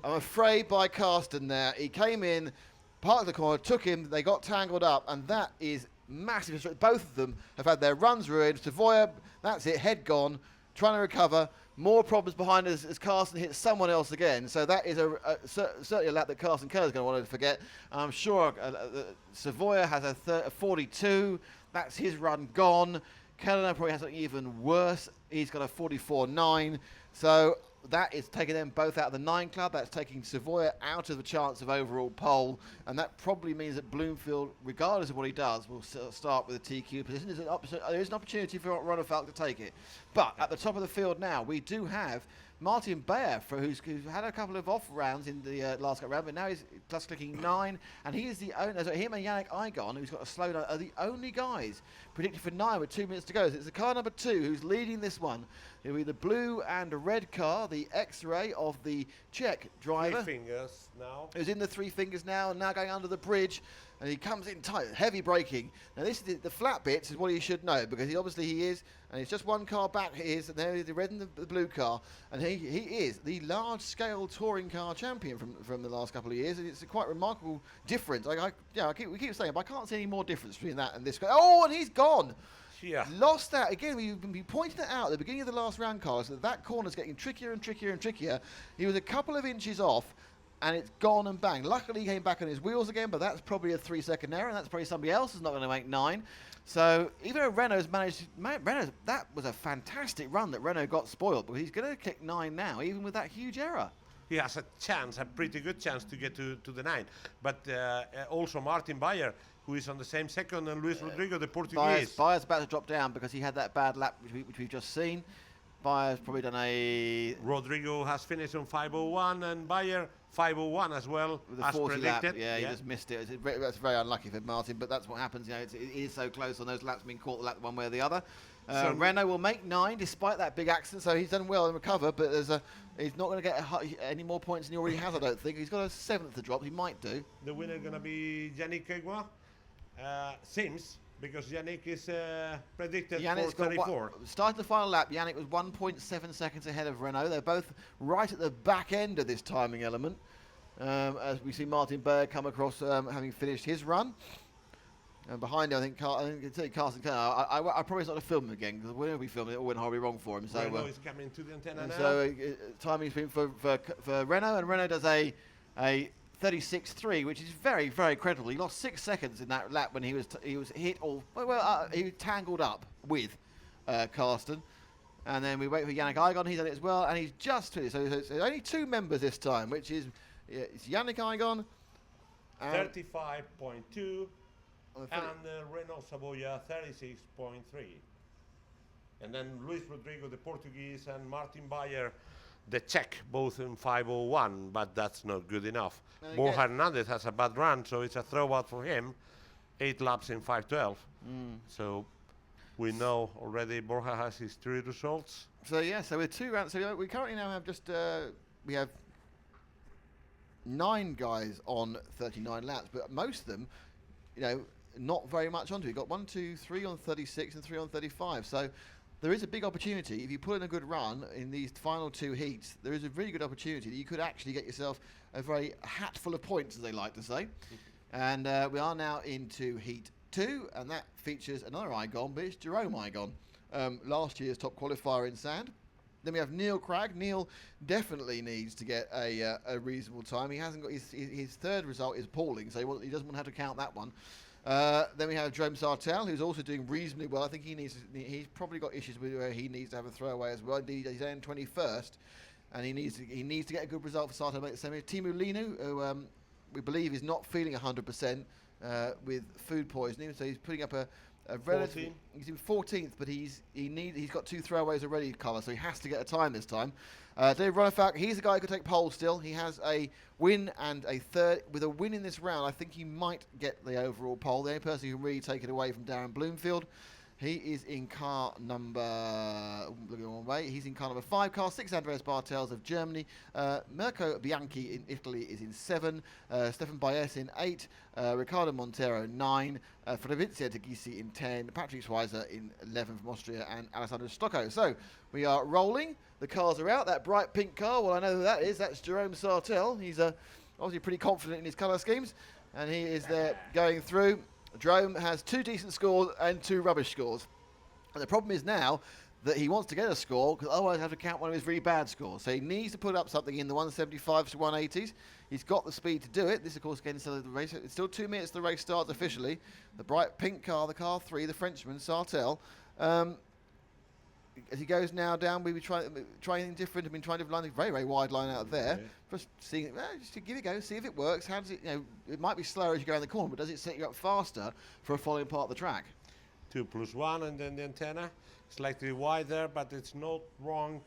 I'm afraid by Carsten there. He came in, parked the corner, took him, they got tangled up, and that is massive. Both of them have had their runs ruined. Savoia, that's it, head gone, trying to recover. More problems behind us as Carsten hits someone else again. So that is certainly a lap that Carsten Keller's going to want to forget. I'm sure Savoia has a 42. That's his run gone. Keller probably has something even worse. He's got a 44.9. So that is taking them both out of the 9 club. That's taking Savoia out of the chance of overall pole. And that probably means that Bloomfield, regardless of what he does, will start with a TQ position. There is an opportunity for Ronnefalk to take it. But at the top of the field now, we do have Martin Bayer, who's had a couple of off rounds in the last round, but now he's plus clicking 9, and he is the only. So him and Yannick Igon, who's got a slow down, are the only guys predicted for 9 with 2 minutes to go. So it's the car number 2 who's leading this one. It'll be the blue and red car, the X-Ray of the Czech driver. 3 fingers now. Who's in the 3 fingers now, and now going under the bridge. And he comes in tight, heavy braking. Now this is the flat bits is what he should know, because he is, and it's just one car back. He is, and there is the red and the blue car, and he is the large-scale touring car champion from the last couple of years, and it's a quite remarkable difference. We keep saying, but I can't see any more difference between that and this guy. Oh, and he's gone. Yeah. Lost that again. We've been pointing it out at the beginning of the last round, Carlos, that corner's getting trickier and trickier and trickier. He was a couple of inches off, and it's gone and bang. Luckily, he came back on his wheels again, but that's probably a 3-second error, and that's probably somebody else who's not going to make 9. So even though Renault's that was a fantastic run that Renault got spoiled, but he's going to kick 9 now, even with that huge error. He has a pretty good chance to get to the 9. But also Martin Bayer, who is on the same second, and Luis Rodrigo, the Portuguese. Bayer's about to drop down because he had that bad lap, which we've just seen. Bayer's probably done a... Rodrigo has finished on 5:01, and Bayer 5:01 as well, With the as 40 lap, predicted. he just missed it. That's very unlucky for Martin, but that's what happens. You know, it is so close on those laps, being caught the lap one way or the other. So- Renault will make 9 despite that big accident, so he's done well and recover. But he's not going to get any more points than he already has. I don't think he's got a 7th to drop. He might do. The winner going to be Yannick Egua. Seems, because Yannick is predicted Yannick's for got 34. starting the final lap. Yannick was 1.7 seconds ahead of Renault. They're both right at the back end of this timing element. As we see Martin Berg come across, having finished his run. And behind him, I think Carsten Kerr. I promise not to film him again, because whenever we film it, it all went horribly wrong for him. So, Renault is coming to the antenna now. so timing's been for Renault, and Renault does a 36.3, which is very, very credible. He lost 6 seconds in that lap when he was hit or he tangled up with Carsten. And then we wait for Yannick Igon. He's done it as well, and he's just finished. So it's only 2 members this time, which is it's Yannick Igon and 35.2. And Renault Savoia 36.3. And then Luis Rodrigo, the Portuguese, and Martin Bayer, the Czech, both in 5:01, but that's not good enough. And Borja again- Hernandez has a bad run, so it's a throwout for him. 8 laps in 5:12. So we know already Borja has his 3 results. So yeah, so with 2 rounds, so we currently now have just we have 9 guys on 39 laps, but most of them, you know, not very much onto it. We've got 1, 2, 3 on 36 and 3 on 35. So there is a big opportunity. If you put in a good run in these final 2 heats, there is a really good opportunity that you could actually get yourself a very hatful of points, as they like to say. And we are now into heat 2, and that features another Igon, but it's Jerome Igon, last year's top qualifier in sand. Then we have Neil Cragg. Neil definitely needs to get a reasonable time. He hasn't got his 3rd result is appalling, so he doesn't want to have to count that one. Then we have Jerome Sartell, who's also doing reasonably well. I think he's probably got issues with where he needs to have a throwaway as well. Indeed, he's in 21st, and he needs to get a good result for Sartell to make the same. Timu Linu, who we believe is not feeling 100% with food poisoning, so he's putting up a relative. 14. He's in 14th, but he's got 2 throwaways already covered, so he has to get a time this time. Dave Ronefalk, he's the guy who could take pole still. He has a win and a 3rd. With a win in this round, I think he might get the overall pole. The only person who can really take it away from Darren Bloomfield. He is in car number, looking the wrong way, he's in car number 5, car 6, Andreas Bartels of Germany. Mirko Bianchi in Italy is in 7, Stefan Baez in 8, Ricardo Montero 9, Fredericia de Gysi in 10, Patrick Schweizer in 11 from Austria, and Alessandro Stocco. So we are rolling, the cars are out, that bright pink car, well I know who that is, that's Jerome Sartell. He's obviously pretty confident in his colour schemes, and he is there going through. Jerome has 2 decent scores and 2 rubbish scores. And the problem is now that he wants to get a score, because otherwise he'll have to count one of his really bad scores. So he needs to put up something in the 175s to 180s. He's got the speed to do it. This, of course, again, is still the race. It's still 2 minutes the race starts officially. The bright pink car, the car 3, the Frenchman, Sartell. As he goes now down, we'll be trying anything different. I've been trying to line a very, very wide line out there. Okay. Just seeing, just to give it a go, see if it works. How does it, it might be slower as you go around the corner, but does it set you up faster for a following part of the track? 2+1, and then the antenna slightly wider, but it's not wrong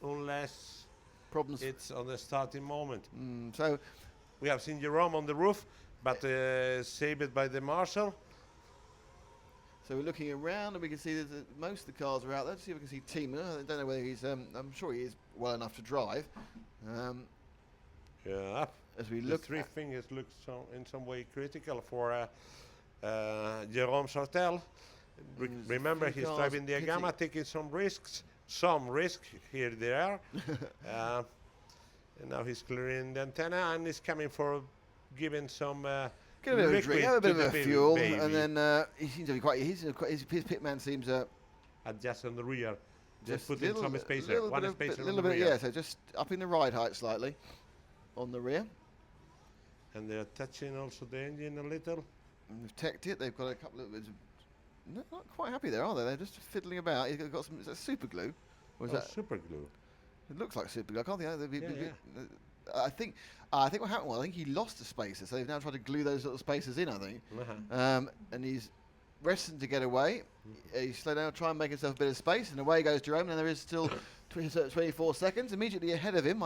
unless Problems. it's on the starting moment. So We have seen Jerome on the roof, but saved by the marshal. So we're looking around and we can see that most of the cars are out there. Let's see if we can see Timu. I don't know whether he's, I'm sure he is well enough to drive. Yeah. As we The look 3 at, fingers look in some way critical for Jerome Sartell. There's a Remember, few he's cars driving the pitting. Agama, taking some risks. Some risk here there. And now he's clearing the antenna and he's coming for giving some get a bit of a drink, have a liquid bit to of the a fuel, baby. and then he seems to be quite, his pitman seems And just on the rear. Just put in little- some spacer. little One bit of- spacer little on the bit, rear. yeah, so just upping the ride height slightly on the rear. And they're touching also the engine a little. And they've teched it, they've got a couple of, not quite happy there, are they? They're just fiddling about. He's got some, is that super glue? Or is that, super glue. it looks like super glue. I can't think. Yeah, I think what happened was, I think he lost the spacers, so they've now tried to glue those little spacers in, I think. Uh-huh. And he's resting to get away. He's slowed down, try and make himself a bit of space, and away goes Jerome. And there is still 24 seconds. Immediately ahead of him,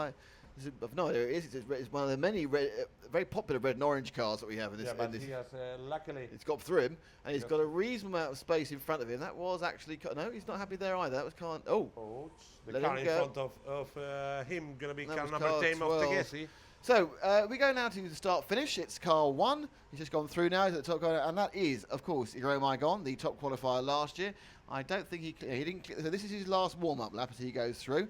I've no idea. It's one of the many very popular red and orange cars that we have in this. Yeah, but in this he has luckily. it's got through him, and he's got a reasonable amount of space in front of him. That was actually no, he's not happy there either. That was Car. Oh, The let car him in go. front of him gonna be That car was number car 10 of 12. Tegesi. So we go now to the start finish. It's car 1. He's just gone through now. He's at the top car, and that is, of course, Jerome Igon, the top qualifier last year. I don't think he didn't. So this is his last warm-up lap as he goes through.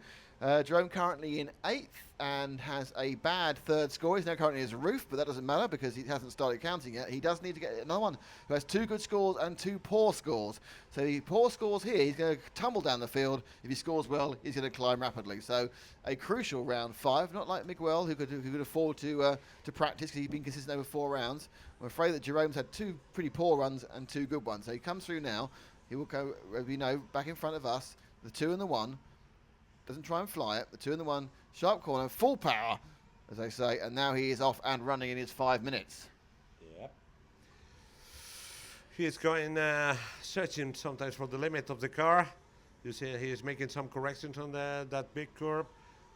Jerome currently in 8th and has a bad third score. He's now currently in his roof, but that doesn't matter because he hasn't started counting yet. He does need to get another one who has 2 good scores and 2 poor scores. So the poor scores here, he's going to tumble down the field. If he scores well, he's going to climb rapidly. So a crucial round 5, not like Miguel who could afford to practice because he's been consistent over 4 rounds. I'm afraid that Jerome's had 2 pretty poor runs and 2 good ones. So he comes through now. He will go, as we know, back in front of us. The 2 and the 1. Doesn't try and fly it. The 2 and the 1. Sharp corner, full power, as they say. And now he is off and running in his 5 minutes. Yep. He's going searching sometimes for the limit of the car. You see he is making some corrections on that big curve.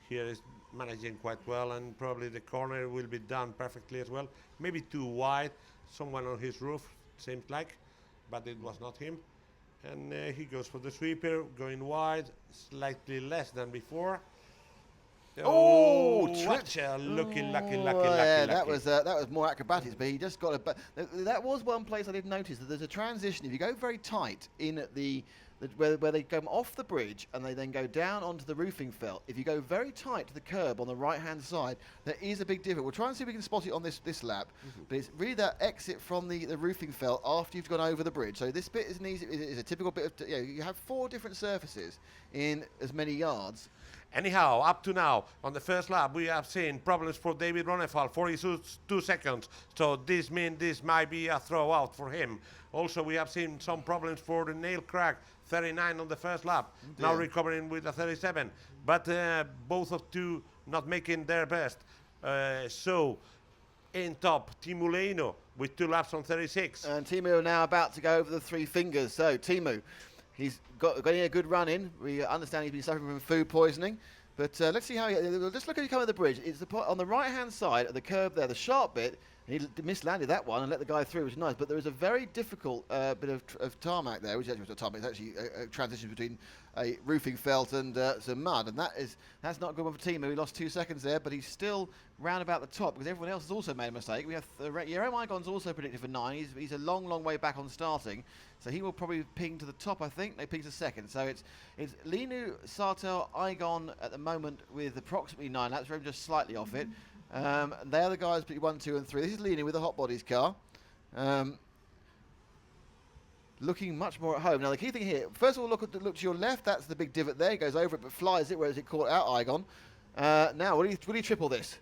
Here is managing quite well, and probably the corner will be done perfectly as well. Maybe too wide. Someone on his roof, seems like, but it was not him. And he goes for the sweeper, going wide, slightly less than before. Oh, what a lucky. That was more acrobatics, but he just got a. That was one place I did notice that there's a transition. If you go very tight in where they come off the bridge and they then go down onto the roofing felt. If you go very tight to the curb on the right-hand side, there is a big difference. We'll try and see if we can spot it on this lap. But it's really that exit from the roofing felt after you've gone over the bridge. So this bit is a typical bit of. You have 4 different surfaces in as many yards. Anyhow, up to now, on the first lap, we have seen problems for David Ronefal, 42 seconds. So this means this might be a throw out for him. Also, we have seen some problems for the Neil Craig, 39 on the first lap, now recovering with a 37. But both of 2 not making their best. So in top, Teemu Leino with 2 laps on 36. And Teemu now about to go over the 3 fingers. So Teemu, he's getting a good run in. We understand he's been suffering from food poisoning. But let's see how just look at you come at the bridge. It's on the right-hand side of the curb there, the sharp bit. He mislanded that one and let the guy through, which is nice. But there is a very difficult bit of tarmac there, which is actually not tarmac. It's actually a transition between a roofing felt and some mud, and that's not a good one for Teemu. He lost 2 seconds there, but he's still round about the top because everyone else has also made a mistake. We have Jerome Igon's also predicted for 9. He's a long way back on starting, so he will probably ping to the top. I think they ping to second. So it's Leino, Sartel, Igon at the moment with approximately 9 laps. Jerome just slightly off it. They're the guys, 1, 2, and 3. This is Leino with the hot bodies car. Looking much more at home. Now the key thing here, first of all, look to your left. That's the big divot there. He goes over it but flies it, whereas it caught out Igon. Now will he triple this?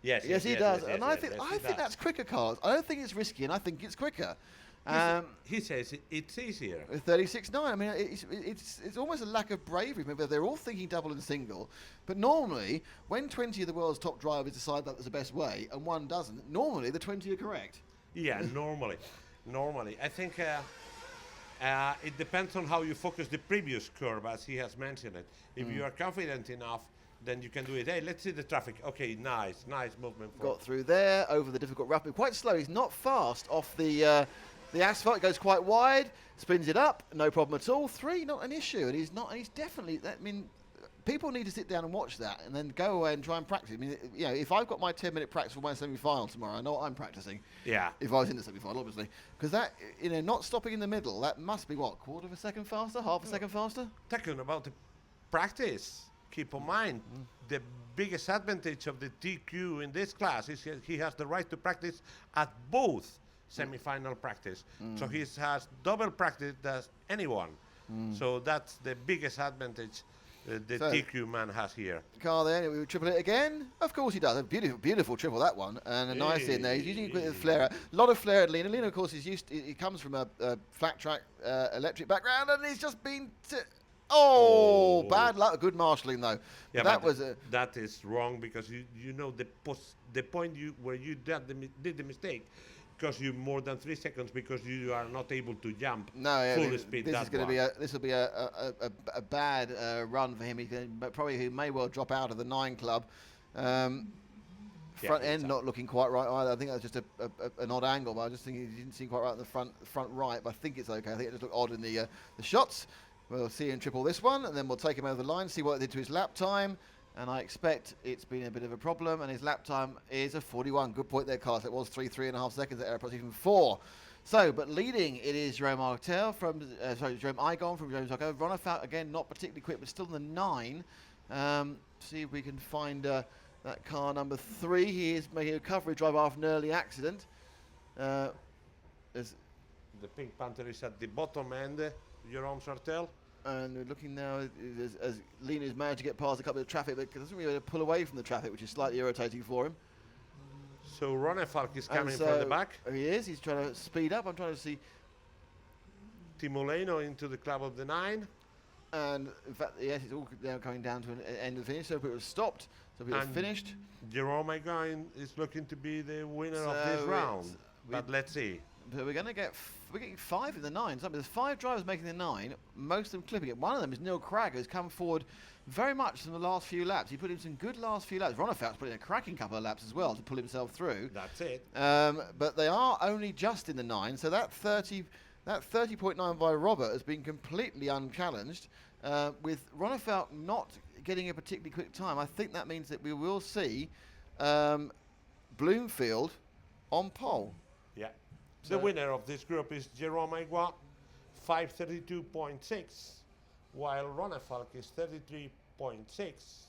Yes, he does. And I think that's quicker cars. I don't think it's risky, and I think it's quicker. He says it's easier. 36.9. I mean, it's almost a lack of bravery. Maybe they're all thinking double and single, but normally when 20 of the world's top drivers decide that was the best way and one doesn't, normally the 20 are correct. Yeah, normally. I think it depends on how you focus the previous curve, as he has mentioned it. If you are confident enough, then you can do it. Hey, let's see the traffic. Okay, nice movement. Got through there over the difficult rough, but quite slow. He's not fast off the asphalt. It goes quite wide, spins it up, no problem at all. 3, not an issue, and he's definitely. I mean, people need to sit down and watch that, and then go away and try and practice. I mean, if I've got my 10-minute practice for my semi-final tomorrow, I know what I'm practicing. Yeah. If I was in the semi-final, obviously, because that, not stopping in the middle, that must be what, quarter of a second faster, half a second faster. Talking about the practice, keep in mind the biggest advantage of the TQ in this class is he has the right to practice at both semi-final practice. So he has double practice as anyone. So that's the biggest advantage the TQ man has here. Car there, we will triple it again. Of course he does. A beautiful triple, that one, and a nice in there. He's using it with a flare. A lot of flare at Leino. Leino, of course, he comes from a flat track electric background, and he's just been. Bad luck. Good marshalling though. Yeah, but that is wrong because you know the point where you did the mistake. Cost you more than 3 seconds because you are not able to jump full speed. This will be a bad run for him. But probably he may well drop out of the 9 club. Front Yeah, end it's not looking quite right either. I think that's just an odd angle, but I just think he didn't seem quite right in the front right. But I think it's okay. I think it just looked odd in the shots. We'll see him triple this one, and then we'll take him over the line, see what it did to his lap time. And I expect it's been a bit of a problem, and his lap time is a 41. Good point there, Carlos. It was 3.5 seconds at Aeropods, even 4. So, but leading, it is Jerome Artel from, Jerome Igon from James Arco. Ronafalk, again, not particularly quick, but still in the 9. See if we can find that car number 3. He is making a recovery drive after an early accident. The Pink Panther is at the bottom end, Jerome Sartel. And we're looking now as Lena has managed to get past a couple of traffic, but doesn't really pull away from the traffic, which is slightly irritating for him. So Ronefalk is coming so from the back. He is. He's trying to speed up. I'm trying to see. Timoleno into the club of the 9. And in fact, yes, it's all now coming down to an end of the finish. So it was stopped. So it was finished. Jerome Igon is looking to be the winner of this round. But let's see. So we're going to get we're getting 5 in the 9. So there's 5 drivers making the 9. Most of them clipping it. One of them is Neil Cragg, who's come forward very much in the last few laps. He put in some good last few laps. Ronafalk's put in a cracking couple of laps as well to pull himself through. That's it. But they are only just in the 9. So that 30.9 by Robert has been completely unchallenged. With Ronafalk not getting a particularly quick time, I think that means that we will see Bloomfield on pole. Yeah. So the winner of this group is Jerome Aigua, 5:32.6, while Ronefalk is 33.6,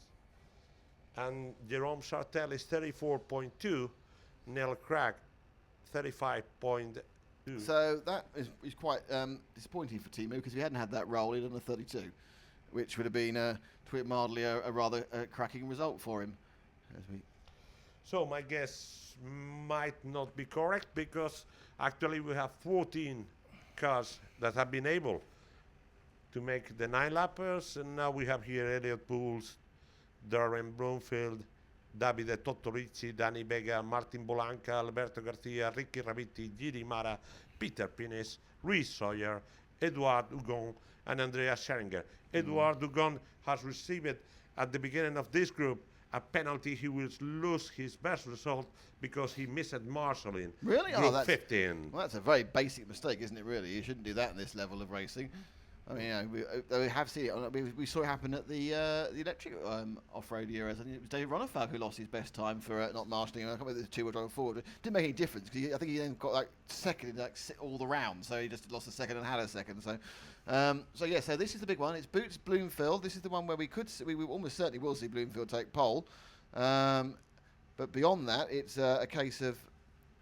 and Jerome Sartel is 34.2, Neil Cragg 35.2. So that is quite disappointing for Timu, because if he hadn't had that roll, he'd done a 32, which would have been, to put it mildly, a rather cracking result for him. So my guess might not be correct, because actually we have 14 cars that have been able to make the 9-lappers, and now we have here Elliot Pools, Darren Bloomfield, Davide Tottorici, Danny Vega, Martin Bolanca, Alberto Garcia, Ricky Ravitti, Giri Mara, Peter Pines, Rhys Sawyer, Edouard Hugon, and Andrea Scheringer. Edouard Hugon has received at the beginning of this group a penalty. He will lose his best result because he missed marshalling. Really? Group that's 15. Well, that's a very basic mistake, isn't it, really? You shouldn't do that in this level of racing. I mean, we have seen it. We saw it happen at the electric off-road Euros. I think it was David Ronefalk who lost his best time for not marshalling. I can't remember if the 2 were driving forward. It didn't make any difference, because I think he then got like second in all the rounds. So he just lost a second and had a second. So, so this is the big one. It's Boots Bloomfield. This is the one where we almost certainly will see Bloomfield take pole. But beyond that, it's a case of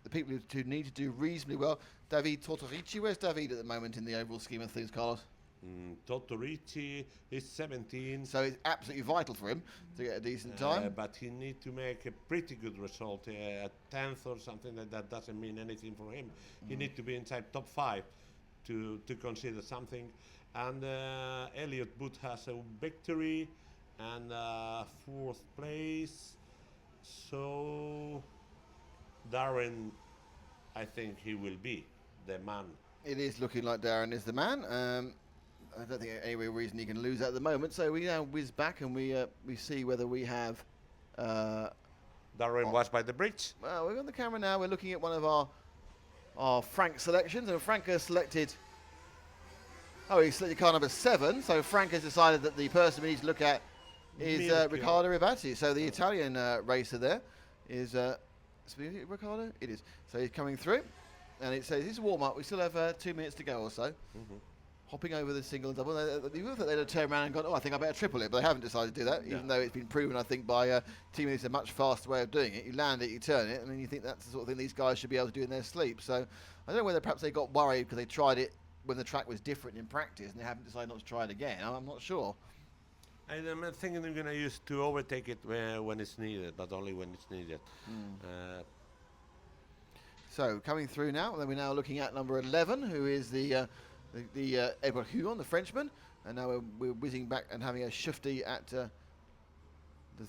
the people who need to do reasonably well. David Tottorici, where's David at the moment in the overall scheme of things, Carlos? Tottorici is 17. So it's absolutely vital for him to get a decent time. But he needs to make a pretty good result. A 10th or something like that doesn't mean anything for him. He needs to be inside top 5 to consider something. And Elliot Booth has a victory and 4th place. So Darren, I think he will be the man. It is looking like Darren is the man. I don't think any reason he can lose at the moment. So we now whiz back and we see whether we have. Darren was by the bridge. Well, we're on the camera now. We're looking at one of our Frank selections, and Frank has selected. Oh, he selected car number 7. So Frank has decided that the person we need to look at is Riccardo Ribatti. So the Italian racer there is Riccardo. It is. So he's coming through, and it says this is warm up. We still have 2 minutes to go or so. Hopping over the single and double. They would have they'd have turned around and gone, I think I better triple it, but they haven't decided to do that, even though it's been proven, I think, by Team it's a much faster way of doing it. You land it, you turn it, and then you think that's the sort of thing these guys should be able to do in their sleep. So I don't know whether perhaps they got worried because they tried it when the track was different in practice and they haven't decided not to try it again. I'm not sure. I'm thinking they're going to use to overtake it when it's needed, but only when it's needed. So coming through now, then we're now looking at number 11, who is the Edouard Hugon, the Frenchman, and now we're whizzing back and having a shifty at the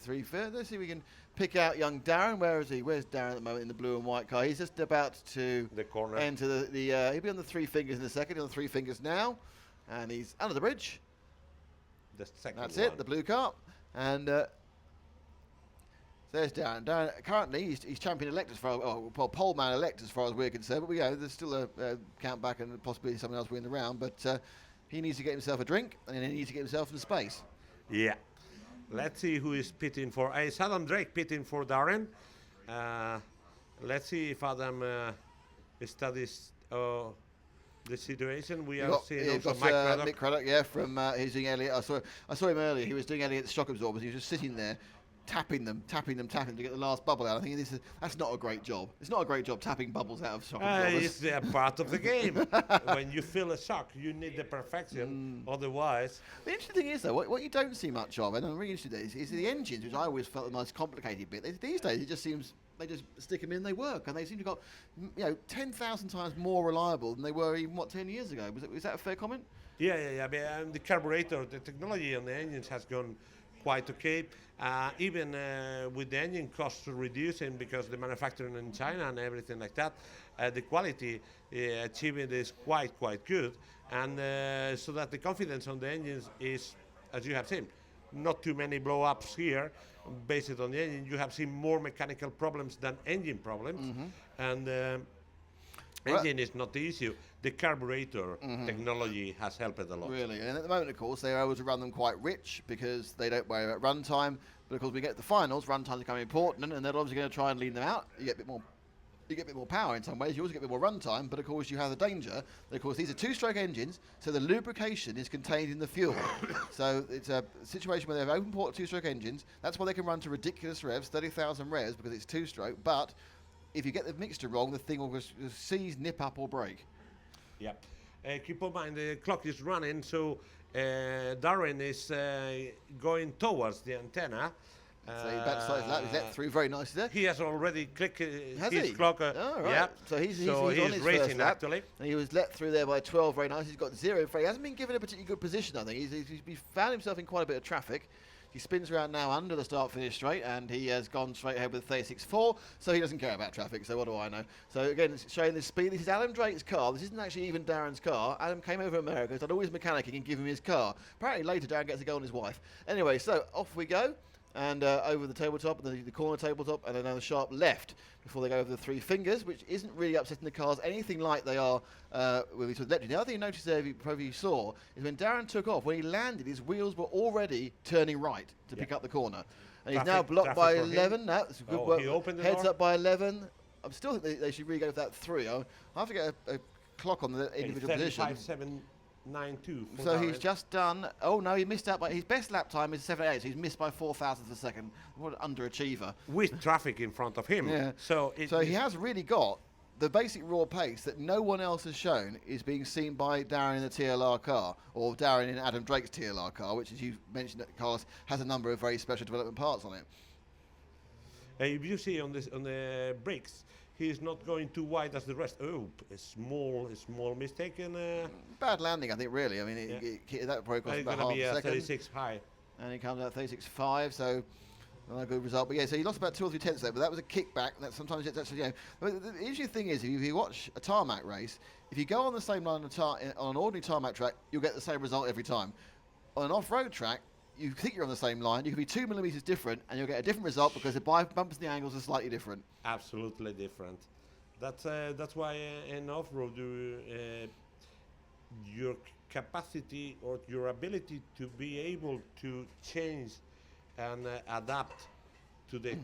3-5. Let's see if we can pick out young Darren. Where is he? Where's Darren at the moment in the blue and white car? He's just about to the corner. Enter he'll be on the 3 fingers in a second. He's on the 3 fingers now, and he's under the bridge. The second That's one. it, the blue car, and So there's Darren. Darren currently he's champion-elect as far well, pole man-elect as far as we're concerned. But there's still a count back and possibly someone else win the round. But he needs to get himself a drink and then he needs to get himself some space. Yeah. Let's see who is pitting for. It's Adam Drake pitting for Darren. Let's see if Adam studies the situation. We are seeing also Mike Craddock. Mick Craddock, from he's doing Elliot. I saw him earlier. He was doing Elliot's shock absorbers. He was just sitting there, tapping them to get the last bubble out. I think that's not a great job. It's not a great job tapping bubbles out of shock absorbers. It's part of the game. When you feel a shock, you need the perfection. Otherwise, the interesting thing is though, what you don't see much of, and I'm really interested in, is the engines, which I always felt the most complicated bit. These days, it just seems. They just stick them in, they work, and they seem to have got 10,000 times more reliable than they were even 10 years ago. Was that a fair comment? Yeah. But, the carburetor, the technology on the engines has gone quite okay. Even with the engine costs reducing because the manufacturing in China and everything like that, the quality achievement is quite good, and so that the confidence on the engines is, as you have seen, not too many blow-ups here. Based on the engine, you have seen more mechanical problems than engine problems, and engine is not the issue. The carburetor technology has helped a lot. Really, and at the moment, of course, they're able to run them quite rich because they don't worry about runtime. But of course, we get to the finals, runtimes become important, and they're obviously going to try and lean them out. You get a bit more. You get a bit more power in some ways, you also get a bit more runtime, but of course you have the danger that of course these are two-stroke engines, so the lubrication is contained in the fuel. So it's a situation where they have open port two-stroke engines, that's why they can run to ridiculous revs, 30,000 revs, because it's two-stroke, but if you get the mixture wrong, the thing will seize, nip up or break. Yeah. Keep in mind the clock is running, so Darren is going towards the antenna. So he backside that. He's let through very nicely there. He has already clicked his he? clock. Oh, right. Yeah. So he's on his racing first lap, actually. And he was let through there by 12 very nice. He's got 0 frame. He hasn't been given a particularly good position, I think. He's found himself in quite a bit of traffic. He spins around now under the start-finish straight, and he has gone straight ahead with 36.4, so he doesn't care about traffic, so what do I know? So again, it's showing the speed. This is Adam Drake's car. This isn't actually even Darren's car. Adam came over to America, done all his mechanicking and give him his car. Apparently later Darren gets to go on his wife. Anyway, so off we go. And over the tabletop, and the corner tabletop, and another sharp left before they go over the three fingers, which isn't really upsetting the cars anything like they are when we saw the electric. The other thing you noticed there, probably you saw, is when Darren took off, when he landed, his wheels were already turning right to pick up the corner. And he's now blocked by 11. That's good work. He opened the Heads door. up by 11. I still think they should really go for that 3. I have to get a clock on the individual position. 35.792. So he's just done. Oh no, he missed out by his best lap time is 7.8. So he's missed by 0.04 of a second. What an underachiever! With traffic in front of him. Yeah. So he has really got the basic raw pace that no one else has shown is being seen by Darren in the TLR car or Darren in Adam Drake's TLR car, which, as you mentioned, Carlos, has a number of very special development parts on it. If you see on the brakes, he is not going too wide as the rest. Oh, a small mistake and bad landing, I think. Really, I mean, that probably cost about half a second. 36 high, and he comes out 36.5. So. Not a good result, but yeah. So he lost about 2 or 3 tenths there, but that was a kickback. That sometimes it's actually, But the interesting thing is, if you watch a tarmac race, if you go on the same line on an ordinary tarmac track, you'll get the same result every time. On an off-road track, you think you're on the same line, you can be 2 millimeters different, and you'll get a different result because the bumps and the angles are slightly different. Absolutely different. That's why in off-road, your capacity or your ability to be able to change and adapt to the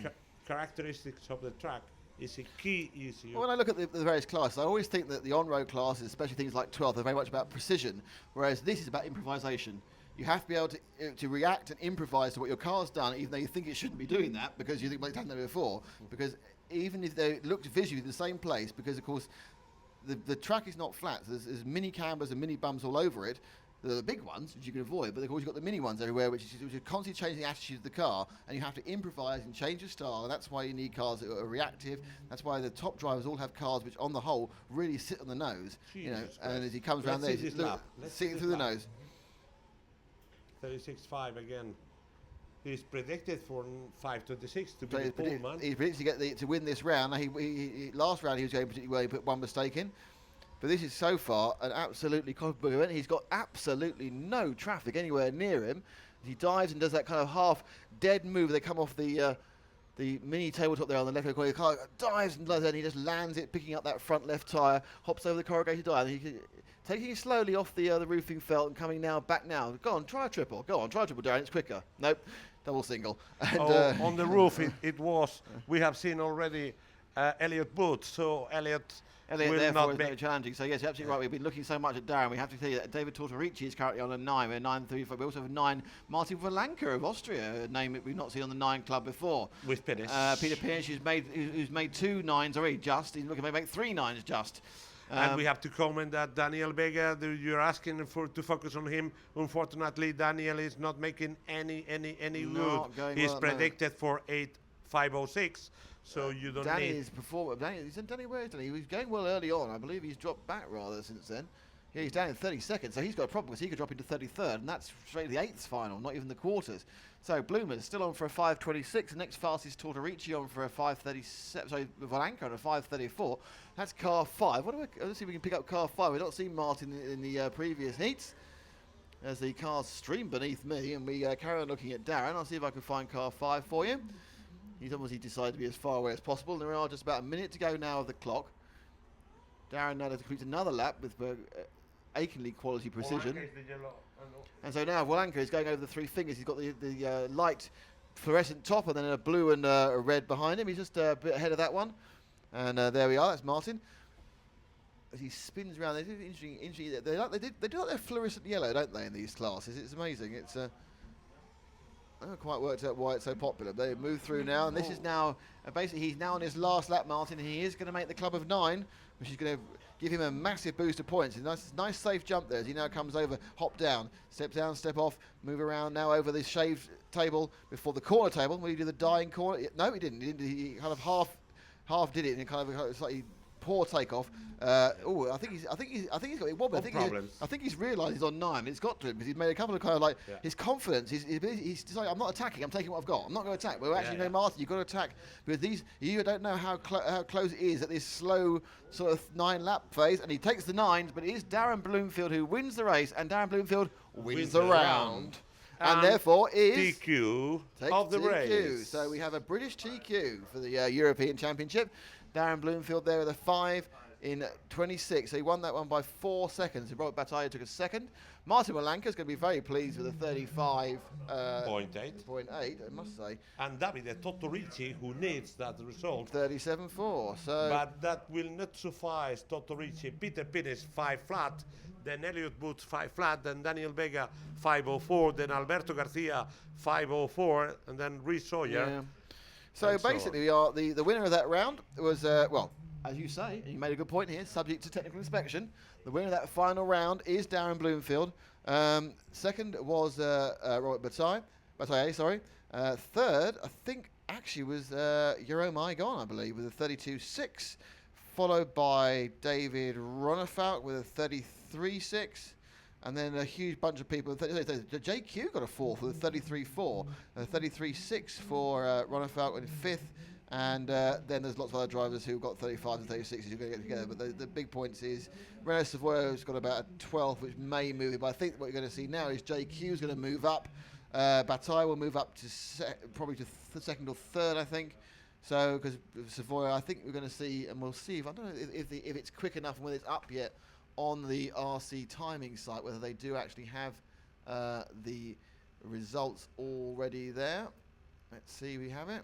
characteristics of the track is a key issue. Well, when I look at the various classes, I always think that the on-road classes, especially things like 12th, are very much about precision, whereas this is about improvisation. You have to be able to react and improvise to what your car's done, even though you think it shouldn't be doing that because you think, well, it's done that before. Because even if they look visually in the same place, because of course the track is not flat, so there's mini cambers and mini bumps all over it. They're the big ones, which you can avoid, but of course you've got the mini ones everywhere, which is constantly changing the attitude of the car, and you have to improvise and change your style, and that's why you need cars that are reactive. That's why the top drivers all have cars which, on the whole, really sit on the nose. And as he comes around there, he's see it through the nose. 36.5 again. He's predicted for 5.26 to be the pole man. He's predicted to win this round. Now, last round he was going particularly well. He put one mistake in. But this is so far an absolutely comic book event. He's got absolutely no traffic anywhere near him. He dives and does that kind of half dead move. They come off the the mini tabletop there on the left-hand corner. The car dives and he just lands it, picking up that front left tyre, hops over the corrugated dial, and taking it slowly off the roofing felt and coming back now. Go on, try a triple. Go on, try a triple, Darren. It's quicker. Nope, double single. And, on the roof, it was. We have seen already Elliot Booth, so Elliot will therefore not is be. very challenging. So yes, you're absolutely right. We've been looking so much at Darren. We have to tell you that David Tortorici is currently on a 9. We're 9.35. We also have 9. Martin Valanka of Austria, a name that we've not seen on the 9 club before. With Pires. Peter Pires, who's made 2 9s already. Just he's looking to make 3 9s. Just. And we have to comment that Daniel Vega, you're asking to focus on him. Unfortunately, Daniel is not making any Not good. going He's well at the moment. predicted for 8.506, so you don't Danny need. is performing. Danny, where is Danny? He was going well early on. I believe he's dropped back rather since then. Yeah, he's down in 32nd, so he's got a problem because he could drop into 33rd, and that's straight to the 8th final, not even the quarters. So Bloomer's still on for a 5.26. The next fastest Tortorici on for a 5.37. Sorry, Valanka on a 5.34. That's car 5. Let's see if we can pick up car 5. We've not seen Martin in the previous heats, as the cars stream beneath me, and we carry on looking at Darren. I'll see if I can find car 5 for you. He's obviously decided to be as far away as possible. And there are just about a minute to go now of the clock. Darren now completes another lap with achingly quality precision. And so now Valanka is going over the 3 fingers. He's got the light fluorescent top and then a blue and a red behind him. He's just a bit ahead of that one. And there we are. That's Martin. As he spins around, it's interesting. They do like their fluorescent yellow, don't they, in these classes? It's amazing. It's I haven't quite worked out why it's so popular. They move through now, and this is now basically he's now on his last lap, Martin. And he is going to make the club of 9, which is going to give him a massive boost of points. It's nice safe jump there as he now comes over, hop down, step off, move around now over this shaved table before the corner table. Will he do the dying corner? No, he didn't. He kind of half did it in kind of a slightly poor takeoff. I think he's got it wobbled. I think he's realised he's on 9. It's got to him because he's made a couple of kind of his confidence. He's decided, I'm not attacking. I'm taking what I've got. I'm not going to attack. Well, actually, no, Martin, you've got to attack because you don't know how close it is at this slow sort of 9 lap phase. And he takes the 9s, but it is Darren Bloomfield who wins the race, and Darren Bloomfield wins the round. And therefore is TQ of the race. So we have a British TQ for the European Championship. Darren Bloomfield there with a 5 in 26. So he won that one by 4 seconds. Robert Bataille took a second. Martin Valanka is going to be very pleased with a 35.8, I must say. And Davide Tortorici, who needs that result. 37.4. So, but that will not suffice. Tortorici, Peter Pires 5 flat, then Elliot Booth 5 flat, then Daniel Vega 5.04, then Alberto Garcia 5.04, and then Rhys Sawyer. Yeah. So basically, we are the winner of that round was as you say, and you made a good point here, subject to technical inspection. The winner of that final round is Darren Bloomfield. Second was Robert Bataille, sorry. Third, I think, actually was Jerome Igon, I believe, with a 32.6, followed by David Ronefalk with a 33.6. And then a huge bunch of people. JQ got a 4th with a 33.4, 33.6 for Ronefalk in 5th. And then there's lots of other drivers who got 35s and 36s who are going to get together. But the big points is Renault Savoy's got about a 12th, which may move it. But I think what you're going to see now is JQ's going to move up. Bataille will move up to probably to second or third, I think. So because Savoy, I think we're going to see, and we'll see if I don't know if it's quick enough and whether it's up yet on the RC timing site, whether they do actually have the results already there. Let's see, we have it.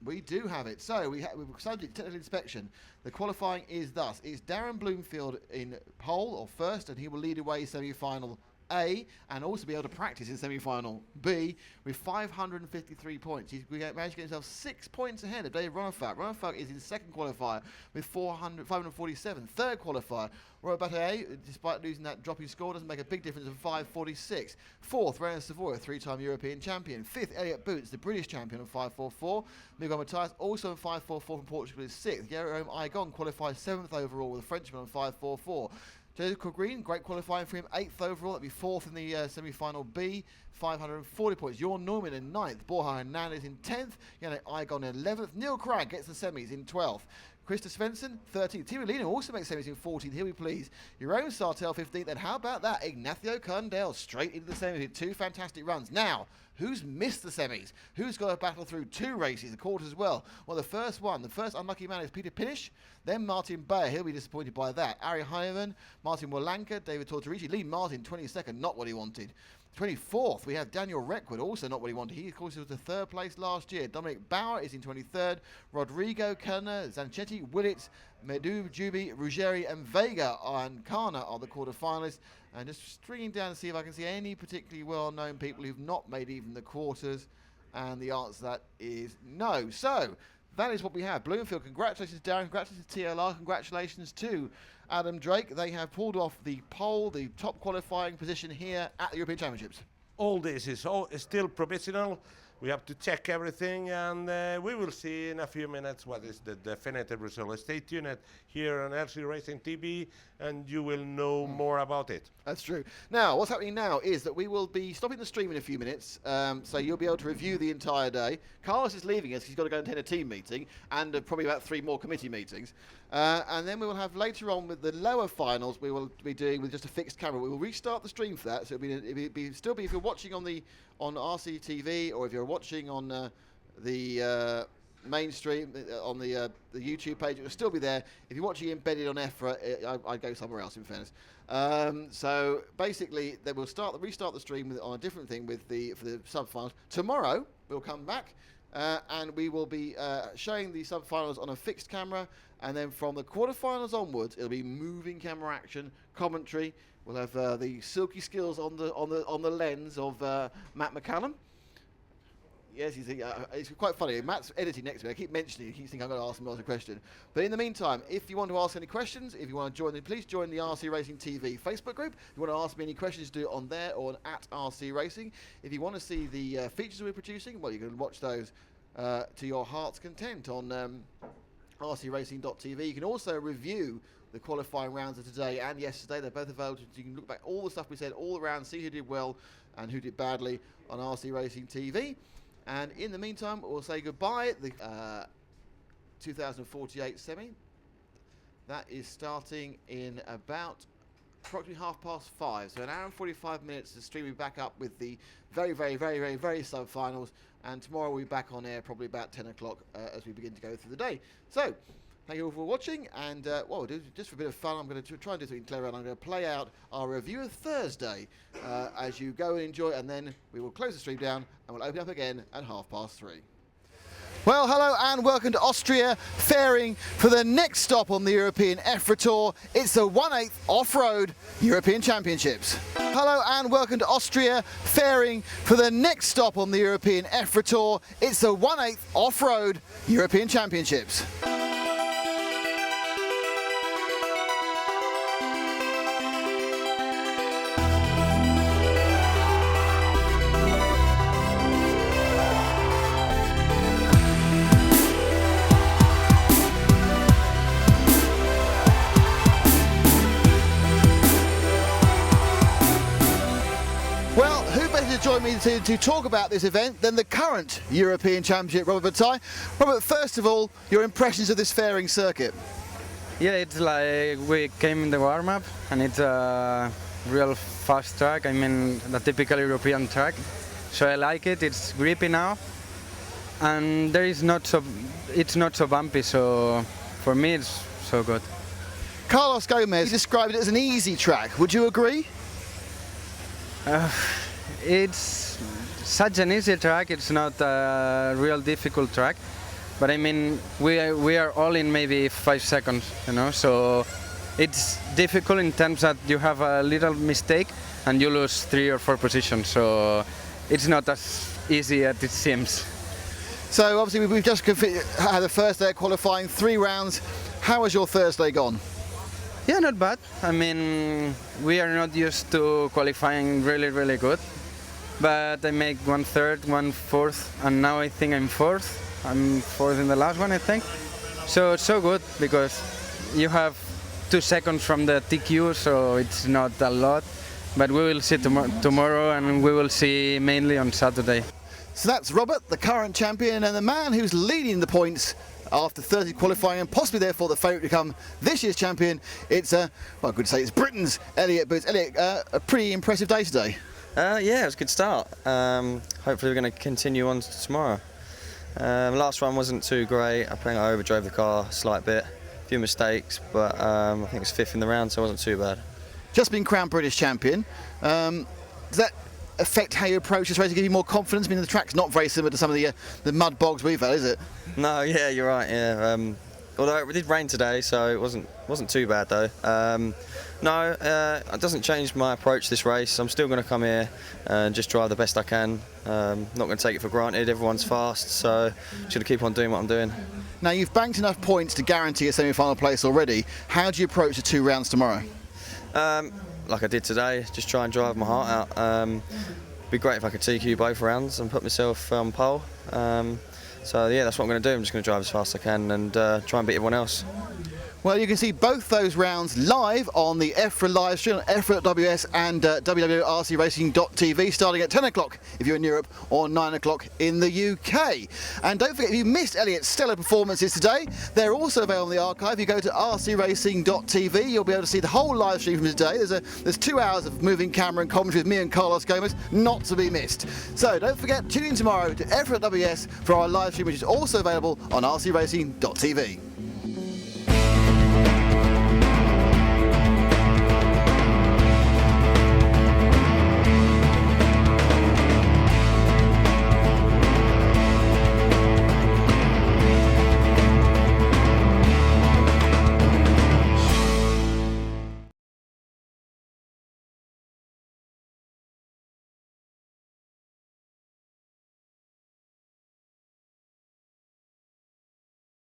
We do have it. So we're subject to technical inspection. The qualifying is thus. It's Darren Bloomfield in pole or first, and he will lead away semi-final A and also be able to practice in semi-final B with 553 points. He's managed to get himself 6 points ahead of Dave Ronefalk. Ronefalk is in second qualifier with 547. Third qualifier, Robert Bataille, despite losing that dropping score, doesn't make a big difference of 546. Fourth, Renault Savoy, 3-time European champion. Fifth, Elliot Boots, the British champion of 544. Miguel Matthias, also in 544 from Portugal, is sixth. Jerome Igon qualifies 7th overall with a Frenchman on 544. Joseph Green, great qualifying for him, 8th overall. That'd be 4th in the semi-final B, 540 points. Jorn Norman in 9th. Borja Hernandez in 10th. Yannick Igon in 11th. Neil Craig gets the semis in 12th. Krista Svensson, 13th. Timo Lino also makes semis in 14th. Here we please. Jerome Sartell, 15th. And how about that? Ignacio Cundell straight into the semis with 2 fantastic runs. Now, Who's missed the semis? Who's got to battle through 2 races, the quarters as well? Well, the first unlucky man is Peter Pinish, then Martin Bayer. He'll be disappointed by that. Ari Heinemann, Martin Wolanka, David Tortorici, Lee Martin, 22nd, not what he wanted. 24th, we have Daniel Reckwood, also not what he wanted. He, of course, was the 3rd place last year. Dominic Bauer is in 23rd. Rodrigo, Kerner, Zanchetti, Willits, Medu, Jubi, Ruggeri, and Vega and Kana are the quarter-finalists. And just stringing down to see if I can see any particularly well-known people who've not made even the quarters. And the answer to that is no. So, that is what we have. Bloomfield, congratulations, Darren. Congratulations to TLR. Congratulations to Adam Drake. They have pulled off the pole, the top qualifying position here at the European Championships. All this is still provisional. We have to check everything, and we will see in a few minutes what is the definitive result. Stay tuned here on RC Racing TV, and you will know more about it. That's true. Now, what's happening now is that we will be stopping the stream in a few minutes, so you'll be able to review the entire day. Carlos is leaving us. He's got to go and attend a team meeting, and probably about 3 more committee meetings. And then we will have later on with the lower finals, we will be doing with just a fixed camera. We will restart the stream for that, so it'll be if you're watching on RC TV, or if you're watching on the mainstream on the YouTube page, it will still be there. If you're watching embedded on EFRA, I'd go somewhere else, in fairness. So basically, they will restart the stream on a different thing for the sub-finals. Tomorrow, we'll come back and we will be showing the sub-finals on a fixed camera, and then from the quarterfinals onwards, it'll be moving camera action, commentary. We'll have the silky skills on the lens of Matt McCallum. Yes, it's quite funny. Matt's editing next to me. I keep mentioning it. He keeps thinking I'm going to ask him a question. But in the meantime, if you want to ask any questions, if you want to join, please join the RC Racing TV Facebook group. If you want to ask me any questions, do it on there or at RC Racing. If you want to see the features we're producing, well, you can watch those to your heart's content on rcracing.tv. You can also review the qualifying rounds of today and yesterday. They're both available. You can look back all the stuff we said all around, see who did well and who did badly on RC Racing TV. And in the meantime, we'll say goodbye. The 2048 semi. That is starting in about approximately 5:30. So an hour and 45 minutes to stream back up with the very sub-finals. And tomorrow we'll be back on air probably about 10 o'clock as we begin to go through the day. So, thank you all for watching, and what we'll do, just for a bit of fun, I'm going to try and do something clever, and I'm going to play out our review of Thursday as you go and enjoy, and then we will close the stream down, and we'll open up again at 3:30. Well, hello and welcome to Austria, faring for the next stop on the European EFRA Tour. It's the 1/8 Off-Road European Championships. Hello and welcome to Austria, faring for the next stop on the European EFRA Tour. It's the 1/8 Off-Road European Championships. Join me to talk about this event than the current European Championship, Robert Bataille. Robert, first of all, your impressions of this fairing circuit? Yeah, it's like we came in the warm-up, and it's a real fast track. I mean, the typical European track. So I like it. It's grippy now, and it's not so bumpy. So for me, it's so good. Carlos Gomez described it as an easy track. Would you agree? It's such an easy track. It's not a real difficult track, but I mean we are all in maybe 5 seconds, you know. So it's difficult in terms that you have a little mistake and you lose 3 or 4 positions. So it's not as easy as it seems. So obviously we've just had the first day of qualifying, 3 rounds. How has your Thursday gone? Yeah, not bad. I mean, we are not used to qualifying really good. But I make 1/3, 1/4, and now I think I'm 4th. I'm 4th in the last one, I think. So it's so good because you have 2 seconds from the TQ, so it's not a lot. But we will see tomorrow, and we will see mainly on Saturday. So that's Robert, the current champion, and the man who's leading the points after 30 qualifying, and possibly therefore the favourite to become this year's champion. It's well, I could say it's Britain's Elliot Boots. Elliot, a pretty impressive day today. Yeah, it was a good start. Hopefully we're going to continue on to tomorrow. Last run wasn't too great. I think I overdrove the car a slight bit, a few mistakes, but I think it was 5th in the round, so it wasn't too bad. Just been crowned British champion. Does that affect how you approach this race? Give you more confidence? I mean, the track's not very similar to some of the mud bogs we've had, is it? No, yeah, you're right. Yeah, although it did rain today, so it wasn't too bad though. No, it doesn't change my approach to this race. I'm still going to come here and just drive the best I can. Not going to take it for granted. Everyone's fast, so just going to keep on doing what I'm doing. Now, you've banked enough points to guarantee a semi-final place already. How do you approach the 2 rounds tomorrow? Like I did today, just try and drive my heart out. Be great if I could TQ both rounds and put myself on pole. So yeah, that's what I'm going to do. I'm just going to drive as fast as I can and try and beat everyone else. Well, you can see both those rounds live on the EFRA live stream on EFRA.ws and www.rcracing.tv starting at 10 o'clock if you're in Europe or 9 o'clock in the UK. And don't forget, if you missed Elliot's stellar performances today, they're also available in the archive. You go to rcracing.tv, you'll be able to see the whole live stream from today. There's 2 hours of moving camera and commentary with me and Carlos Gomez, not to be missed. So don't forget, tune in tomorrow to EFRA.ws for our live stream, which is also available on rcracing.tv.